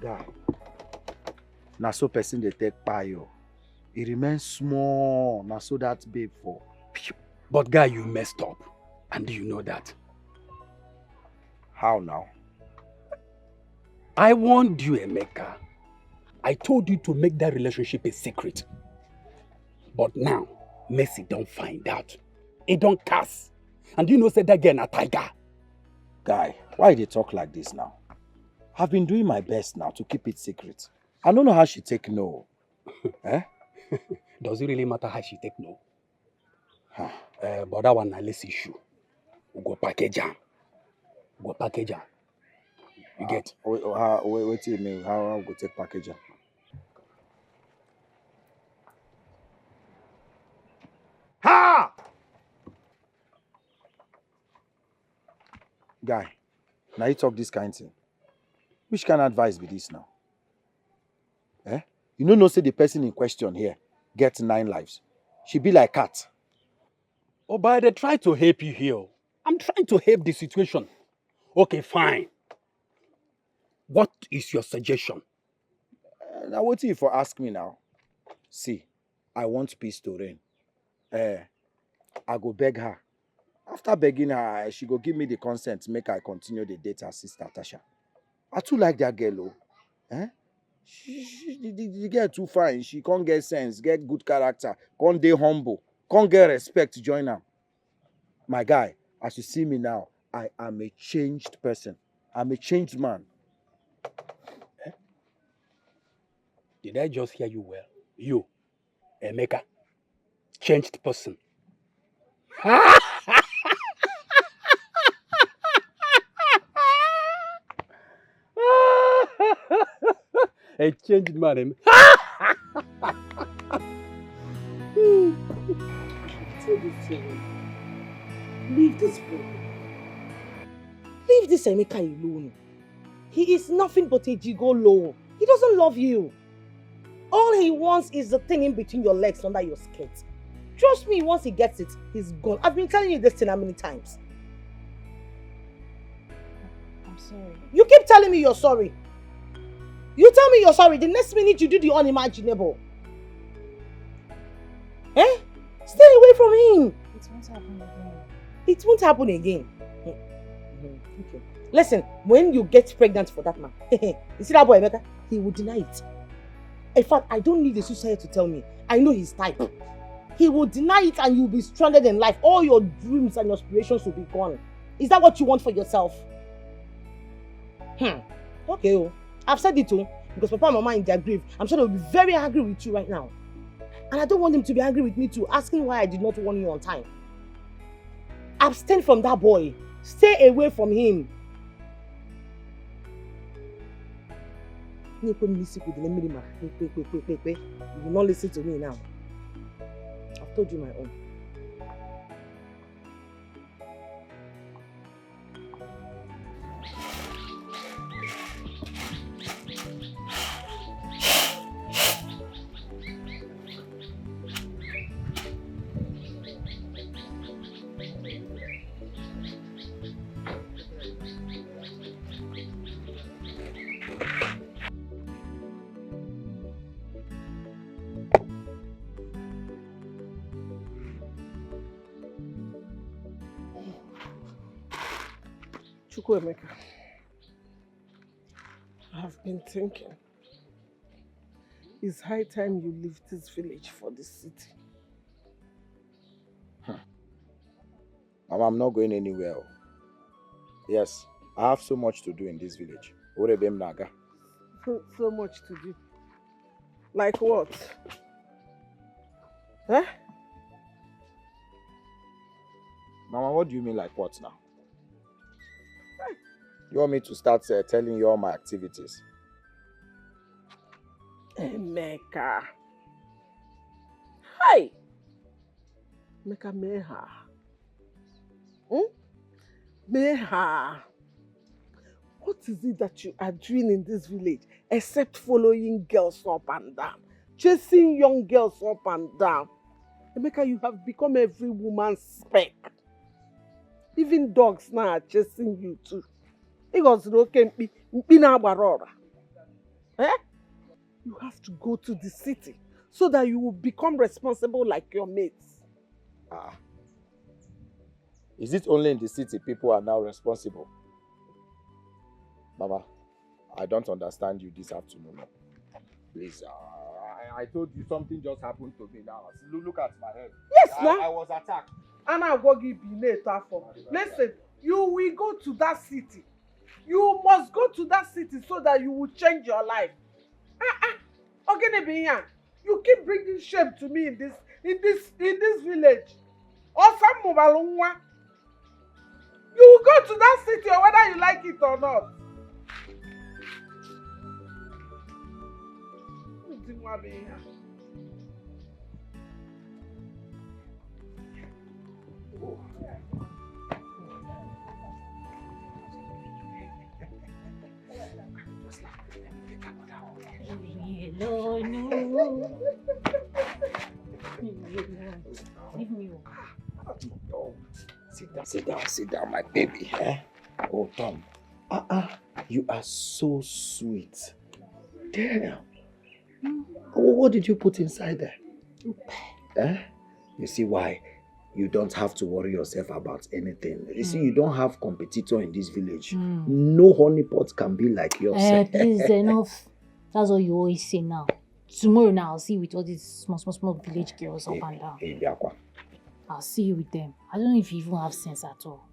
Guy, now so person they take payo. It remains small. Now so that's babe for. But guy, you messed up. And do you know that? How now? I warned you, Emeka. I told you to make that relationship a secret. But now, Mercy don't find out. He don't curse. And you know say that girl a tiger. Guy, why they talk like this now? I've been doing my best now to keep it secret. I don't know how she take no. Eh? Does it really matter how she take no? But that one a less issue. We go package her. Go package her. You get? Wait till me. How I go take package her? Ha! Guy, now you talk this kind of thing. Which kind of advice be this now? Eh? You know, say the person in question here gets 9 lives. She be like cat. Oh, but they try to help you here. I'm trying to help the situation. Okay, fine. What is your suggestion? Now, what if you ask me now? See, I want peace to reign. I go beg her. After begging her, she go give me the consent to make I continue the date her sister Tasha. I too like that girl, oh. Eh? The girl too fine. She can't get sense, get good character, can't dey humble, can't get respect, join her. My guy, as you see me now, I am a changed person. I'm a changed man. Eh? Did I just hear you well? You, Emeka, changed person. A changed man. Leave this boy. Leave this Emeka alone. He is nothing but a gigolo. He doesn't love you. All he wants is the thing in between your legs under your skirt. Trust me, once he gets it, he's gone. I've been telling you this thing how many times? I'm sorry. You keep telling me you're sorry. You tell me you're sorry, the next minute you do the unimaginable. Eh? Stay away from him. It won't happen again. It won't happen again. Okay. Listen, when you get pregnant for that man, you see that boy, Emeka? He will deny it. In fact, I don't need the suicide to tell me. I know his type. He will deny it and you'll be stranded in life. All your dreams and your aspirations will be gone. Is that what you want for yourself? Okay, oh. I've said it too, because Papa and Mama in their grave, I'm sure they'll be very angry with you right now. And I don't want them to be angry with me too, asking why I did not warn you on time. Abstain from that boy. Stay away from him. You will not listen to me now. I've told you my own. Chukwuemeka, I have been thinking. It's high time you leave this village for the city. Mama, I'm not going anywhere. Yes, I have so much to do in this village. So much to do. Like what? Huh? Mama, what do you mean like what now? You want me to start telling you all my activities? Emeka. Hi! Emeka, Meha. Meha. What is it that you are doing in this village except following girls up and down? Chasing young girls up and down? Emeka, you have become every woman's spec. Even dogs now are chasing you too. You have to go to the city so that you will become responsible like your mates. Is it only in the city people are now responsible? Mama, I don't understand you this afternoon. Please, I told you something just happened to me now. Look at my head. Yes, I was attacked. Listen, you will go to that city. You must go to that city so that you will change your life. You keep bringing shame to me in this village. You will go to that city whether you like it or not. No. Leave me alone. Sit down, my baby. Oh, Tom. You are so sweet. Damn. What did you put inside there? You see why? You don't have to worry yourself about anything. You see, you don't have competitor in this village. No honeypot can be like yours. Please, enough. That's all you always say now. Tomorrow now, I'll see you with all these small village girls up and down. I'll see you with them. I don't know if you even have sense at all.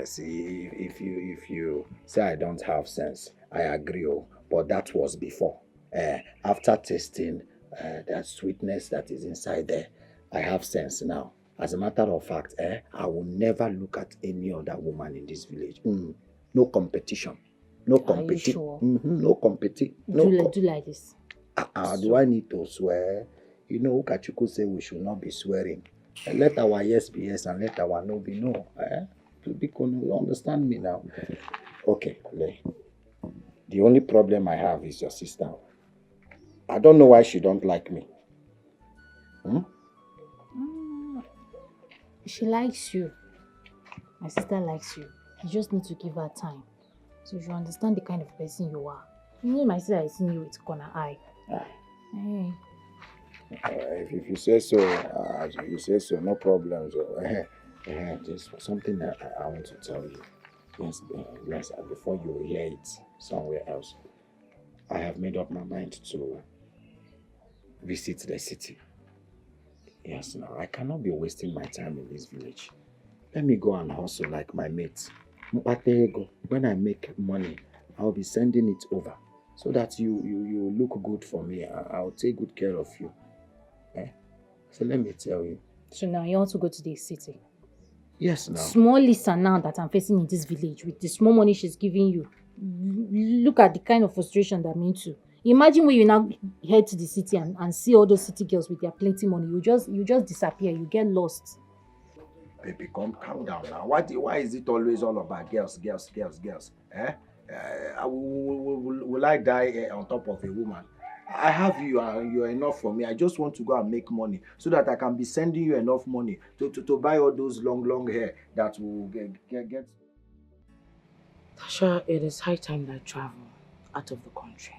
See, if you say I don't have sense, I agree. But that was before. After tasting that sweetness that is inside there, I have sense now. As a matter of fact, I will never look at any other woman in this village. No competition. No competition. Sure? No competition. Do like this. Do I need to swear? You know, Kachuku say we should not be swearing. Let our yes be yes and let our no be no. You understand me now? Okay, the only problem I have is your sister. I don't know why she don't like me. She likes you. My sister likes you. You just need to give her time. So you understand the kind of person you are. You know my sister is seeing you with corner eye. Hey. If you say so, no problems. There's something that I want to tell you. Yes, before you hear it somewhere else. I have made up my mind to visit the city. Yes, now I cannot be wasting my time in this village. Let me go and hustle like my mates. When I make money, I'll be sending it over so that you look good for me. I'll take good care of you. So let me tell you. So now you want to go to the city? Yes, now. Small Lisa now that I'm facing in this village with the small money she's giving you. Look at the kind of frustration that I'm into. Imagine when you now head to the city and see all those city girls with their plenty money. You just disappear. You get lost. Baby, calm down now. Why is it always all about girls? Will I die on top of a woman? I have you and you're enough for me. I just want to go and make money so that I can be sending you enough money to buy all those long hair that will get. Tasha, it is high time that I travel out of the country.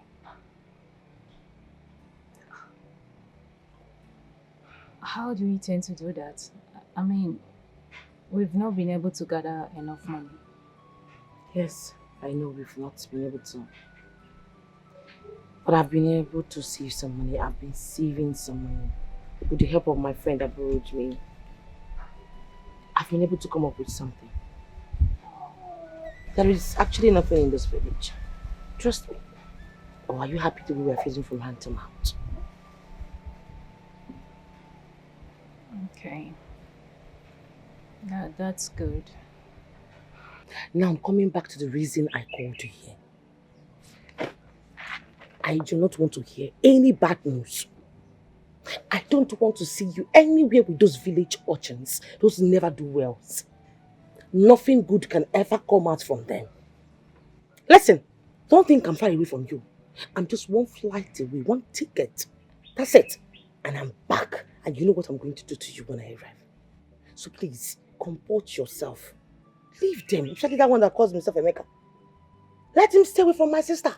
How do you intend to do that? I mean, we've not been able to gather enough money. Yes, I know we've not been able to. But I've been able to save some money. I've been saving some money. With the help of my friend that borrowed me, I've been able to come up with something. There is actually nothing in this village. Trust me. Or are you happy that we were feeding from hand to mouth? Okay. That's good. Now I'm coming back to the reason I called you here. I do not want to hear any bad news. I don't want to see you anywhere with those village urchins, those never-do-wells. Nothing good can ever come out from them. Listen, don't think I'm far away from you. I'm just one flight away, one ticket. That's it. And I'm back. And you know what I'm going to do to you when I arrive. So please, comport yourself. Leave them, especially that one that calls himself Emeka. Let him stay away from my sister.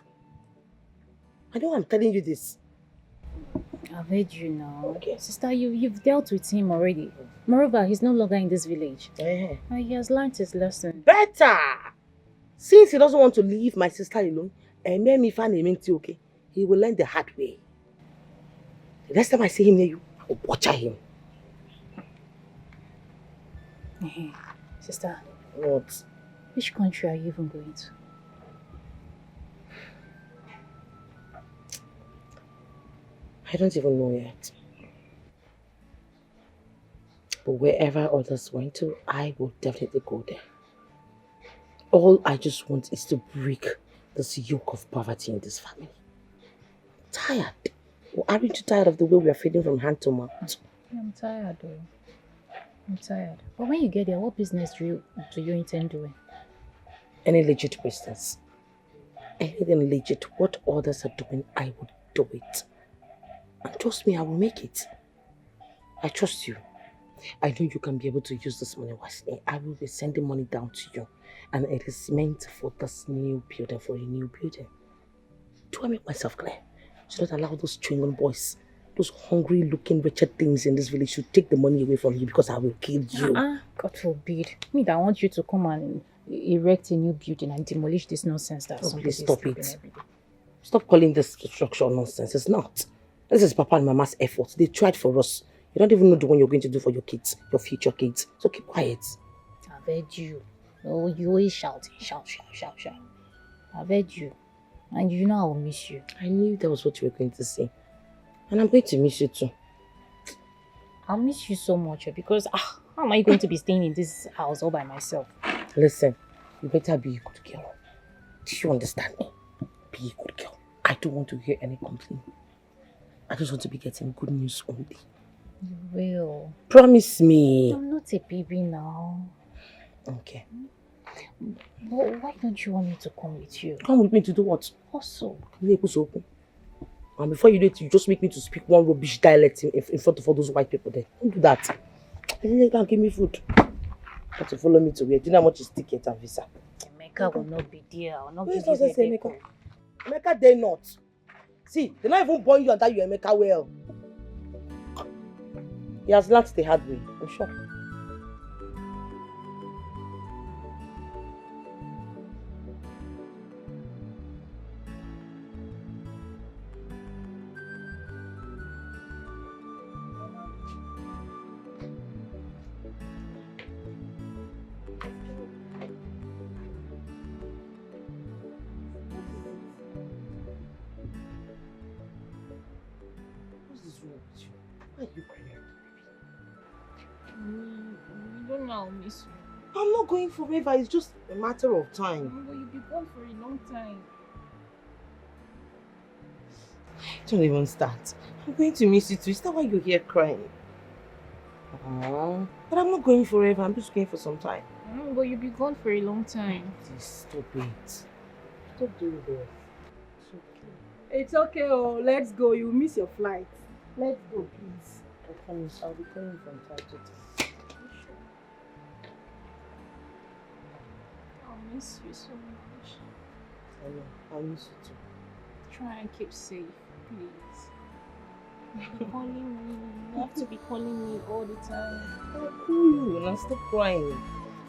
I know I'm telling you this. I've heard you now. Okay. Sister, you've dealt with him already. Moreover, he's no longer in this village. And he has learned his lesson. Better! Since he doesn't want to leave my sister alone, and make me find him okay, he will learn the hard way. The next time I see him near you, I will butcher him. Sister. What? Which country are you even going to? I don't even know yet. But wherever others went to, I will definitely go there. All I just want is to break this yoke of poverty in this family. I'm tired. Well, aren't you tired of the way we are feeding from hand to mouth? I'm tired though. I'm tired. But when you get there, what business do you intend doing? Any legit business. Anything legit, what others are doing, I would do it. And trust me, I will make it. I trust you. I know you can be able to use this money wisely. I will be sending money down to you. And it is meant for this new building, for a new building. Do I make myself clear? So don't allow those chewing boys, those hungry looking wretched things in this village to take the money away from you because I will kill you. God forbid. Me that want you to come and erect a new building and demolish this nonsense that somebody is stop sleeping it. every day. Stop calling this structure nonsense. It's not. This is Papa and Mama's effort. They tried for us. You don't even know the one you're going to do for your kids, your future kids. So keep quiet. I've heard you. Oh, you always shouting. Shout. I've heard you. And you know I will miss you. I knew that was what you were going to say. And I'm going to miss you too. I'll miss you so much because how am I going to be staying in this house all by myself? Listen, you better be a good girl. Do you understand me? Be a good girl. I don't want to hear any complaint. I just want to be getting good news only. You will. Promise me. I'm not a baby now. Okay. But why don't you want me to come with you? Come with me to do what? Also. And before you do it, you just make me to speak one rubbish dialect in front of all those white people there. Don't do that. And then you can give me food. But to follow me to where? Do you know how much is ticket and visa? Emeka will not be there. I will not Where give is you Emeka? Emeka, they not. See, they're not even born you and that you Emeka well. He has learned the hard way, I'm sure. Why are you crying? You don't know I'll miss you. I'm not going forever, it's just a matter of time. But you'll be gone for a long time. Don't even start. I'm going to miss you too. Is that why you're here crying? But I'm not going forever, I'm just going for some time. But you'll be gone for a long time. Please stop it. Stop doing this. It's okay, oh, let's go. You miss your flight. Let's go, please. I promise I'll be coming from time to time. I'll miss you so much. I know, I'll miss you too. Try and keep safe, please. Be calling me. You have to be calling me all the time. I'll call you and I'll stop crying.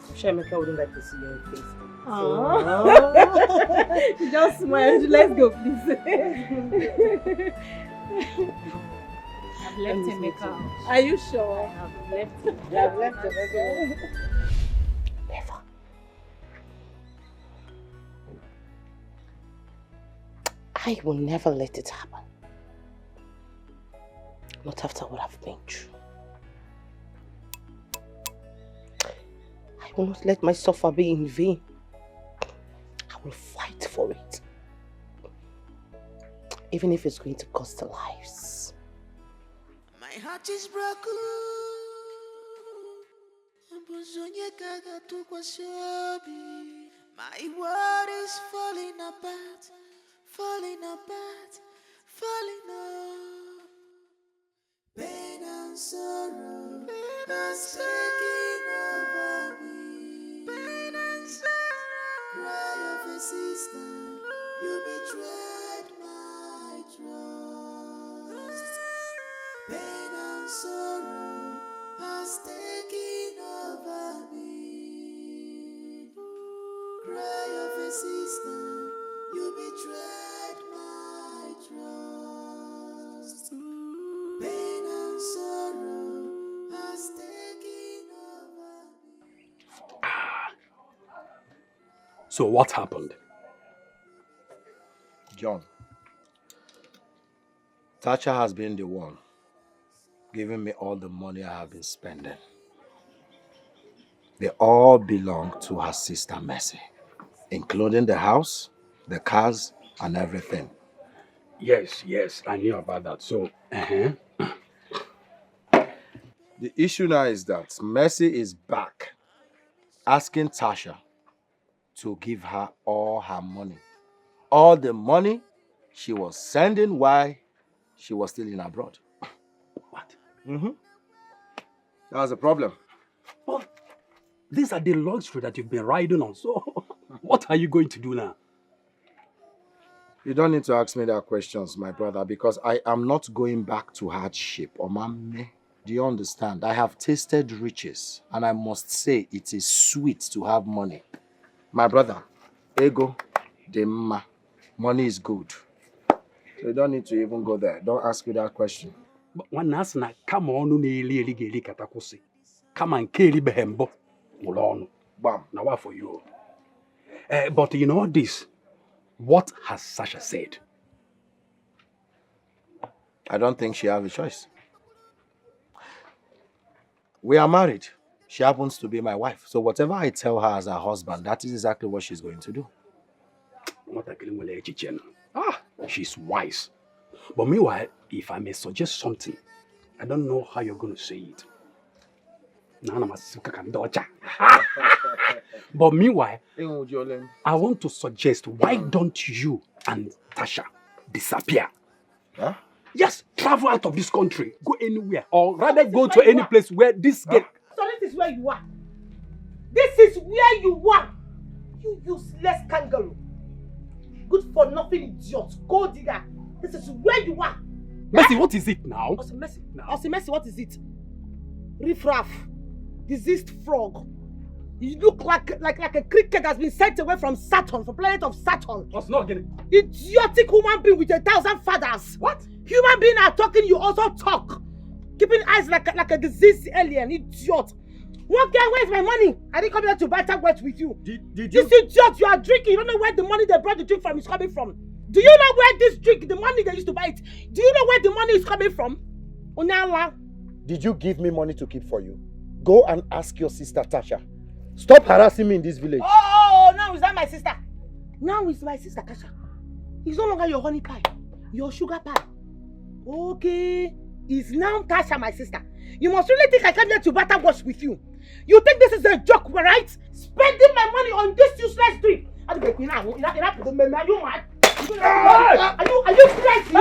I'm sure Emeka wouldn't like to see your face. She just smiled. Let's go, please. I've left Emeka. Are you sure? I have left him. You have left Emeka. Never. I will never let it happen. Not after what I've been through. I will not let my suffer be in vain. I will fight for it. Even if it's going to cost our lives. My heart is broken. My world is falling apart, falling apart, falling apart. Pain and sorrow has taken over me. Pain and sorrow. Cry of a sister, you betrayed my trust. Pain and sorrow has taken over me. Cry of a sister, you betrayed my trust. Pain and sorrow has taken over me. So what happened? John, Thatcher has been the one giving me all the money I have been spending. They all belong to her sister Mercy, including the house, the cars, and everything. Yes, I knew about that. So, The issue now is that Mercy is back asking Tasha to give her all her money. All the money she was sending while she was still in abroad. What? That was the problem. Well, these are the luxury that you've been riding on. So, what are you going to do now? You don't need to ask me that questions, my brother, because I am not going back to hardship. Omame, do you understand? I have tasted riches, and I must say it is sweet to have money. My brother, ego, demma, money is good. So you don't need to even go there. Don't ask me that question. But one asna, come on, katakusi. Come and carry behembo. Mulon. Bam. Now what for you? But you know this. What has Sasha said? I don't think she has a choice. We are married. She happens to be my wife. So whatever I tell her as her husband, that is exactly what she's going to do. She's wise. But meanwhile, if I may suggest something, I don't know how you're going to say it. But meanwhile, I want to suggest, why don't you and Tasha disappear? Huh? Just travel out of this country, go anywhere, or rather go to any place where this girl... So this is where you are. This is where you are. You useless kangaroo. Good for nothing idiot. Go digger. This is where you are. Mercy, what is it now? Mercy, what is it? Riffraff. Diseased frog. You look like a cricket that's been sent away from Saturn, from planet of Saturn. What's not getting? Idiotic human being with 1,000 fathers. What? Human being are talking, you also talk. Keeping eyes like a diseased alien, idiot. What guy, where's my money? I didn't come here to buy words with you. Did you? This idiot, you are drinking. You don't know where the money they brought the drink from is coming from. Do you know where this drink, the money they used to buy it, do you know where the money is coming from? Onala. Did you give me money to keep for you? Go and ask your sister Tasha. Stop harassing me in this village. Oh, now is that my sister? Now it's my sister Tasha. It's no longer your honey pie, your sugar pie. Okay, it's now Tasha, my sister. You must really think I came here to battle wash with you. You think this is a joke, right? Spending my money on this useless drink. Are you mad? Are you crazy?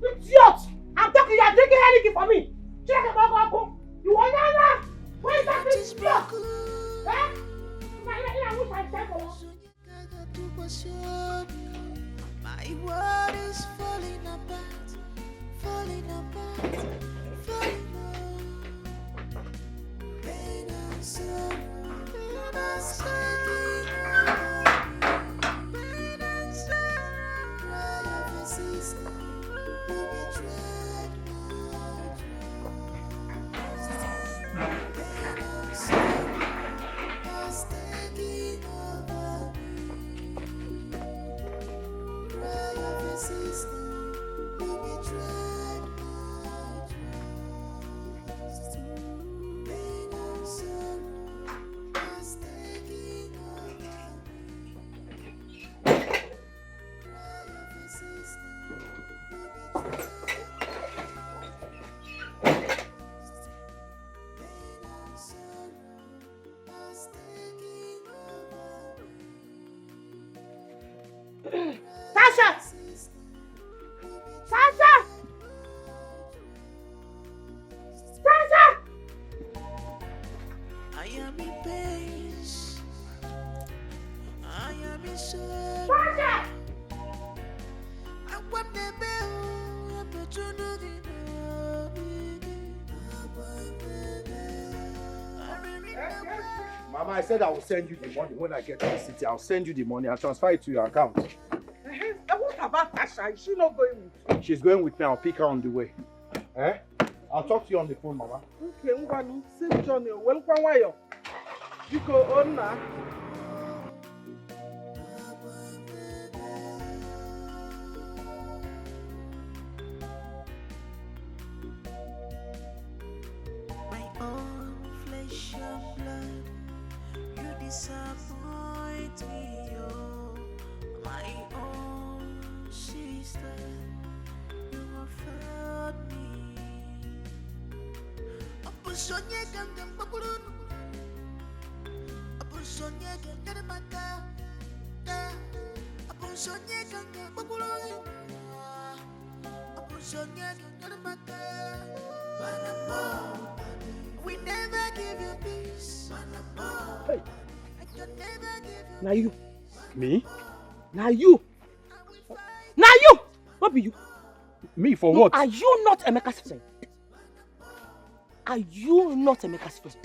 Idiot! I'm talking, you're drinking anything for me. Check it out, you want that? Where is that idiot? My world is falling apart. falling apart, falling apart. Pain and sorrow, pain and sorrow, pain and sorrow. Cry of a sister who betrayed my trust. Pain and sorrow was taking over me. Cry of a sister who betrayed my trust. Pain and sorrow was taking over me. Cry of a sister who betrayed my trust. Pain and sorrow was taking over me. Tasha! Tasha! Tasha! I am in pain. I am in sorrow. Tasha! I want the bell. I'm not trying to get Mama, I said I will send you the money when I get to the city. I'll send you the money. I'll transfer it to your account. What about Tasha? Is she not going with you? She's going with me. I'll pick her on the way. Eh? I'll talk to you on the phone, Mama. Okay, Ngwanu, safe journey. Welcome, Wayo. You go on now. my own flesh and blood. You disappoint me, oh, my own sister. You have failed me. Opusonye ganga bakulun. Opusonye ganga maka. Opusonye ganga bakulun. Opusonye ganga maka. We never give you peace. Hey. I can never give you. Now you. Me? Now you. Now you. What be you? Me for No, what? are you not Emeka's friend? Are you not Emeka's friend?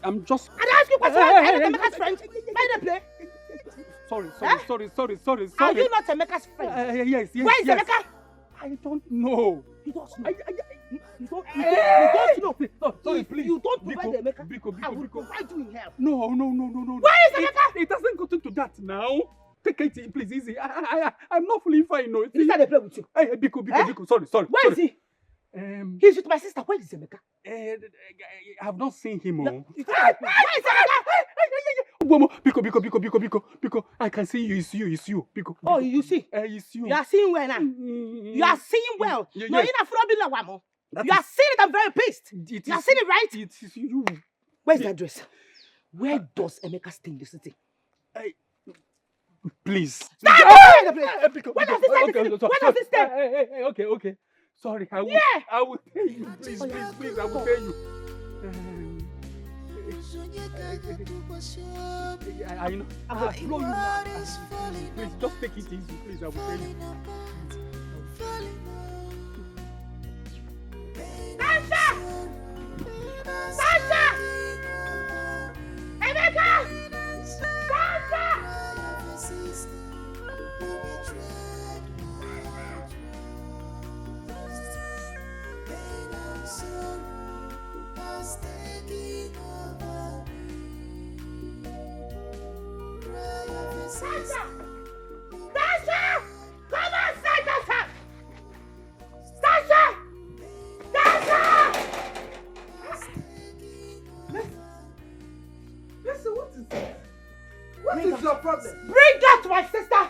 I'm just... And I ask you a question, are you not Emeka's friend? Why they play? Sorry. Are you not Emeka's friend? Yes. Where is Emeka? I don't know. You don't know. You don't know. Sorry, If please. you don't provide Biko, Emeka, Biko. I will provide you in hell. No. Where is Emeka? It doesn't go into that now. Take it, please, easy. I'm not fully fine, no. This guy they play with you. Hey, Biko. Sorry. Where is he? He's with my sister. Where is Emeka? I have not seen him. Where is Emeka? Biko. I can see you. It's you. Biko. Oh, you see? It's you. You are seeing well now. You are seeing well. Yeah, No, yes. you're not from Wamo. That You are is- seeing it. I'm very pissed. You are seeing it, right? It is you. Where's the address? Where does Emeka stay in the city? Please. Stop! Biko. Where does he stay? Where does he stay? Hey, okay. Sorry, I will tell you. Please, I will tell you. I know. I'm going to blow you now. Please, just take it easy. Please, I will tell you. Sasha! Emeka! Sasha! Sasha! Sasha! Come on, Sasha! Sasha! Sasha! Listen, what is this? What is your problem? Bring that to my sister!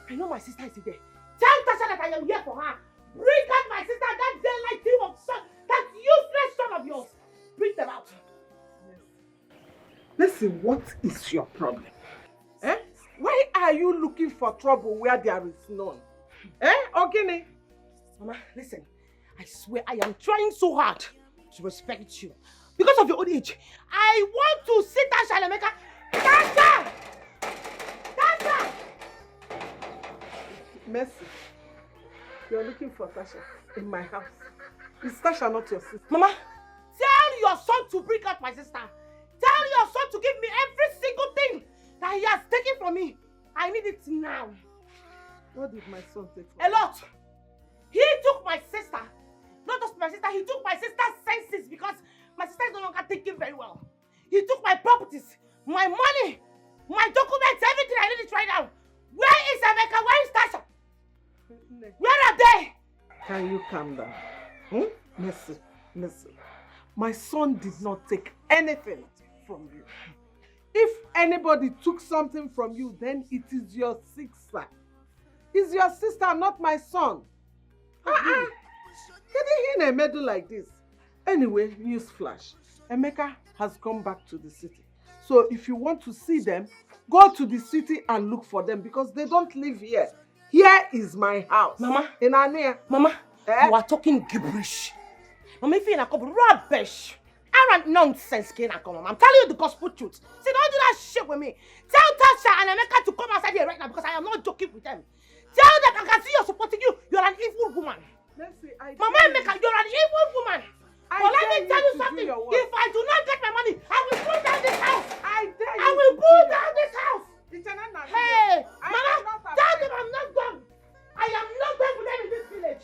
I know my sister is there. Tell Tasha that I am here for her. Bring out my sister, that daylight team of son, that useless son of yours. Bring them out. Listen, what is your problem? Why are you looking for trouble where there is none? Ogini? Mama, listen. I swear I am trying so hard to respect you. Because of your old age, I want to see Tasha and Emeka. Tasha! Tasha! Mercy. You're looking for Tasha in my house. Is Tasha not your sister? Mama, tell your son to bring out my sister. Tell your son to give me every single thing that he has taken from me. I need it now. What did my son take from A lot. He took my sister. Not just my sister, he took my sister's senses because my sister is no longer thinking very well. He took my properties, my money, my documents, everything I need it right now. Where is Emeka? Where is Tasha? Where are they? Can you calm down? Listen. My son did not take anything from you. If anybody took something from you, then it is your sister. It's your sister, not my son. Getting in a medal like this. Anyway, news flash. Emeka has come back to the city. So if you want to see them, go to the city and look for them because they don't live here. Here is my house. Mama. In Ania. Mama, you are talking gibberish. Mama, if you're not rubbish. Arrant nonsense, Mama. I'm telling you the gospel truth. See, don't do that shit with me. Tell Tasha and Emeka to come outside here right now because I am not joking with them. Tell them I can see you're supporting you. You're an evil woman. Mama Emeka, you're an evil woman. But let me tell you something. If I do not get my money, I will pull down this house. I will pull down this house. Hey, Mama, tell them I'm not done. I am not done with them in this village.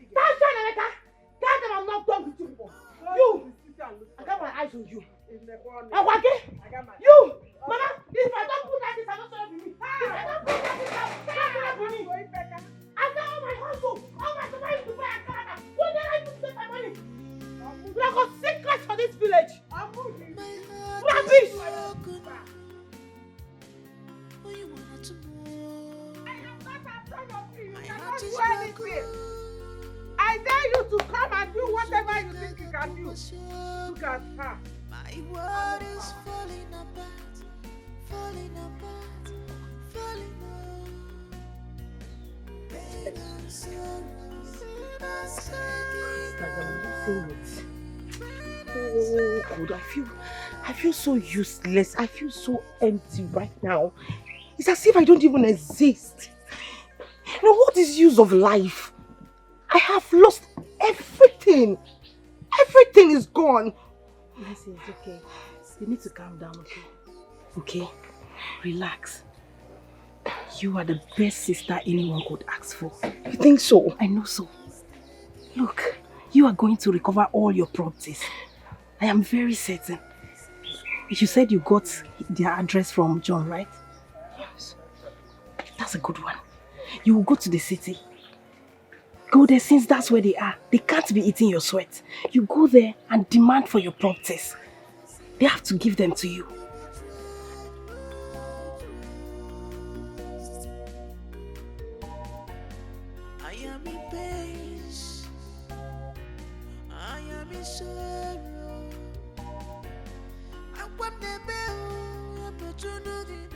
Tasha and Emeka, tell them I'm not done with you people. You, I got my eyes on you. Awake, you, Mama, if I don't put that this, I'm not going to be me. If I don't put that this, I'm not going to be me. I've done all my hustle, all my survival to buy a Canada. When did I get my money? We are got secrets for this village. Rubbish! I dare you to come and do whatever you think you can do. Look at her. My world is falling apart, falling apart, falling Oh God, I feel so useless. I feel so empty right now. It's as if I don't even exist. You know, what is the use of life? I have lost everything. Everything is gone. Mercy, it's okay. You need to calm down, okay? Okay, relax. You are the best sister anyone could ask for. You think so? I know so. Look, you are going to recover all your properties. I am very certain. You said you got their address from John, right? Yes. That's a good one. You will go to the city. Go there since that's where they are. They can't be eating your sweat. You go there and demand for your properties. They have to give them to you. I am in pain. I am in sorrow. I want the bell. I'm not trying to get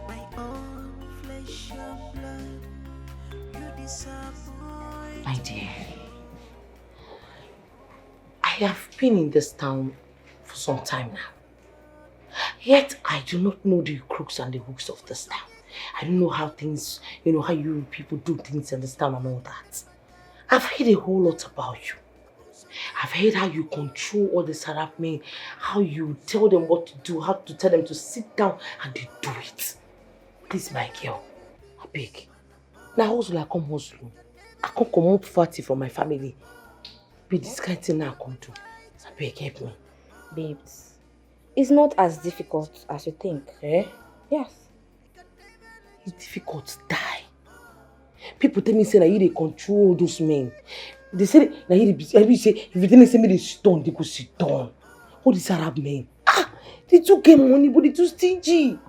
my own flesh and blood, you disappoint. My dear, I have been in this town for some time now. Yet I do not know the crooks and the hooks of this town. I don't know how things, how you people do things in this town and all that. I've heard a whole lot about you. I've heard how you control all the Sarap men, how you tell them what to do, how to tell them to sit down and they do it. Please, my girl, I beg. Now hustle, I come hustle. I can't come up party for my family. Be this kind of thing I come to. I beg, help me. Babes, it's not as difficult as you think. Eh? Yes. It's difficult to die. People tell me say that you control those men. They say that you say if you didn't say me they sit down, they go sit down. All these Arab men. They too get money, but they too stingy.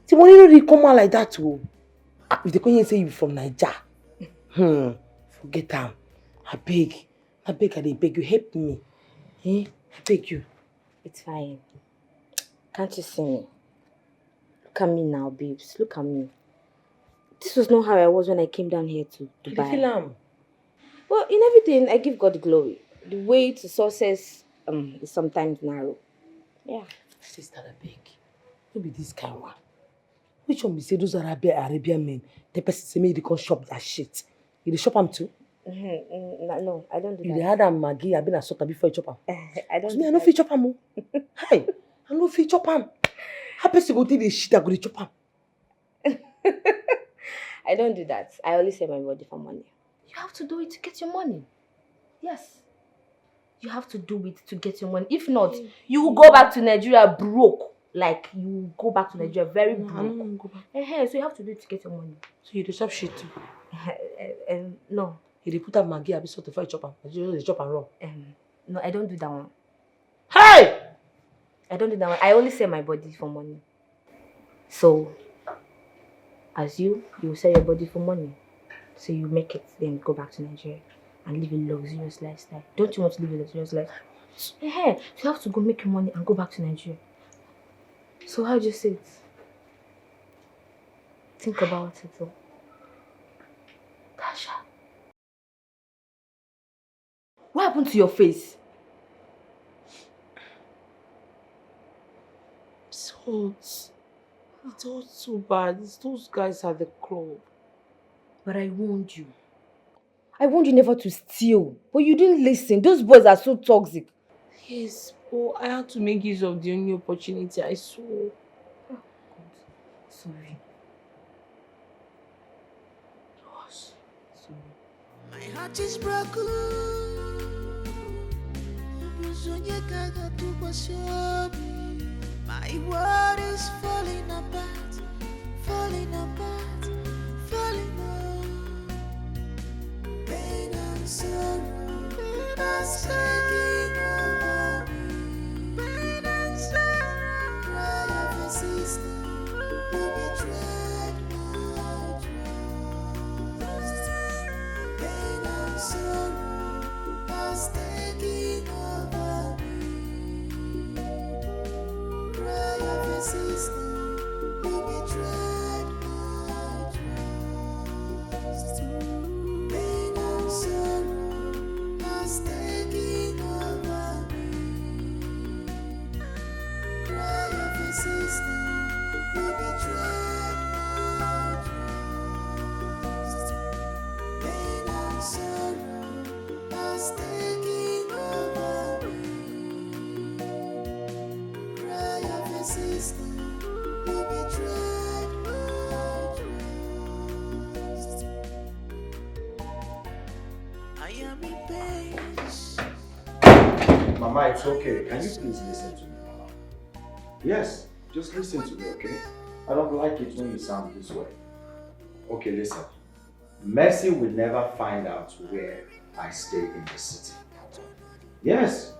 The money don't really come out like that too. If they come here and say you from Niger, forget them. I beg, I beg you, help me. I beg you. It's fine. Can't you see me? Look at me now, babes. Look at me. This was not how I was when I came down here to Dubai. Well, in everything, I give God the glory. The way to success is sometimes narrow. Yeah. Sister, I beg. Don't be this kind one. Which one be say those Arabian men? The person say me they can shop that shit. You dey shop them too? No, I don't do that. You had a Maggie, I've been a sort before you chop them. I don't. Me, I no fit chop them. Hey, I no fit chop them. How person go take the shit I go to chop them? I don't do that. I only sell my body for money. You have to do it to get your money. Yes. You have to do it to get your money. If not, you will go back to Nigeria broke. Like, you will go back to Nigeria very broke. I don't want to go back. So you have to do it to get your money. So you do chop shit too? No. You dey put a Maggie, I be sort of chop them. You just chop and raw. No, I don't do that one. Hey! I don't do that one. I only sell my body for money. So, as you will sell your body for money. So you make it, then go back to Nigeria and live a luxurious lifestyle. Don't you want to live a luxurious life? So you have to go make your money and go back to Nigeria. So how do you say it? Think about it though. Tasha. What happened to your face? It's all too bad. It's those guys at the club. But I warned you. I warned you never to steal. But you didn't listen. Those boys are so toxic. Yes, but I had to make use of the only opportunity I saw. Oh, God. Sorry. Sorry. My heart is broken. My world is falling apart, falling apart, falling apart. Pain and sorrow, that's taking over me. Pain and sorrow, cry of a sister, who betrayed my trust. Pain and sorrow, that's taking over me. Cry of a sister, who betrayed my trust. Pain and sorrow has taken over me. Cry of a sister, who betrayed my trust. Pain and sorrow has taken over me. Cry of a sister, who betrayed my trust. I am in pain. Mama, it's okay. Can you please listen to me, Mama? Yes, just listen to me, okay? I don't like it when you sound this way. Okay, listen. Mercy will never find out where I stay in the city. Yes.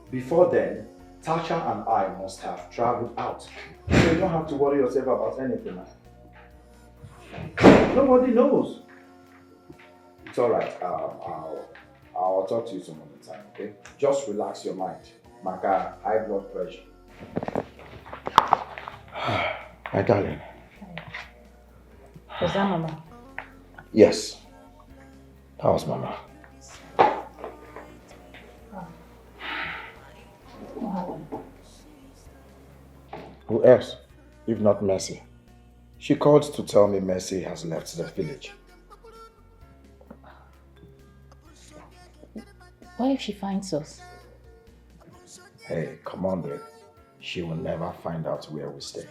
Before then, Tasha and I must have traveled out. So you don't have to worry yourself about anything. Nobody knows. It's alright. I'll talk to you some other time, okay? Just relax your mind. Maka, high blood pressure. My darling. Was that Mama? Yes. That was Mama. Who else, if not Mercy? She called to tell me Mercy has left the village. What if she finds us? Hey, come on, babe. She will never find out where we stay.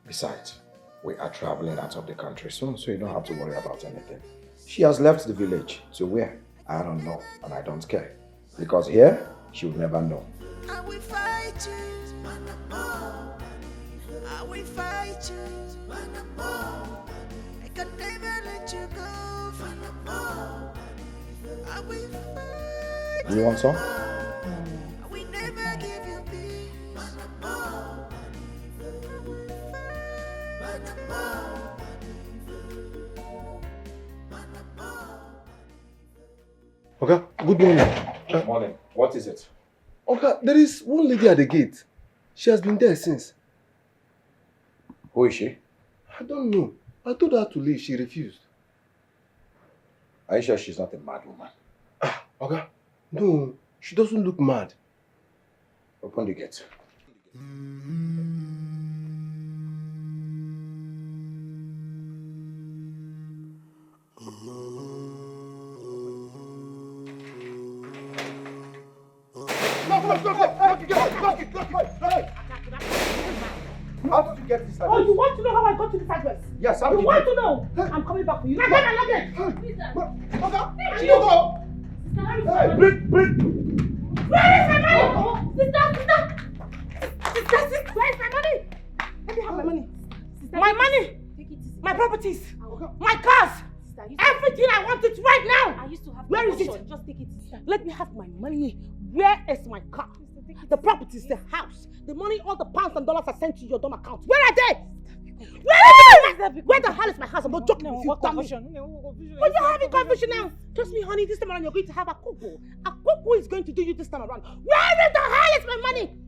Besides, we are traveling out of the country soon, so you don't have to worry about anything. She has left the village. To where? I don't know, and I don't care. Because here, she will never know. I will fight you, I will fight you, I can never let you go. I will fight Do you want some? I will never give you peace. Okay, good morning. Good morning. What is it? Okay, there is one lady at the gate. She has been there since. Who is she? I don't know. I told her to leave. She refused. Are you sure she's not a mad woman? Okay. No, she doesn't look mad. Open the gate. How did you get this address? Oh, you want to know how I got to this address? Yes, how You did want you? to know? I'm coming back for you. Now get my luggage. Okay. You go. Hey, bring. Where is my money? Sister, where is my money? Let me have my money. My money, my properties, my cars, everything I want it right now. I used to have. Where is it? Just take it. Let me have my money. Where is my car? The properties, the house, the money, all the pounds and dollars I sent to your dumb account. Where are they? Where the hell is my house? I'm not joking with you, dummy. But you're having confusion now. Trust me, honey, this time around you're going to have a cuckoo. A cuckoo is going to do you this time around. Where in the hell is my money?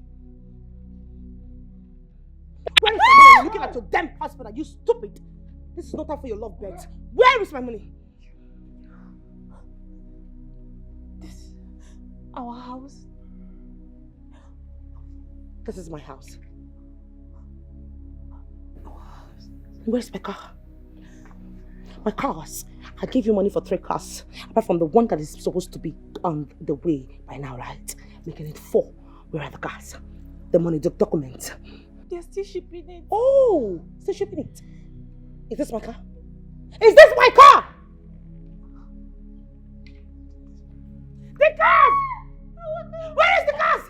Where is my money? You're looking at your damn husband. Are you stupid? This is no time for your love beds. Where is my money? Our house. This is my house. Where's my car? My cars. I gave you money for 3 cars. Apart from the one that is supposed to be on the way by now, right? Making it 4. Where are the cars? The money, the documents. They're still shipping it. Oh, still shipping it. Is this my car? Is this my car? The cars! Where is the cars?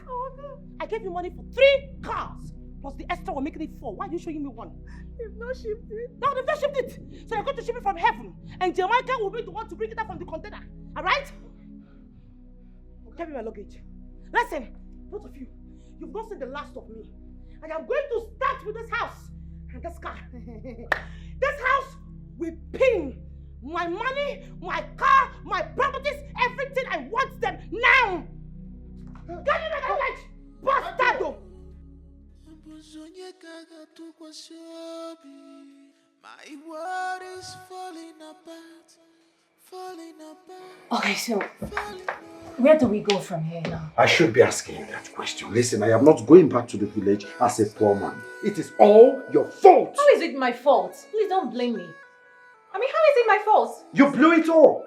I gave you money for 3 cars. Plus the extra we're making it 4. Why are you showing me 1? They've not shipped it. No, they've not shipped it. So you're going to ship it from heaven. And Jamaica will be the one to bring it up from the container. Alright? Give me my luggage. Listen, both of you, you've not seen the last of me. And I'm going to start with this house. And this car. This house will pin my money, my car, my properties, everything. I want them now. Give me my luggage. Bastardo. My world is falling apart, falling apart. Okay, so where do we go from here now? I should be asking you that question. Listen, I am not going back to the village as a poor man. It is all your fault. How is it my fault? Please don't blame me. I mean, how is it my fault? You blew it all.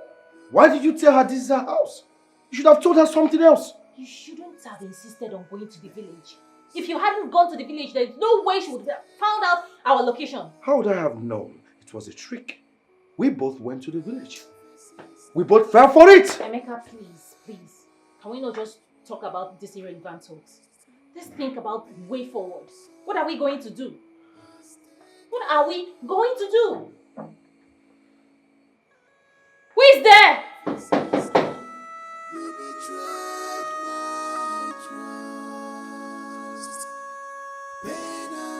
Why did you tell her this is her house? You should have told her something else. You shouldn't have insisted on going to the village. If you hadn't gone to the village, there's no way she would have found out our location. How would I have known? It was a trick. We both went to the village. We both fell for it. Emeka, please. Can we not just talk about this irrelevant talks? Let's think about the way forward. What are we going to do? What are we going to do? Who is there?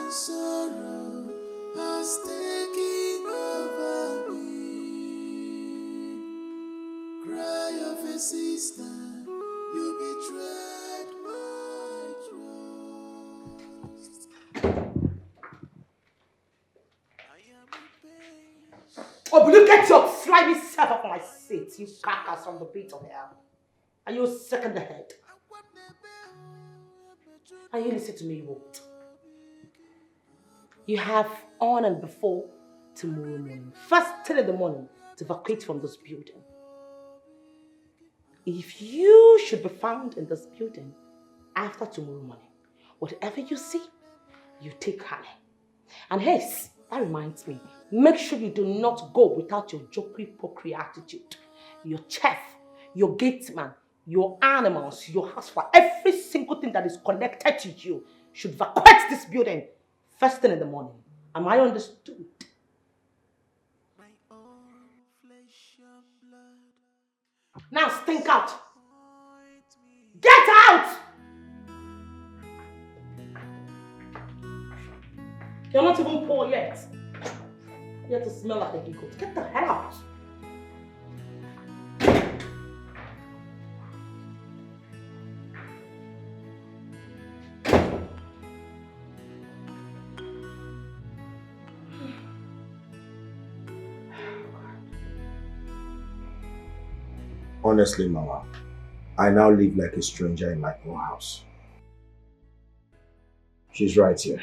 Sorrow has taken over me. Cry of a sister, you betrayed my trust. Oh, will you get your slimy self off my seat, you carcass from the pit of hell? Are you sick in the head? Are you listening to me, you won't? You have on and before tomorrow morning, first thing in the morning, to evacuate from this building. If you should be found in this building after tomorrow morning, whatever you see, you take honey. And yes, that reminds me, make sure you do not go without your jokery-pokery attitude. Your chef, your gateman, your animals, your housewife, every single thing that is connected to you should evacuate this building first thing in the morning. Am I understood? Now stink out. Get out! You're not even poor yet. You have to smell like a giggle. Get the hell out. Honestly, Mama, I now live like a stranger in my own house. She's right here.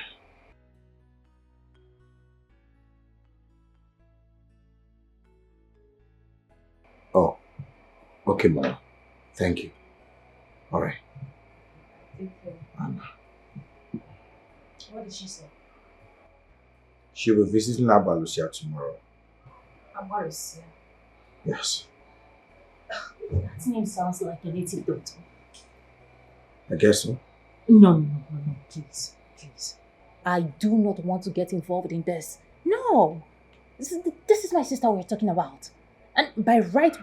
Oh, okay, Mama. Thank you. All right. Thank you. Anna. What did she say? She'll be visiting Abalusia tomorrow. Abalusia? Yes. That name sounds like a native doctor. I guess so. No, please, please. I do not want to get involved in this. No! This is my sister we're talking about. And by right,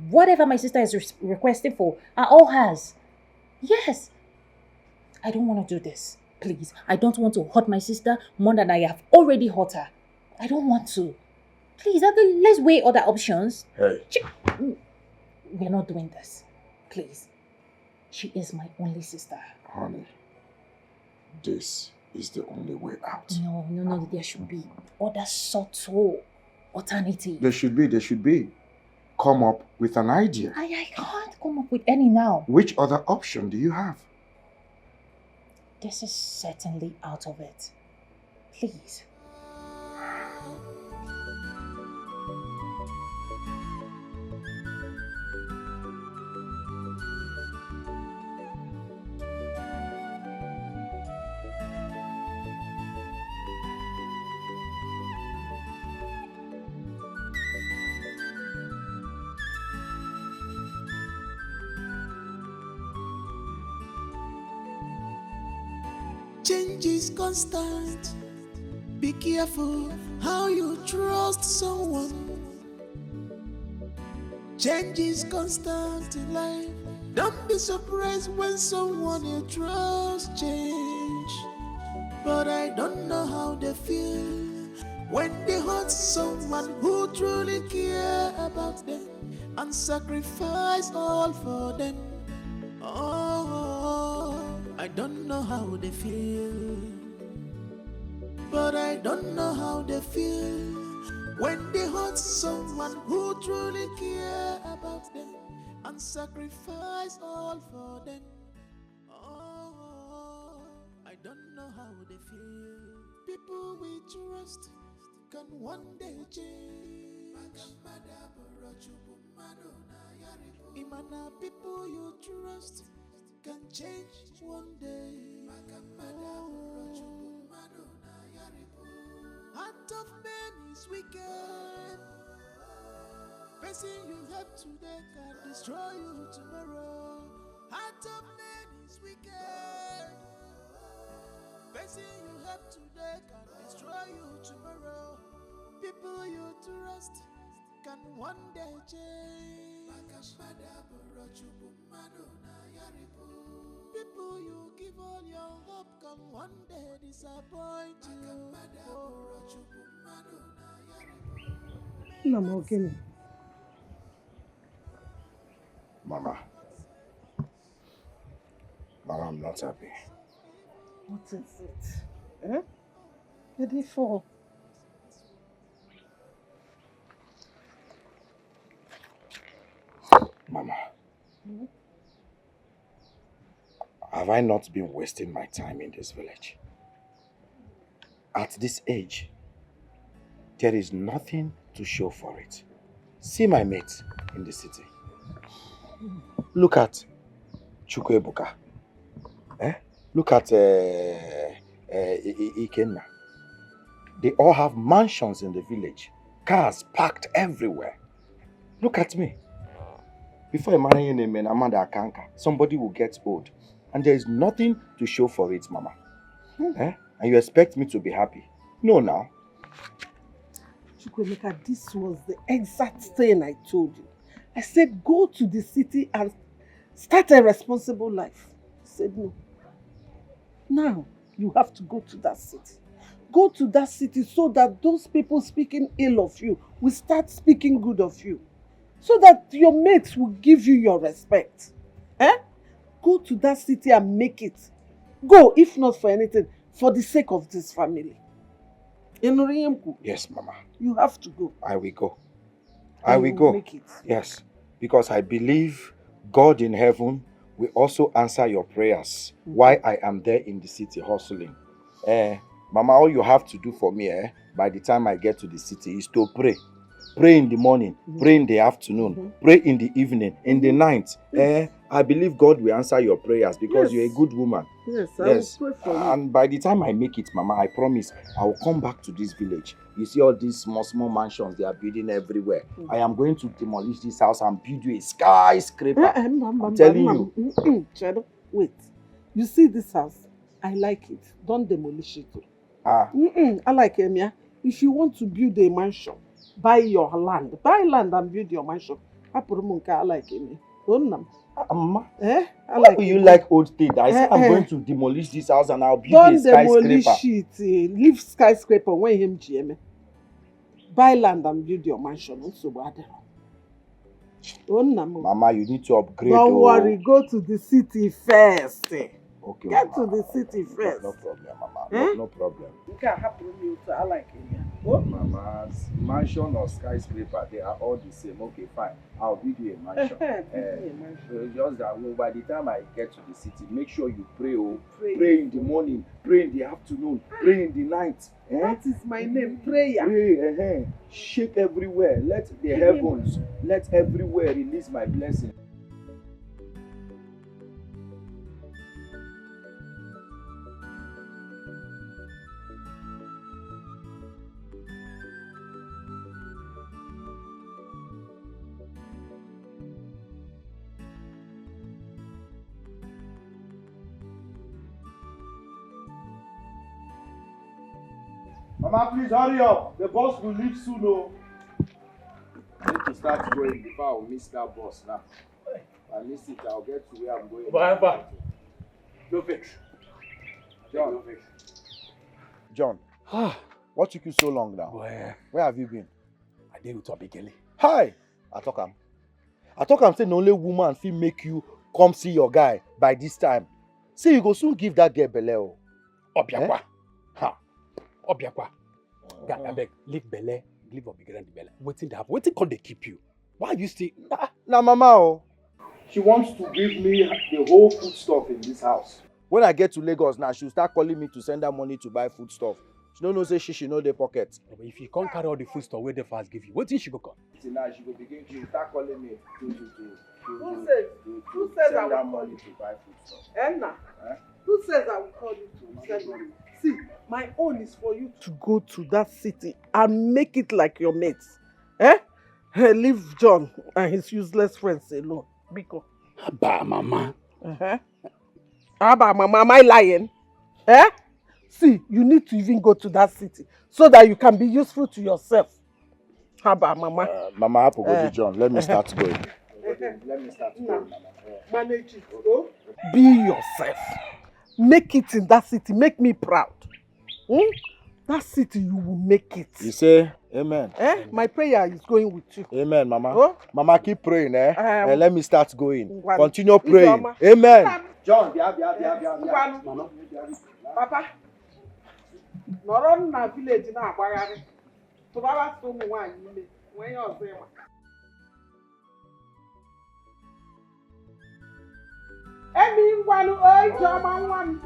whatever my sister is requesting for, are all hers. Yes. I don't want to do this. Please. I don't want to hurt my sister more than I have already hurt her. I don't want to. Please, let's weigh other options. Hey. We're not doing this. Please. She is my only sister. Honey, this is the only way out. No, there should be other subtle alternative. There should be. Come up with an idea. I can't come up with any now. Which other option do you have? This is certainly out of it. Please. Change is constant. Be careful how you trust someone. Change is constant in life. Don't be surprised when someone you trust change. But I don't know how they feel when they hurt someone who truly care about them and sacrifice all for them. Oh, I don't know how they feel. But I don't know how they feel when they hurt someone who truly care about them and sacrifice all for them. Oh, I don't know how they feel. People we trust can one day change. Imana, people you trust can change one day. Heart of man is wicked. Person you help today can destroy you tomorrow. Heart of man is wicked. Person you help today can destroy you tomorrow. People you trust can one day change. People you give all your hope can one day disappoint you. Mama, I'm not happy. What is it? Eh? Ready for? Mama, have I not been wasting my time in this village? At this age, there is nothing to show for it. See my mates in the city. Look at Chukwuebuka. Look at Ikenna. They all have mansions in the village. Cars parked everywhere. Look at me. Before I marry any man, Amanda Akanka, somebody will get old. And there is nothing to show for it, Mama. And you expect me to be happy? No, now. Chukwemeka, this was the exact thing I told you. I said, go to the city and start a responsible life. He said, no. Now, you have to go to that city. Go to that city so that those people speaking ill of you will start speaking good of you. So that your mates will give you your respect. Go to that city and make it. Go, if not for anything, for the sake of this family. Yes, Mama. You have to go. I will go. I will go. Make it. Yes. because I believe God in heaven will also answer your prayers while I am there in the city hustling. Mama, all you have to do for me by the time I get to the city is to pray. Pray in the morning, pray in the afternoon, pray in the evening, in the night. I believe God will answer your prayers because you're a good woman. Yes, I will pray for you. And by the time I make it, Mama, I promise I will come back to this village. You see all these small mansions they are building everywhere. I am going to demolish this house and build you a skyscraper. I'm telling you. Chedo, wait. You see this house? I like it. Don't demolish it. I like it, yeah. If you want to build a mansion, buy your land. Buy land and build your mansion. I like it. Mama, I like you like old things. I said I'm going to demolish this house and I'll build a skyscraper. Don't demolish it. Leave skyscraper when him GM. Buy land and build your mansion. Mama, you need to upgrade. Don't worry, go to the city first. Okay, get to the city first. No problem, Mama. No problem. You can happen to I like it. Mama's mansion or skyscraper, they are all the same. Okay, fine. I'll build you a mansion. Just that by the time I get to the city, make sure you pray. Pray in the morning, pray in the afternoon, pray in the night. That is my name, prayer. Pray, shake everywhere. Let the heavens, let everywhere release my blessing. Mama, please hurry up. The bus will leave soon. I need to start going before I miss that bus now. I miss it, I'll get to where I'm going. Bye. No fix. John. No fix. John, what took you so long now? Where have you been? I did with Abigail. Hi! I talk am say the only woman fit make you come see your guy by this time. Say you go soon give that girl belle. Obiakwa. Obiakwa. God, I beg, leave Bele, leave Obiageli and the Bele. Waiting to happen. Waiting can they keep you? Why you still? Nah, Mama. She wants to give me the whole food stuff in this house. When I get to Lagos now, she'll start calling me to send her money to buy food stuff. She don't know say she know the pocket. But if you can't carry all the food stuff where the fast give you, what thing she go come? See now she will start calling me to Who says I send will her call money you? to buy food stuff. Enna, who says I will call you to send money? See, my own is for you to go to that city and make it like your mates. Leave John and his useless friends alone. Biko. Abba, Mama. Abba, Mama, am I lying? See, you need to even go to that city so that you can be useful to yourself. Abba, Mama. Mama, I go John. Let me start going. Let me start going, Mama. Manage it. Oh? Be yourself. Make it in that city. Make me proud. That city, you will make it. You say, amen. My prayer is going with you. Amen, Mama. Oh? Mama, keep praying, let me start going. One. Continue praying. Amen. John, Mama. Papa. Nọrọ na village na agbagharị. Tụbara so ụmụ nwaanyị ime. Nwee ihe ọzọ ịma. Emi ngwanụ oyi Chioma nwa m.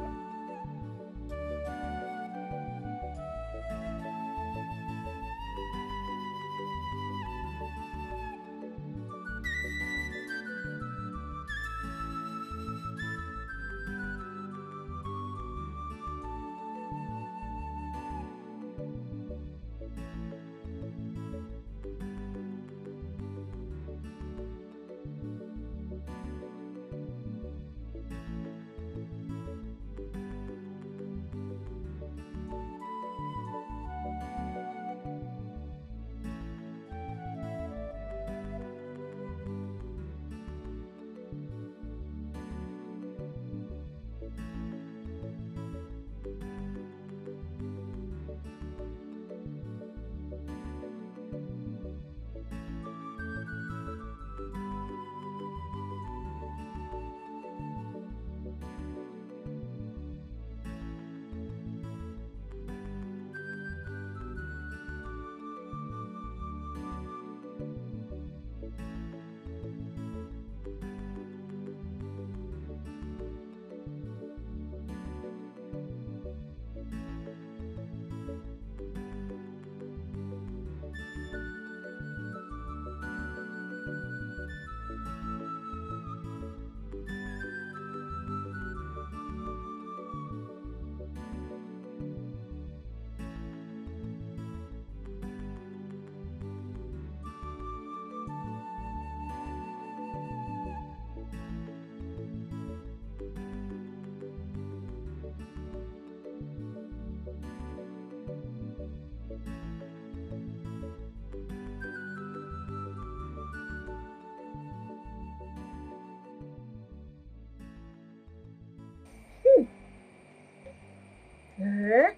Eh?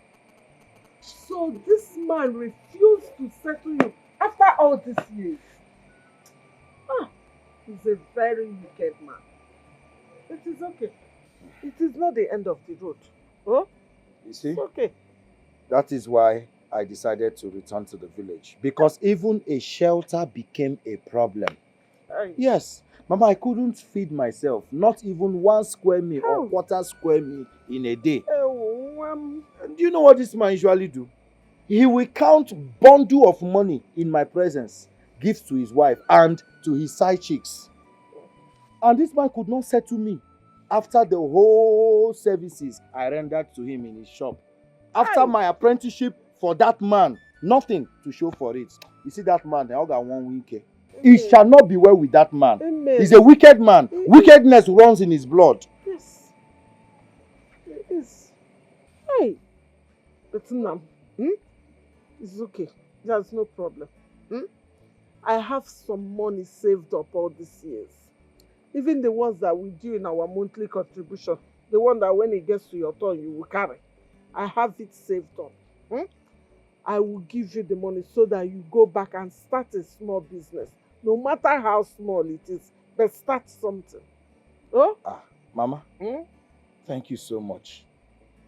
So this man refused to settle you after all these years. Ah, he's a very wicked man. It is okay. It is not the end of the road. Oh? You see? It's okay. That is why I decided to return to the village. Because even a shelter became a problem. Aye. Yes. Mama, I couldn't feed myself. Not even 1 square meal or quarter square meal in a day. And do you know what this man usually do? He will count bundle of money in my presence, gives to his wife and to his side chicks. And this man could not settle me after the whole services I rendered to him in his shop. After my apprenticeship for that man, nothing to show for it. You see that man, I got 1 week. It shall not be well with that man. Amen. He's a wicked man. Wickedness runs in his blood. Yes. It is. Hey. But now, it's okay. There's no problem. I have some money saved up all these years. Even the ones that we do in our monthly contribution. The one that when it gets to your turn, you will carry. I have it saved up. I will give you the money so that you go back and start a small business. No matter how small it is, but start something. Oh? Mama, thank you so much.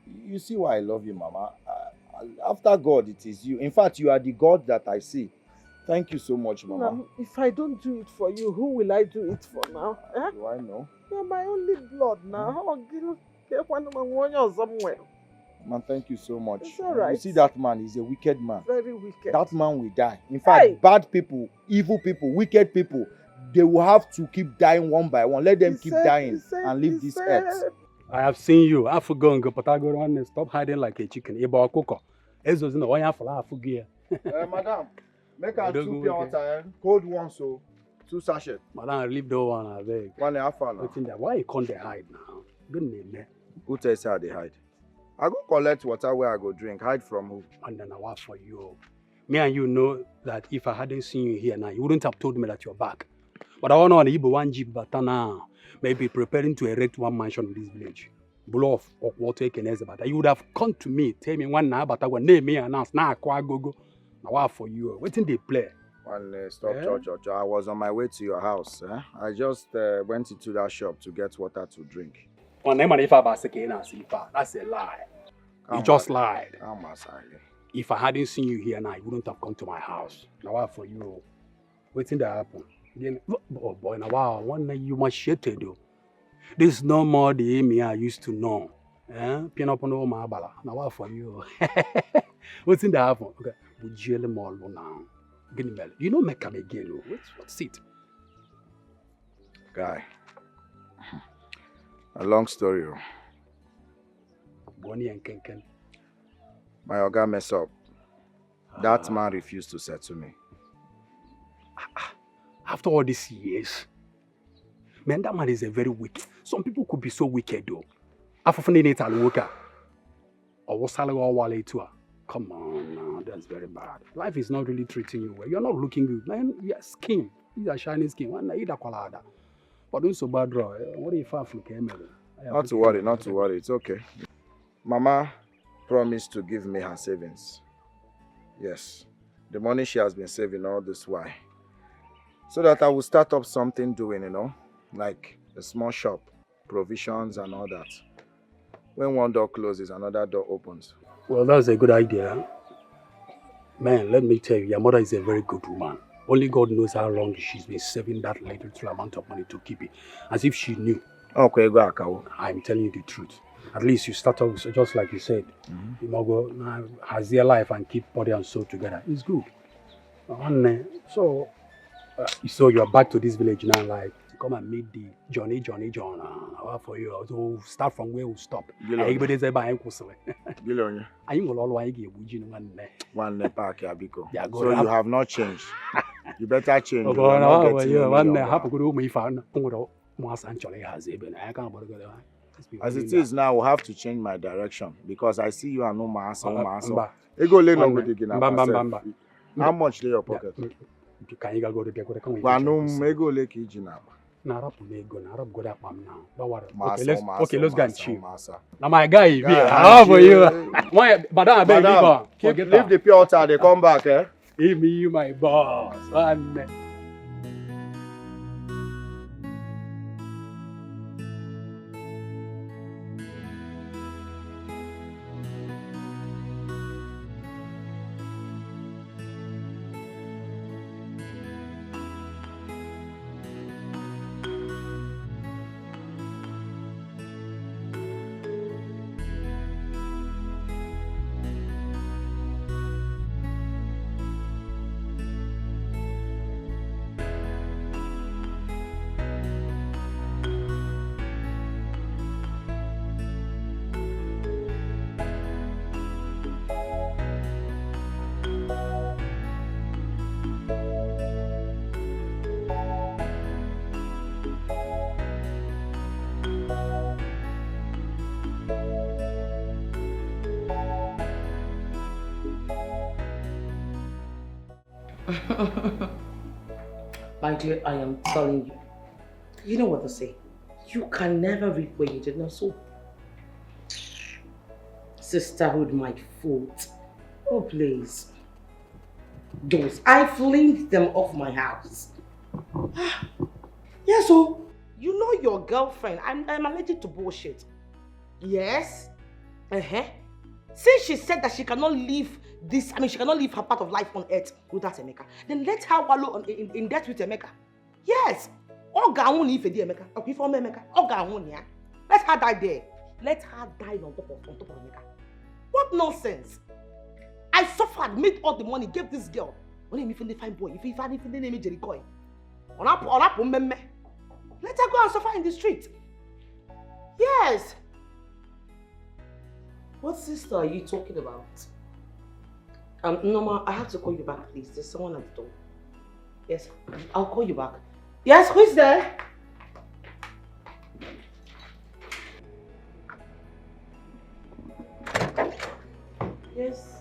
You see why I love you, Mama. After God, it is you. In fact, you are the God that I see. Thank you so much, Mama. Now, if I don't do it for you, who will I do it for now? Do I know? You're my only blood now. Somewhere. Man, thank you so much. It's all right. You see that man, he's a wicked man. Very wicked. That man will die. In fact, bad people, evil people, wicked people, they will have to keep dying one by one. Let them keep dying and leave this earth. I have seen you. I forgot and go, but I go on and stop hiding like a chicken. Eba cook. Ezo's in the one for I forget. Madam, make her 2 pure water, cold one, so 2 sachets. Madam, leave the one, I beg. 1.5 hours. Why you can't hide now? Good name, man. Who tells her they hide? I go collect water where I go drink. Hide from who? And then I work for you. Me and you know that if I hadn't seen you here now, you wouldn't have told me that you're back. But I want to know Igbo 1 jeep, but now maybe preparing to erect 1 mansion in this village. Blow off or water can but you would have come to me, tell me one now, but I will name me and announce now I go. Now what for you? Waiting they play. Stop, George. I was on my way to your house. I just went into that shop to get water to drink. That's a lie. You just lied. If I hadn't seen you here now, you wouldn't have come to my house. Now what for you? Waiting to happen. Then, oh boy, now wow, one night you must shit though. This is no more the Amy I used to know. Pin up on all my bala. Now what for you? What's in the happen? Okay, we jail them all now. You know make come again. What's it? Guy. A long story. Bonnie and Kenken. My oga messed up. That man refused to settle me. After all these years, man, that man is a very wicked. Some people could be so wicked though. Come on now, that's very bad. Life is not really treating you well. You're not looking good, man. Your skin, these are shiny skin. But don't so bad, bro. What if I Not to worry. It's okay. Mama promised to give me her savings. Yes, the money she has been saving all this while. So that I will start up something doing, like a small shop, provisions and all that. When one door closes, another door opens. Well, that's a good idea. Man, let me tell you, your mother is a very good woman. Only God knows how long she's been saving that little amount of money to keep it. As if she knew. Okay, go Akawo. I'm telling you the truth. At least you start off just like you said. You must go has their life and keep body and soul together. It's good. So you're back to this village now, like come and meet the Johnny John. For you, so start from where we stop. Everybody's about So you have not changed. You better change. As it is now, I have to change my direction because I see you are no master. How much in your pocket? Narap go that palm now. Don't worry. Massa, Let's go and chill. Massa. Now my guy, how for you? Madam, I beg you, leave the pure water, they come back, eh? Give me my boss. My dear, I am telling you. You know what to say. You can never reap where you did not sow. Sisterhood, my foot. Oh, please. Those, I flinged them off my house. Yes, so you know your girlfriend. I'm allergic to bullshit. Yes? Since she said that she cannot leave this, she cannot leave her part of life on earth without Emeka, then let her wallow in debt with Emeka. Yes. Let her die there. Let her die on top of Emeka. What nonsense? I suffered, made all the money, gave this girl. Let her go and suffer in the street. Yes. What sister are you talking about? Norma, I have to call you back, please. There's someone at the door. Yes, I'll call you back. Yes, who's there? Yes.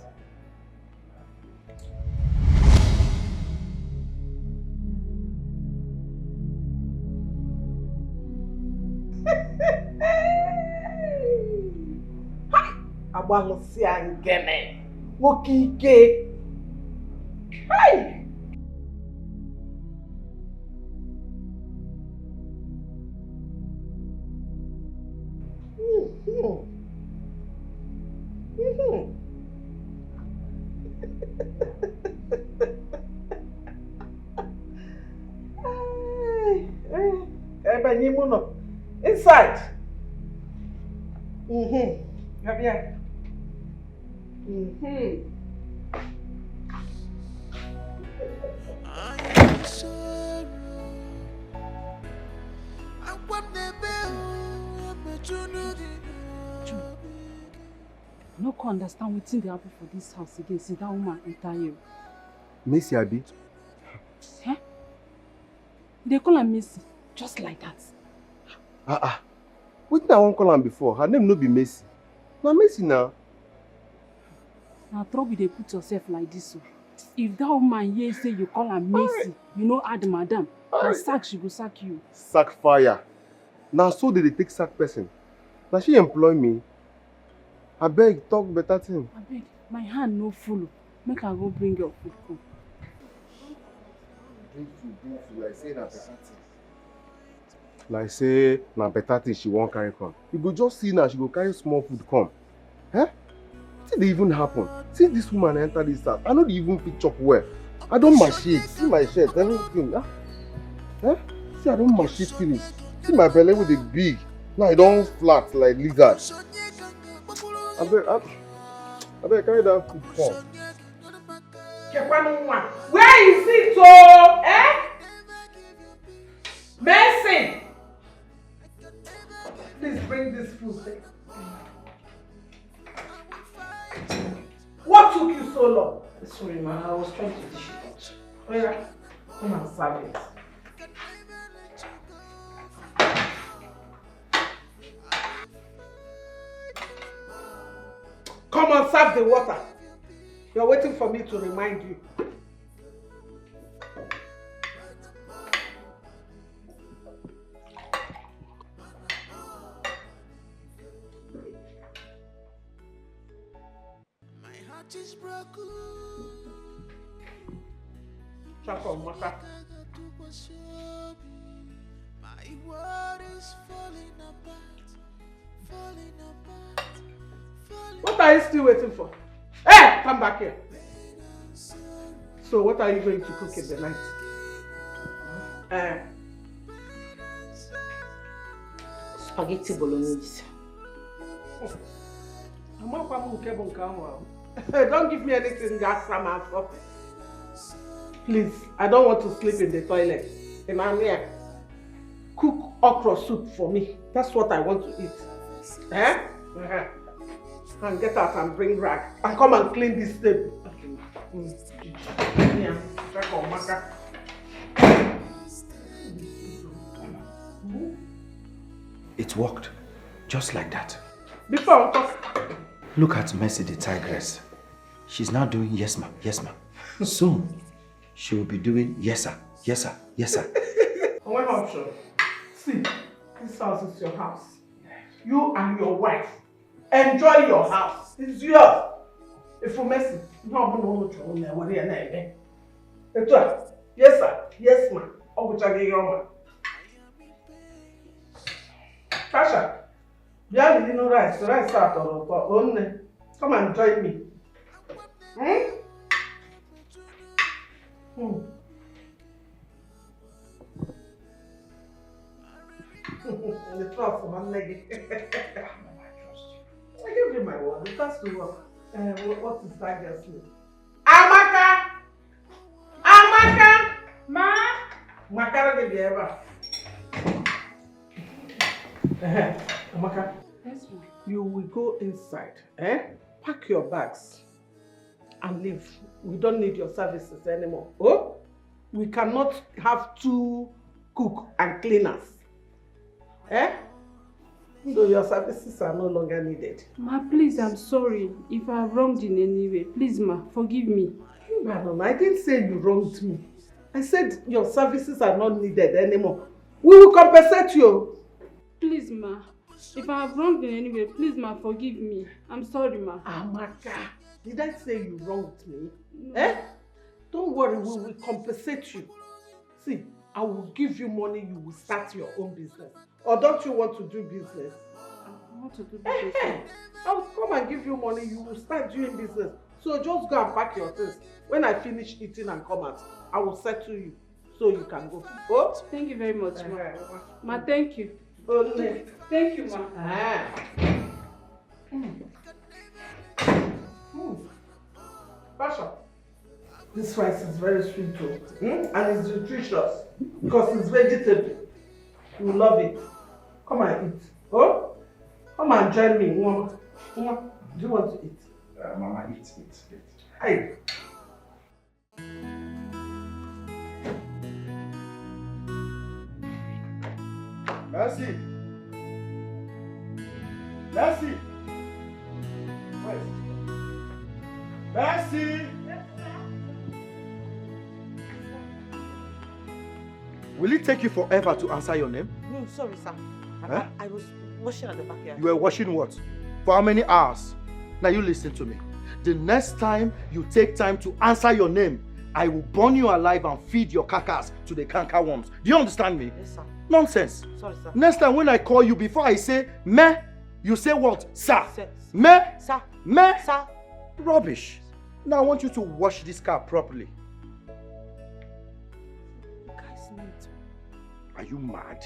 Abalusia ngene. Wokike. Hey! Inside. Come here. No can understand what's in the happen for this house again. See that woman enter here. Missy Abi? Eh? They call her Missy, just like that. What did I want to call her before? Her name no be Messi. Now Messi now. Now trouble they put yourself like this. If that woman here say you call her Messi, you know add madam. Now sack she go sack you. Sack fire. Now so they take sack person. Now she employ me. I beg, talk better thing. I beg, my hand no full. Make her go bring your food come. Like say na better thing she won't carry come. You go just see now she go carry small food come. Eh? See they even happen. See this woman enter this house. I know they even pick up well. I don't machine. See my shirt, everything. Eh? See I don't machine finish. See my belly with the big. Now I don't flat like lizard. I beg carry that food come. Where is it, oh? Eh? Mercy! Please bring this food. What took you so long? Sorry, man. I was trying to dish it out. Oh, yeah. Come and serve it. Come and serve the water. You're waiting for me to remind you. heart is broken. Chako, Maka. My world is falling apart, falling apart, falling. What are you still waiting for? Hey, come back here. So what are you going to cook in the night? Spaghetti bolognese. Don't give me anything gas from. Please, I don't want to sleep in the toilet. And I'm here. Cook okra soup for me. That's what I want to eat. And get out and bring rag. And come and clean this table. Yeah, check on Maka. It worked. Just like that. Before, look at Mercy the tigress. She's now doing yes ma, yes ma. Soon, she will be doing yes sir, yes sir, yes sir. One option. See, this house is your house. You and your wife. Enjoy your house. It's yours. If you mess it, no. Yes sir, yes ma. Tasha, you have no rice. The rice out on. Come and join me. The trust of one leg. I give you my word. It has to work. What is that girl's name? Amaka! Amaka! Ma! Makara give you ever. Amaka. Yes, ma'am. You will go inside. Pack your bags and leave. We don't need your services anymore. Oh? We cannot have 2 cook and cleaners. So your services are no longer needed. Ma, please, I'm sorry if I have wronged in any way. Please, ma, forgive me. Madam, I didn't say you wronged me. I said your services are not needed anymore. We will compensate you. Please, ma, if I have wronged in any way, please, ma, forgive me. I'm sorry, ma. Amaka, did I say you wronged me? No. Don't worry, we will compensate you. See, I will give you money, you will start your own business. Or don't you want to do business? I want to do business. I will come and give you money, you will start doing business. So just go and pack your things. When I finish eating and come out, I will settle you so you can go. Oh? Thank you very much, ma. Ma, thank you. Thank you, ma. Pasha, this rice is very sweet too. And it's nutritious because it's vegetable. You love it. Come and eat. Oh? Come and join me. Do you want to eat? Mama, eat. Hey. Mercy! Mercy! Where? Mercy! Will it take you forever to answer your name? No, sorry, sir. I was washing at the backyard. You were washing what? For how many hours? Now you listen to me. The next time you take time to answer your name, I will burn you alive and feed your carcass to the canker worms. Do you understand me? Yes, sir. Nonsense. Sorry, sir. Next time when I call you, before I say me, you say what? Sir. Sir. Me? Sir. Me? Sir. Rubbish. Now I want you to wash this car properly. Are you mad?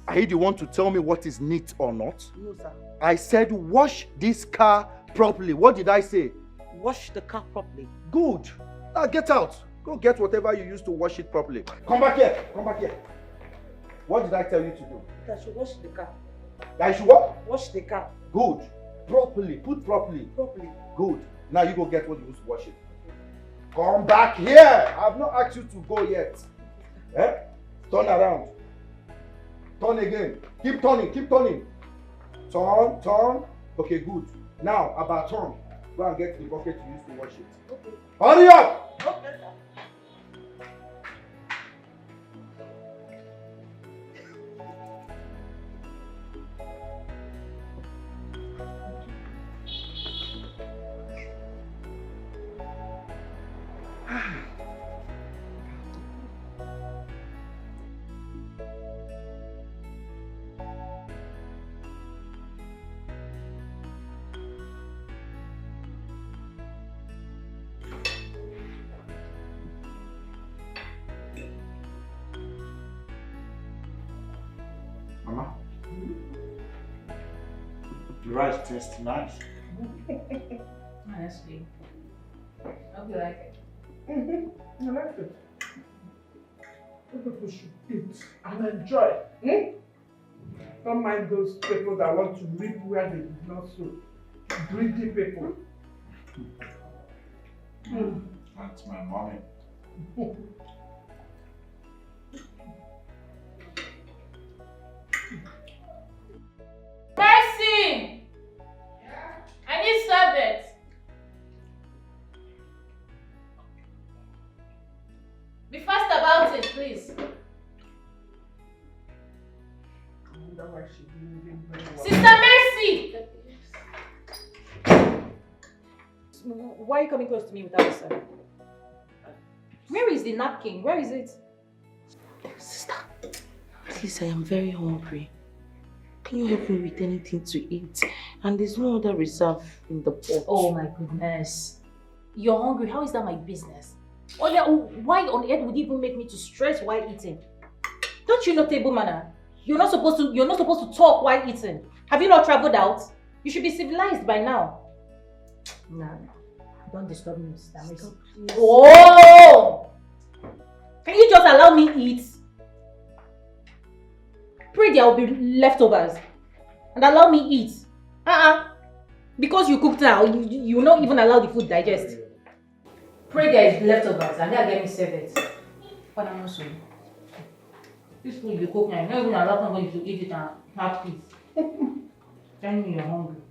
Are you the one to tell me what is neat or not? No, sir. I said wash this car properly. What did I say? Wash the car properly. Good. Now get out. Go get whatever you used to wash it properly. Come back here. Come back here. What did I tell you to do? I should wash the car. I should what? Wash the car. Good. Properly. Put properly. Properly. Good. Now you go get what you used to wash it. Come back here. I have not asked you to go yet. Turn around. Turn again. Keep turning. Keep turning. Turn. Turn. Okay, good. Now, about turn. Go and get the bucket you used to wash it. Okay. Hurry up! Okay, sir. Mama, the rice tastes nice. Honestly, I hope you like it. I like it. People should eat and enjoy. Don't mind those people that want to reap where they did not sow. Greedy people. That's my mommy. Mercy! I need service. Be fast about it, please. I wonder why she didn't even very well. Sister Mercy! Why are you coming close to me without a service? Where is the napkin? Where is it? Sister, please, I am very hungry. Can you help me with anything to eat? And there's no other reserve in the pot. Oh my goodness. You're hungry? How is that my business? Why on earth would you even make me to stress while eating? Don't you know table manner? You're not supposed to talk while eating. Have you not traveled out? You should be civilized by now. Nah. Don't disturb me, Mr. Mercy. Oh! Can you just allow me eat? Pray there will be leftovers. And allow me eat. Because you cooked now, you will not even allow the food digest. Pray there is leftovers and then get me serve it. What am I saying? This food you cook now, you not even allow somebody to eat it and have peace. Tell me you're hungry.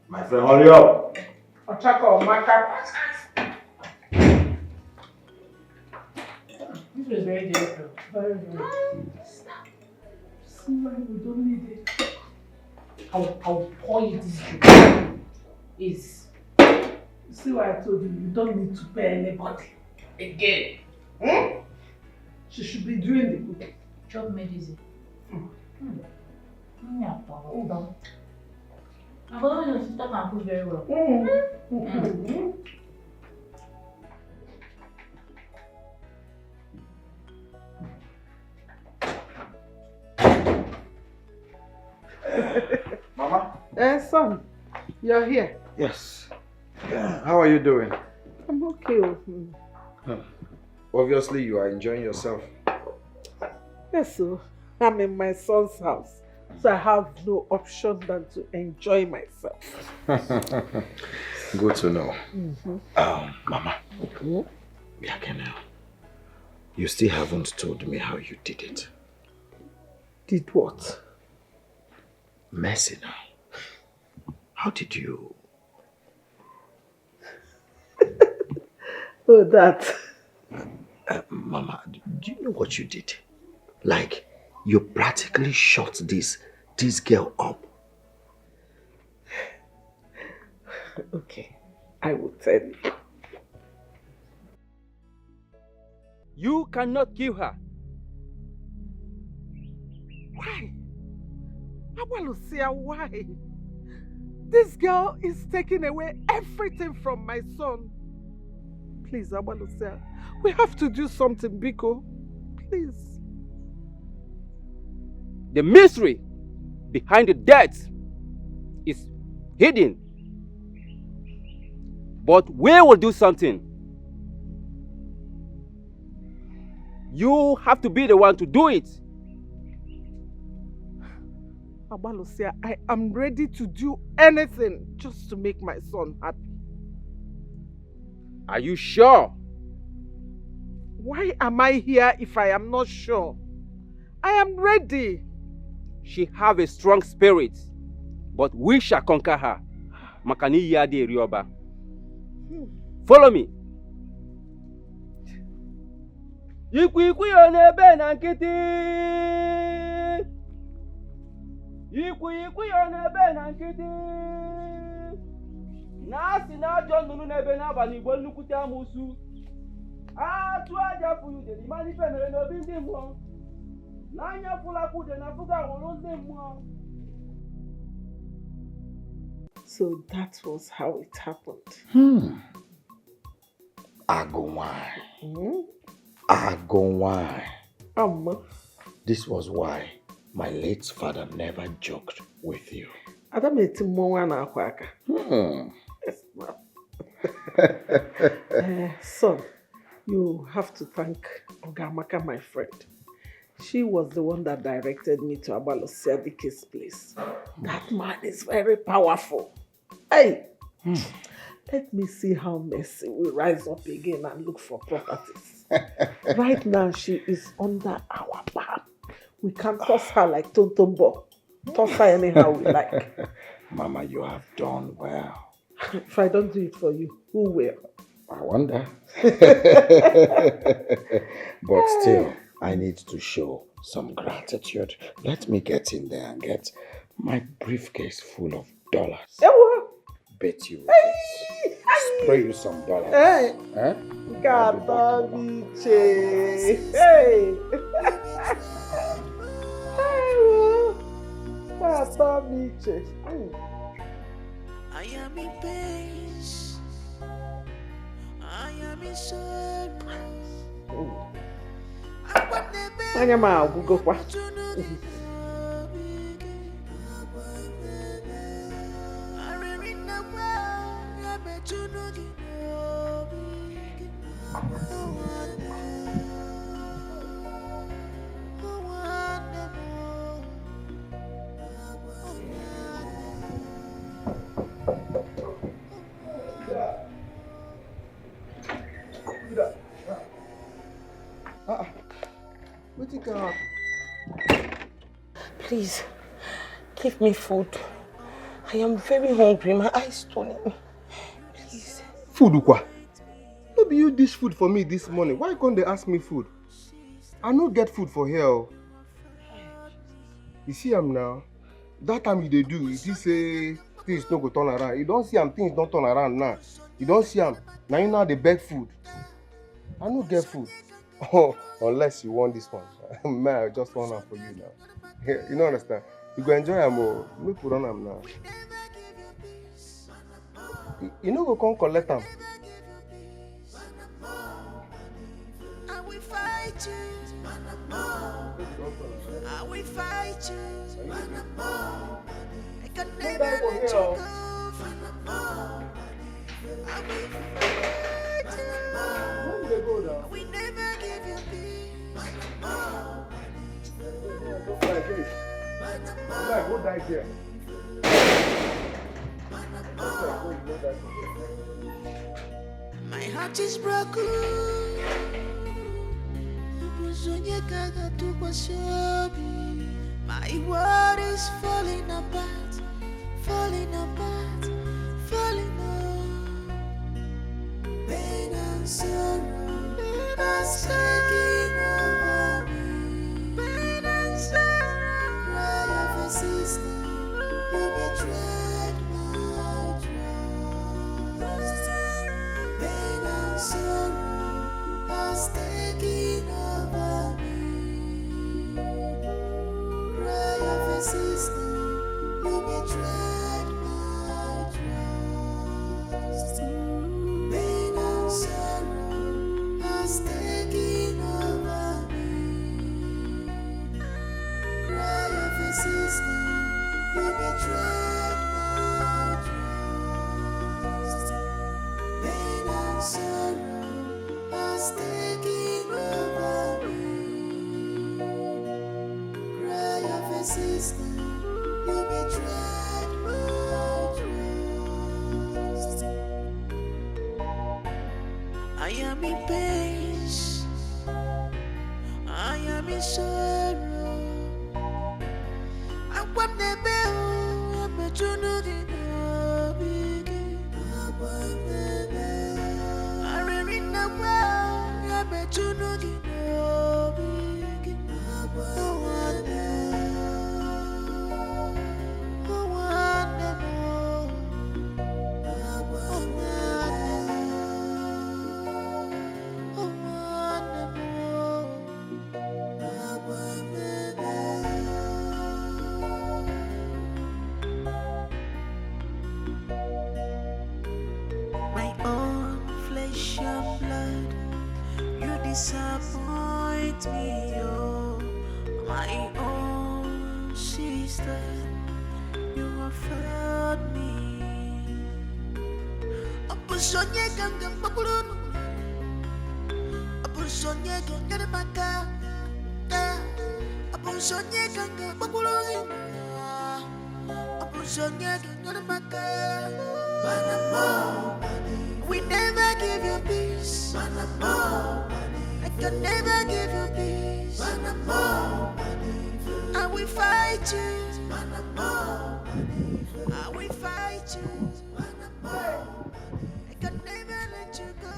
My friend, hurry up. Ochaka or Maka. This was very difficult. Very good. See why we don't need it. I'll pour you this drink. Is. See why I told you, you don't need to pay anybody. Again. She should be doing the cooking. Job made easy. Yeah, I thought your sister can cook very well. Mama? Son, you're here. Yes. How are you doing? I'm okay. Obviously, you are enjoying yourself. Yes, so I'm in my son's house, so I have no option than to enjoy myself. Good to know. Mama. Biakene, you still haven't told me how you did it. Did what? Mercy now. How did you? Oh, that. Mama, do you know what you did? Like, you practically shot this girl up. Okay, I will tell you. You cannot kill her. Why? Awalusia, why? This girl is taking away everything from my son. Please, Awalusia, we have to do something, Biko. Please. The mystery behind the death is hidden. But we will do something. You have to be the one to do it. Abalusia, I am ready to do anything just to make my son happy. Are you sure? Why am I here if I am not sure? I am ready. She have a strong spirit, but we shall conquer her. Makani yadi rioba. Follow me. Ikwi onebe na nkiti. Ikwi onebe na nkiti. Na si na ajọ nnụnụ n'ebe n'abalị Igbo nnukwute amụsụ. Atụ aja furu ude n'ime ife mere n'obi ndị mmụọ. N'anya fụlakwa ude na fụga hụrụ ndị mmụọ. So that was how it happened. Agowai. This was why my late father never joked with you. Yes, ma'am. Son, you have to thank Ogamaka, my friend. She was the one that directed me to Abalosia Dikeh's place. That man is very powerful. Hey! Let me see how Mercy will rise up again and look for properties. Right now, she is under our palm. We can toss her like Tonto. Toss her anyhow we like. Mama, you have done well. If I don't do it for you, who will? I wonder. But still, I need to show some gratitude. Let me get in there and get my briefcase full of dollars. Bet you spray you some dollars. Hey! Huh? Hey! Hey! I am in peace. I am in sorrow. Anya ma agwụgokwa. Please, give me food. I am very hungry. My eyes turning. Please. Food, Ukwa? No be you dish food for me this morning. Why can't they ask me food? I no get food for here. You see am now? That time you dey do, it is say things no go turn around. You don't see am, things don't turn around now. You don't see am. Now you know they beg food. I no get food. Oh, unless you want this one. Man, I just want am for you now. You don't understand? You go enjoy am more. Make put on am now. You no go come collect am. I will fight you. I will fight you. I can never let you go. I will fight you. I will never give you peace. Go die here. My heart is broken. My world is falling apart, falling apart, falling apart. Pain and sorrow are taking over me. Pain and sorrow, cry of a sister, you betrayed my trust. Pain and sorrow are taking over me. Cry of a sister, you betrayed my trust. Pain and sorrow has taken over me. Cry of a sister, you betrayed my trust. Pain and sorrow has taken over me. Cry of a sister, you betrayed my trust. I am in peace. I am in sorrow. I want the bell. I'm a junugi. I read in the world. I'm a junugi. I disappoint me, oh, my own sister. You have failed me. Abusonye ganga bakulunu, abusonye ganga maka, abusonye ganga bakulunu, abusonye ganga maka. We never give you peace. I can never give you peace. I will fight you. I will fight you. I can never let you go.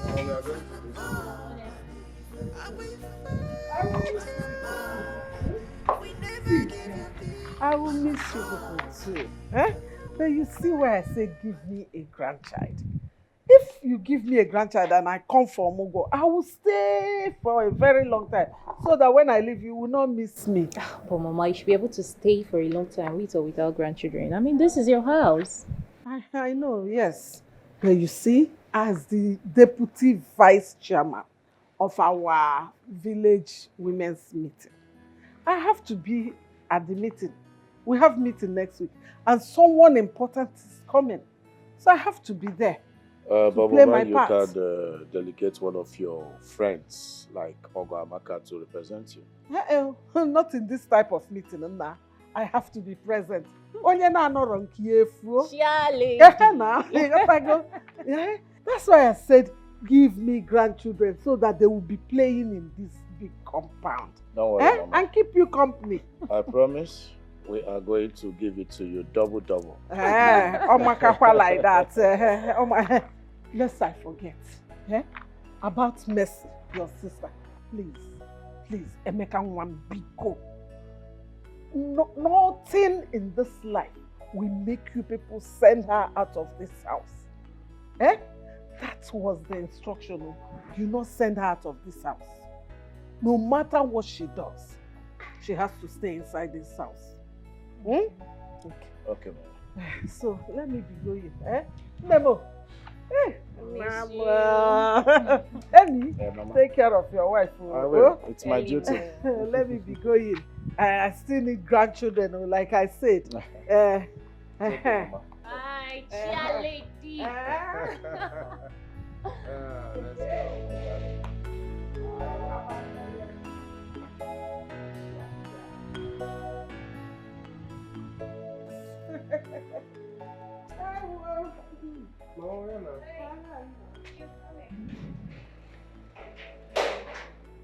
I will fight you. We never give you peace. I will miss you people too. Eh? But you see where I say give me a grandchild. If you give me a grandchild and I come for Mugo, I will stay for a very long time. So that when I leave, you will not miss me. But Mama, you should be able to stay for a long time with or without grandchildren. I mean, this is your house. I know, yes. But you see, as the deputy vice chairman of our village women's meeting, I have to be at the meeting. We have meeting next week. And someone important is coming. So I have to be there. But play Mama, my you part. can delegate one of your friends, like Ogo Amaka, to represent you. Not in this type of meeting, Nna. I have to be present. Onye na anọrọ nke ya efuo. That's why I said, give me grandchildren so that they will be playing in this big compound. Don't worry, Mama. And keep you company. I promise we are going to give it to you double. Omakakwa like that. Lest I forget. About Mercy, your sister. Please, Emeka one big go. Nothing in this life will make you people send her out of this house. That was the instruction. Do not send her out of this house. No matter what she does, she has to stay inside this house. Okay, Mama. So let me be going. Nemo. Mama. Emi, take care of your wife. I will. It's my duty. Let me be going. I still need grandchildren, like I said. Hi, cheer lady. Let's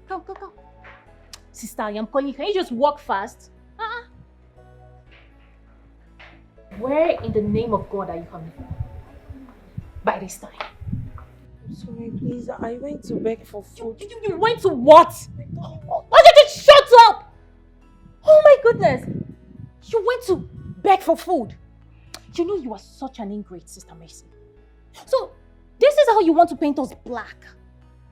go. Come. Sister, I am calling. Can you just walk fast? Where in the name of God are you coming from? By this time. Sorry, please. I went to beg for food. You went to what? Why did you shut up? Oh my goodness. You went to beg for food. You know you are such an ingrate, Sister Mercy. So, this is how you want to paint us black.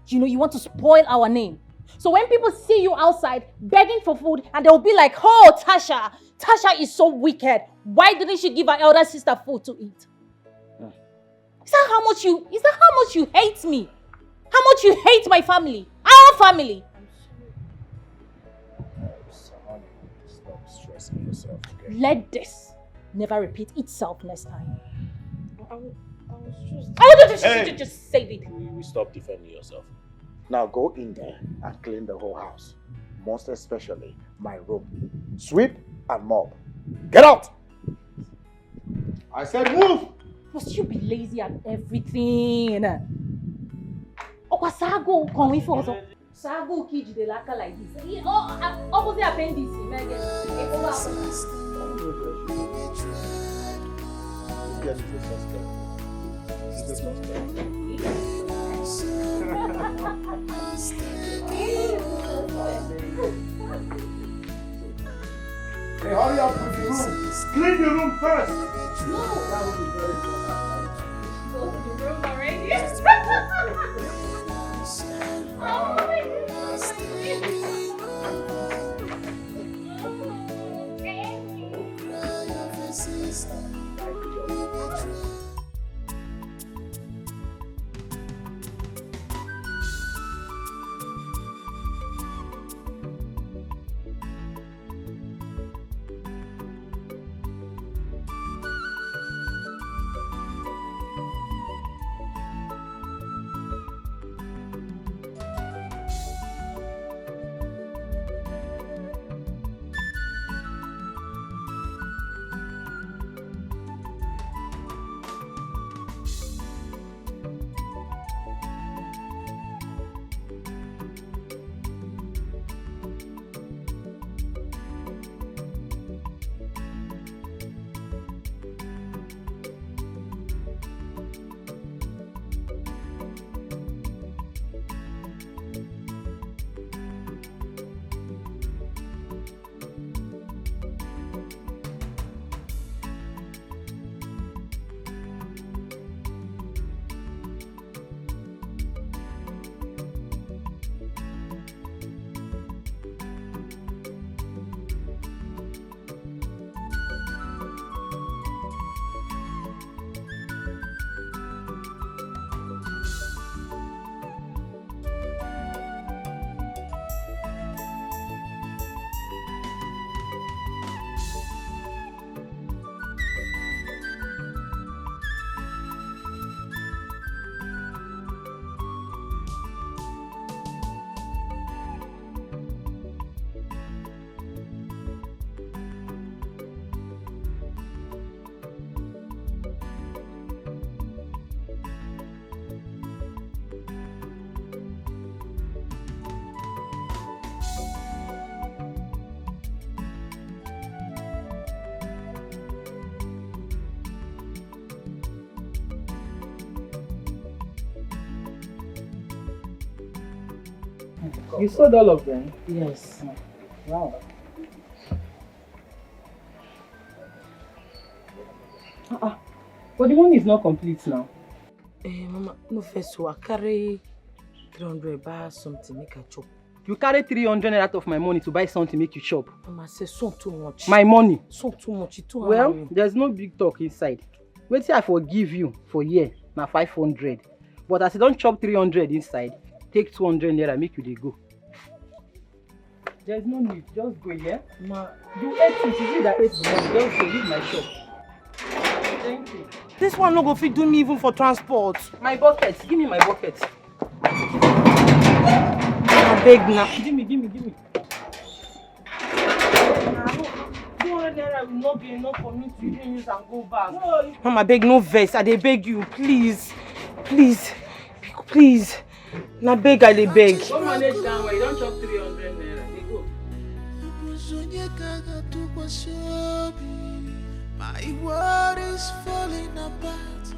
You know, you want to spoil our name. So when people see you outside begging for food and they'll be like, oh, Tasha is so wicked. Why didn't she give her elder sister food to eat? Is that how much you hate me? How much you hate my family? Our family? Stop stressing yourself, okay? Let this never repeat itself next time. Just save it. We stop defending yourself. Now go in there and clean the whole house. Most especially my room. Sweep and mop. Get out! I said move! Must you be lazy at everything? Oh, Sago, can we for so? Sago kid the laka like this. Opposite appendix, Hey, hurry up with the room. Clean the room first. No. That would be very important. Go to the room already. Oh my You sold all of them? Yes. Wow. But the money is not complete now. Mama, no first so I carry 300 buy something make a chop. You carry 300 out of my money to buy something make you shop. Mama say so too much. My money? So too much. It too Well, high. there's no big talk inside. Wait till I forgive you for year, now 500. But as you don't chop 300 inside, take 200 naira, make you dey go. There's no need, just go, yeah? Ma, you ate it, you that ate the money, just go, leave my shop. Thank you. This one no go fit do me even for transport. My bucket, give me my bucket. I beg now. Give me. 200 naira will not be enough for me to even use and go back. No. Mama, beg no vex. I dey beg you, please. Na beg, I dey beg. Don't manage that way, you don't chop 300 naira. They go. My world is falling apart.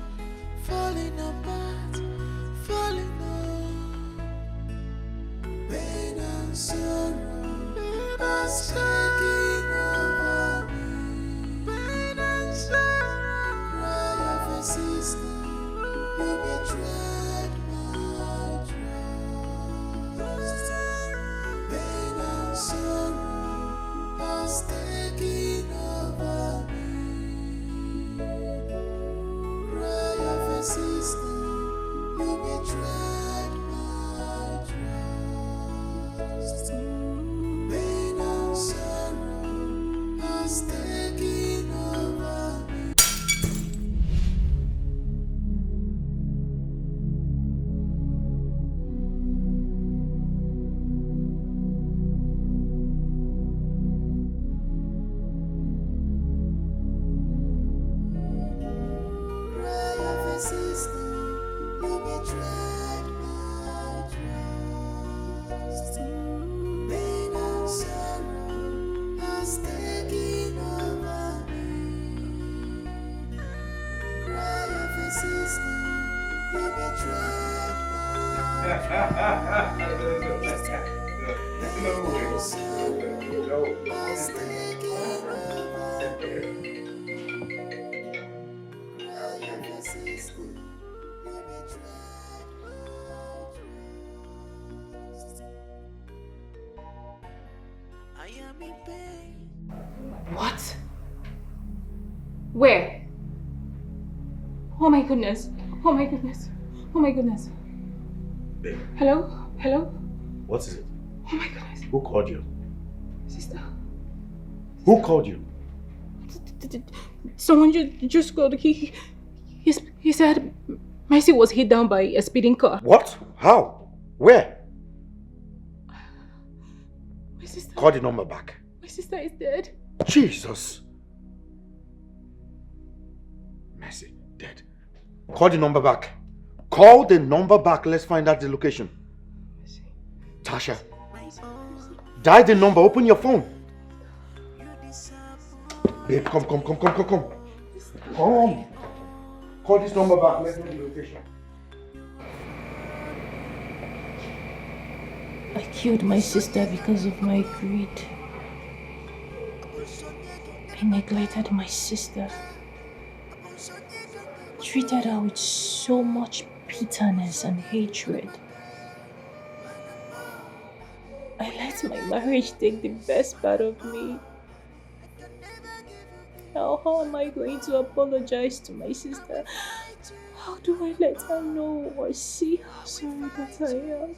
Pain and sorrow are taking over me. Pain and sorrow, cry of a sister, you betrayed my trust. Pain and sorrow are taking over me. Cry of a sister, you betrayed my trust. Pain and sorrow has taken over me. Cry of a sister, you betrayed my trust. Pain and sorrow has taken over me. Cry of a sister, you betrayed my trust. Pain and sorrow has taken over me. Cry of a sister, you betrayed my trust. I am in pain. What? Where? Oh my goodness. Oh my goodness. Oh my goodness. Babe, Hello? Hello? what is it? Oh my goodness. Who called you? Sister. Who called you? Someone just called. He said Mercy was hit down by a speeding car. What? How? Where? My sister. Call the number back. My sister is dead. Jesus. Mercy, dead. Call the number back. Call the number back. Let's find out the location. Tasha. Dial the number. Open your phone. Babe, come. Come. Call this number back. Let's know the location. I killed my sister because of my greed. I neglected my sister. Treated her with so much bitterness and hatred. I let my marriage take the best part of me. Now, how am I going to apologize to my sister? How do I let her know or see how sorry that I am?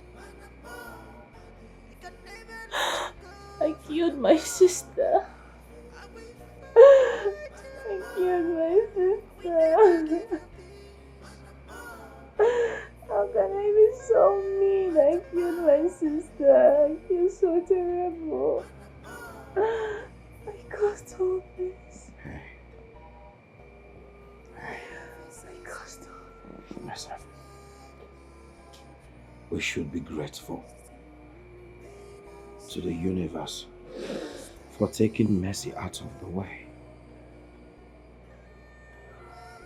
I killed my sister. I killed my sister. How can I be so mean? I killed my sister. I feel so terrible. I caused all this. I caused all this. Myself. We should be grateful to the universe for taking Mercy out of the way.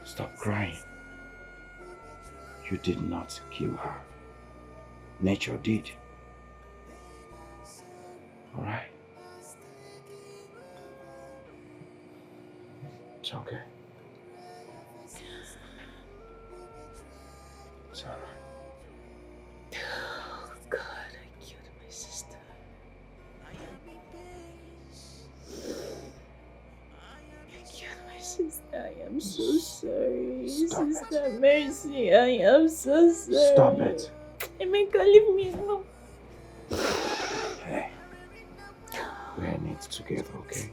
Stop crying. You did not kill her. Nature did. It's okay. It's all right. Oh, God, I killed my sister. I killed my sister. I am so sorry. Stop Sister Mercy, I am so sorry. Stop it. Emeka, leave me alone. Hey. We're in it together, okay?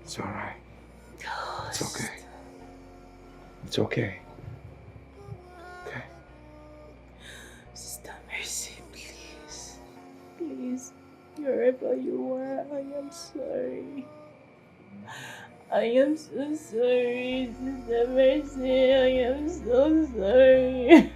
It's all right. It's okay. It's okay. Okay. Sister Mercy, please. Please, wherever you are, I am sorry. I am so sorry, Sister Mercy. I am so sorry.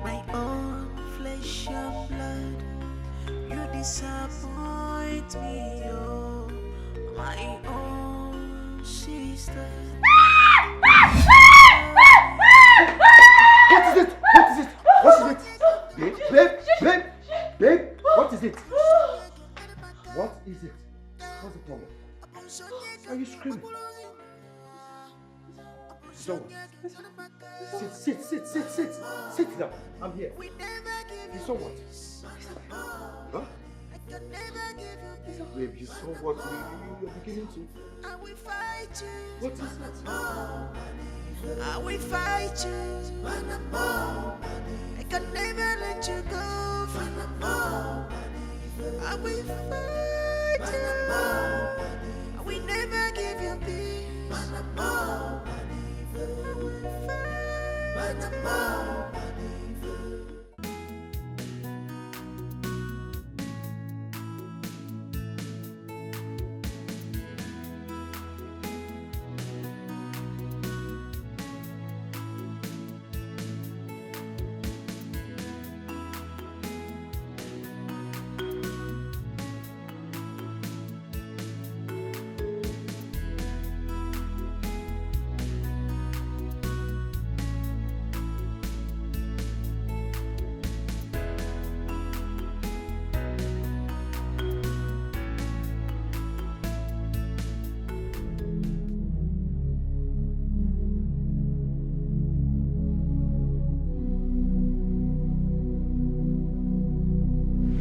My own flesh and blood, you disappoint me, oh, my own sister. What is it? What is it? What is it? Babe, what is it? What is it? What's the problem? Why are you screaming? So, sit down. I'm here. You saw what? Huh? Babe, you saw what? You're beginning to. What is that? I will fight you. I can never let you go. I will fight you. I will never give you peace. I will fight you.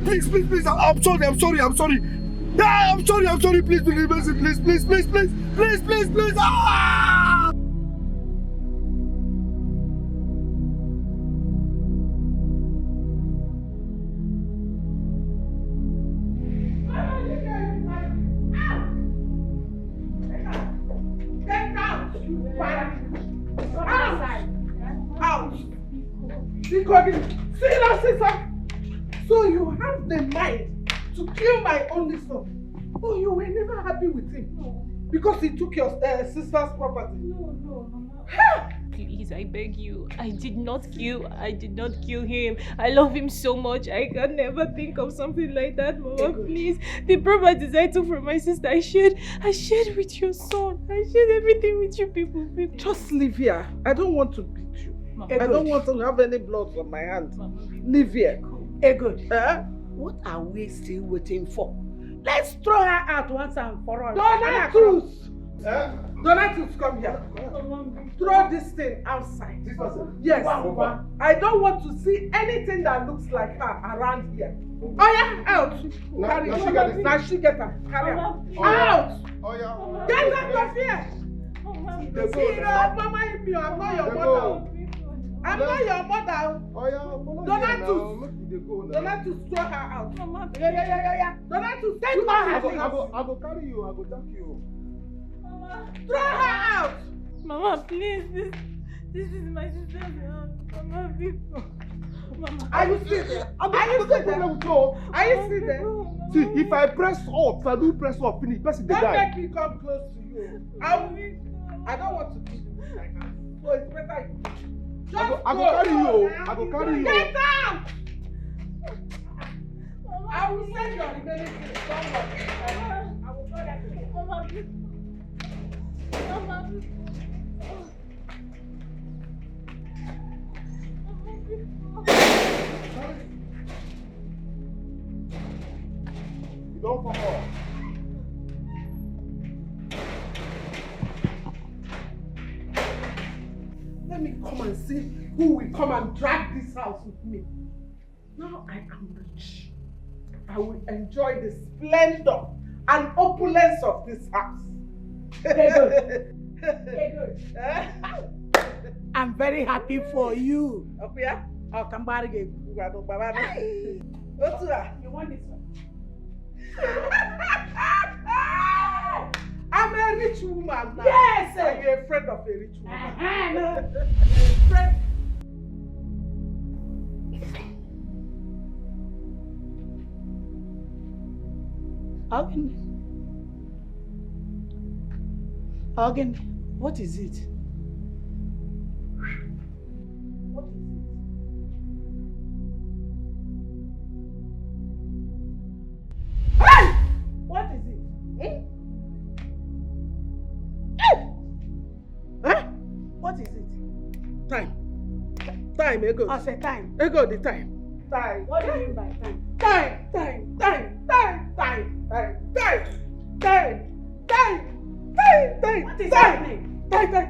Please, I'm sorry. Yeah, I'm sorry, please, ah! Out! See now, sister! So you have the mind to kill my only son. Oh, you were never happy with him. No. Because he took your sister's property. No, Mama. Please, I beg you. I did not kill him. I love him so much. I can never think of something like that, Mama. Please. The properties I took from my sister, I shared with your son. I shared everything with you people. Just leave here. I don't want to beat you. Mama, I don't want to have any blood on my hands. Leave here. Good. What are we still waiting for? Let's throw her out once and for all. Donatus! Donatus, come here. Throw this thing outside. Yes. I don't want to see anything that looks like her around here. Oh yeah, out. Now she get her. Carry her. Out. Get out of here. Mama, I'm not your mother. I'm not your mother. Donatus, throw her out. Mama, yeah. Donatus, take her out. I go carry you. I go take you. Mama, throw her out. Mama, please. This is my sister's house. Mama, people. Mama, are you still there? Are you still there? See, if I press up, if I do press up, finish. Press it, don't make me come close to you. I don't want to be like that. So it's better. I go carry you. I go carry you. Get out! I will send your remaining things. Don't worry. I will go that way. Mama, please. Don't come on. Let me come and see who will come and drag this house with me. Now I am rich. I will enjoy the splendor and opulence of this house. I'm very happy for you. Okuya? I'll come back again. You want this one? I'm a rich woman now. Yes! Are you a friend of a rich woman? No. Friend. Again, what is it? What is it? Hey! What is it? Huh? What is it? Time. Time, Ego. I said time. Ego, the time. Time. What do you mean by time? Time. What is happening? Time.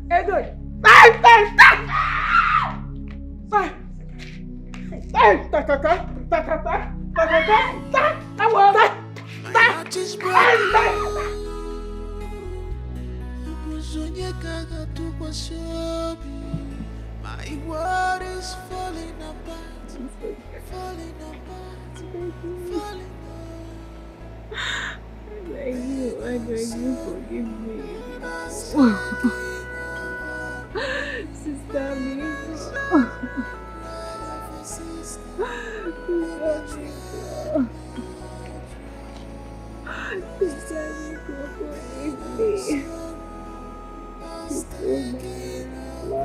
Ego. My world is falling apart, falling apart. I beg you forgive me. Sister Miko. Sister Miko, forgive me. Sister Miko,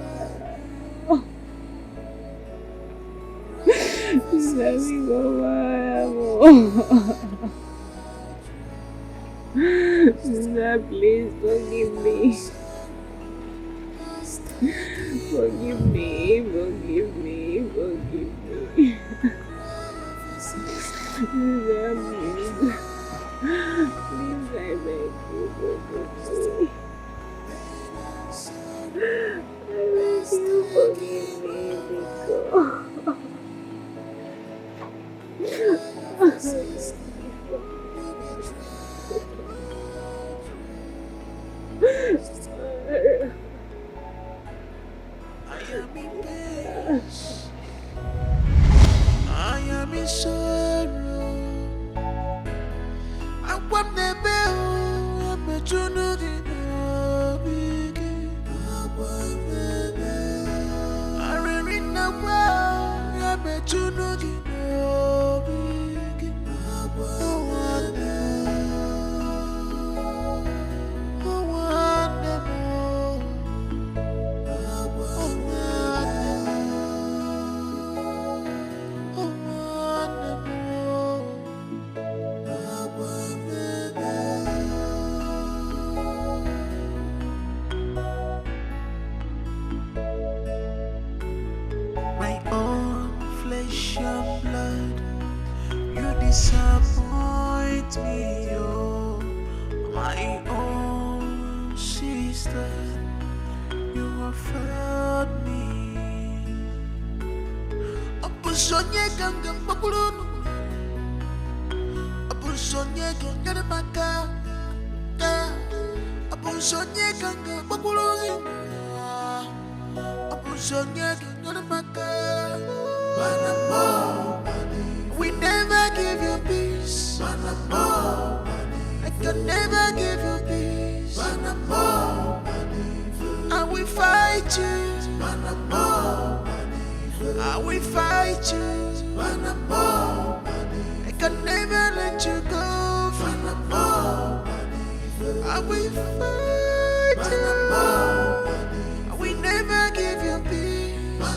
Sister, please forgive me. Forgive me. Sister, please. Please, I beg you, forgive me. I beg you, forgive me, Biko. I am in sorrow. I want the bell. I'm a journal in a big. I want the bell. I read the well. I'm a journal in a big. I want the disappoint me, oh, my own sister. You have failed me. Abusonye ganga makulunu, abusonye ganga maka, abusonye ganga makulunu, abusonye ganga maka. We never give you peace. I can never give you peace. I will fight you. I will fight you. I can never let you go. I will fight you. I will never give you peace. I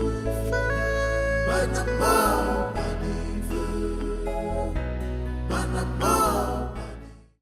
will fight you.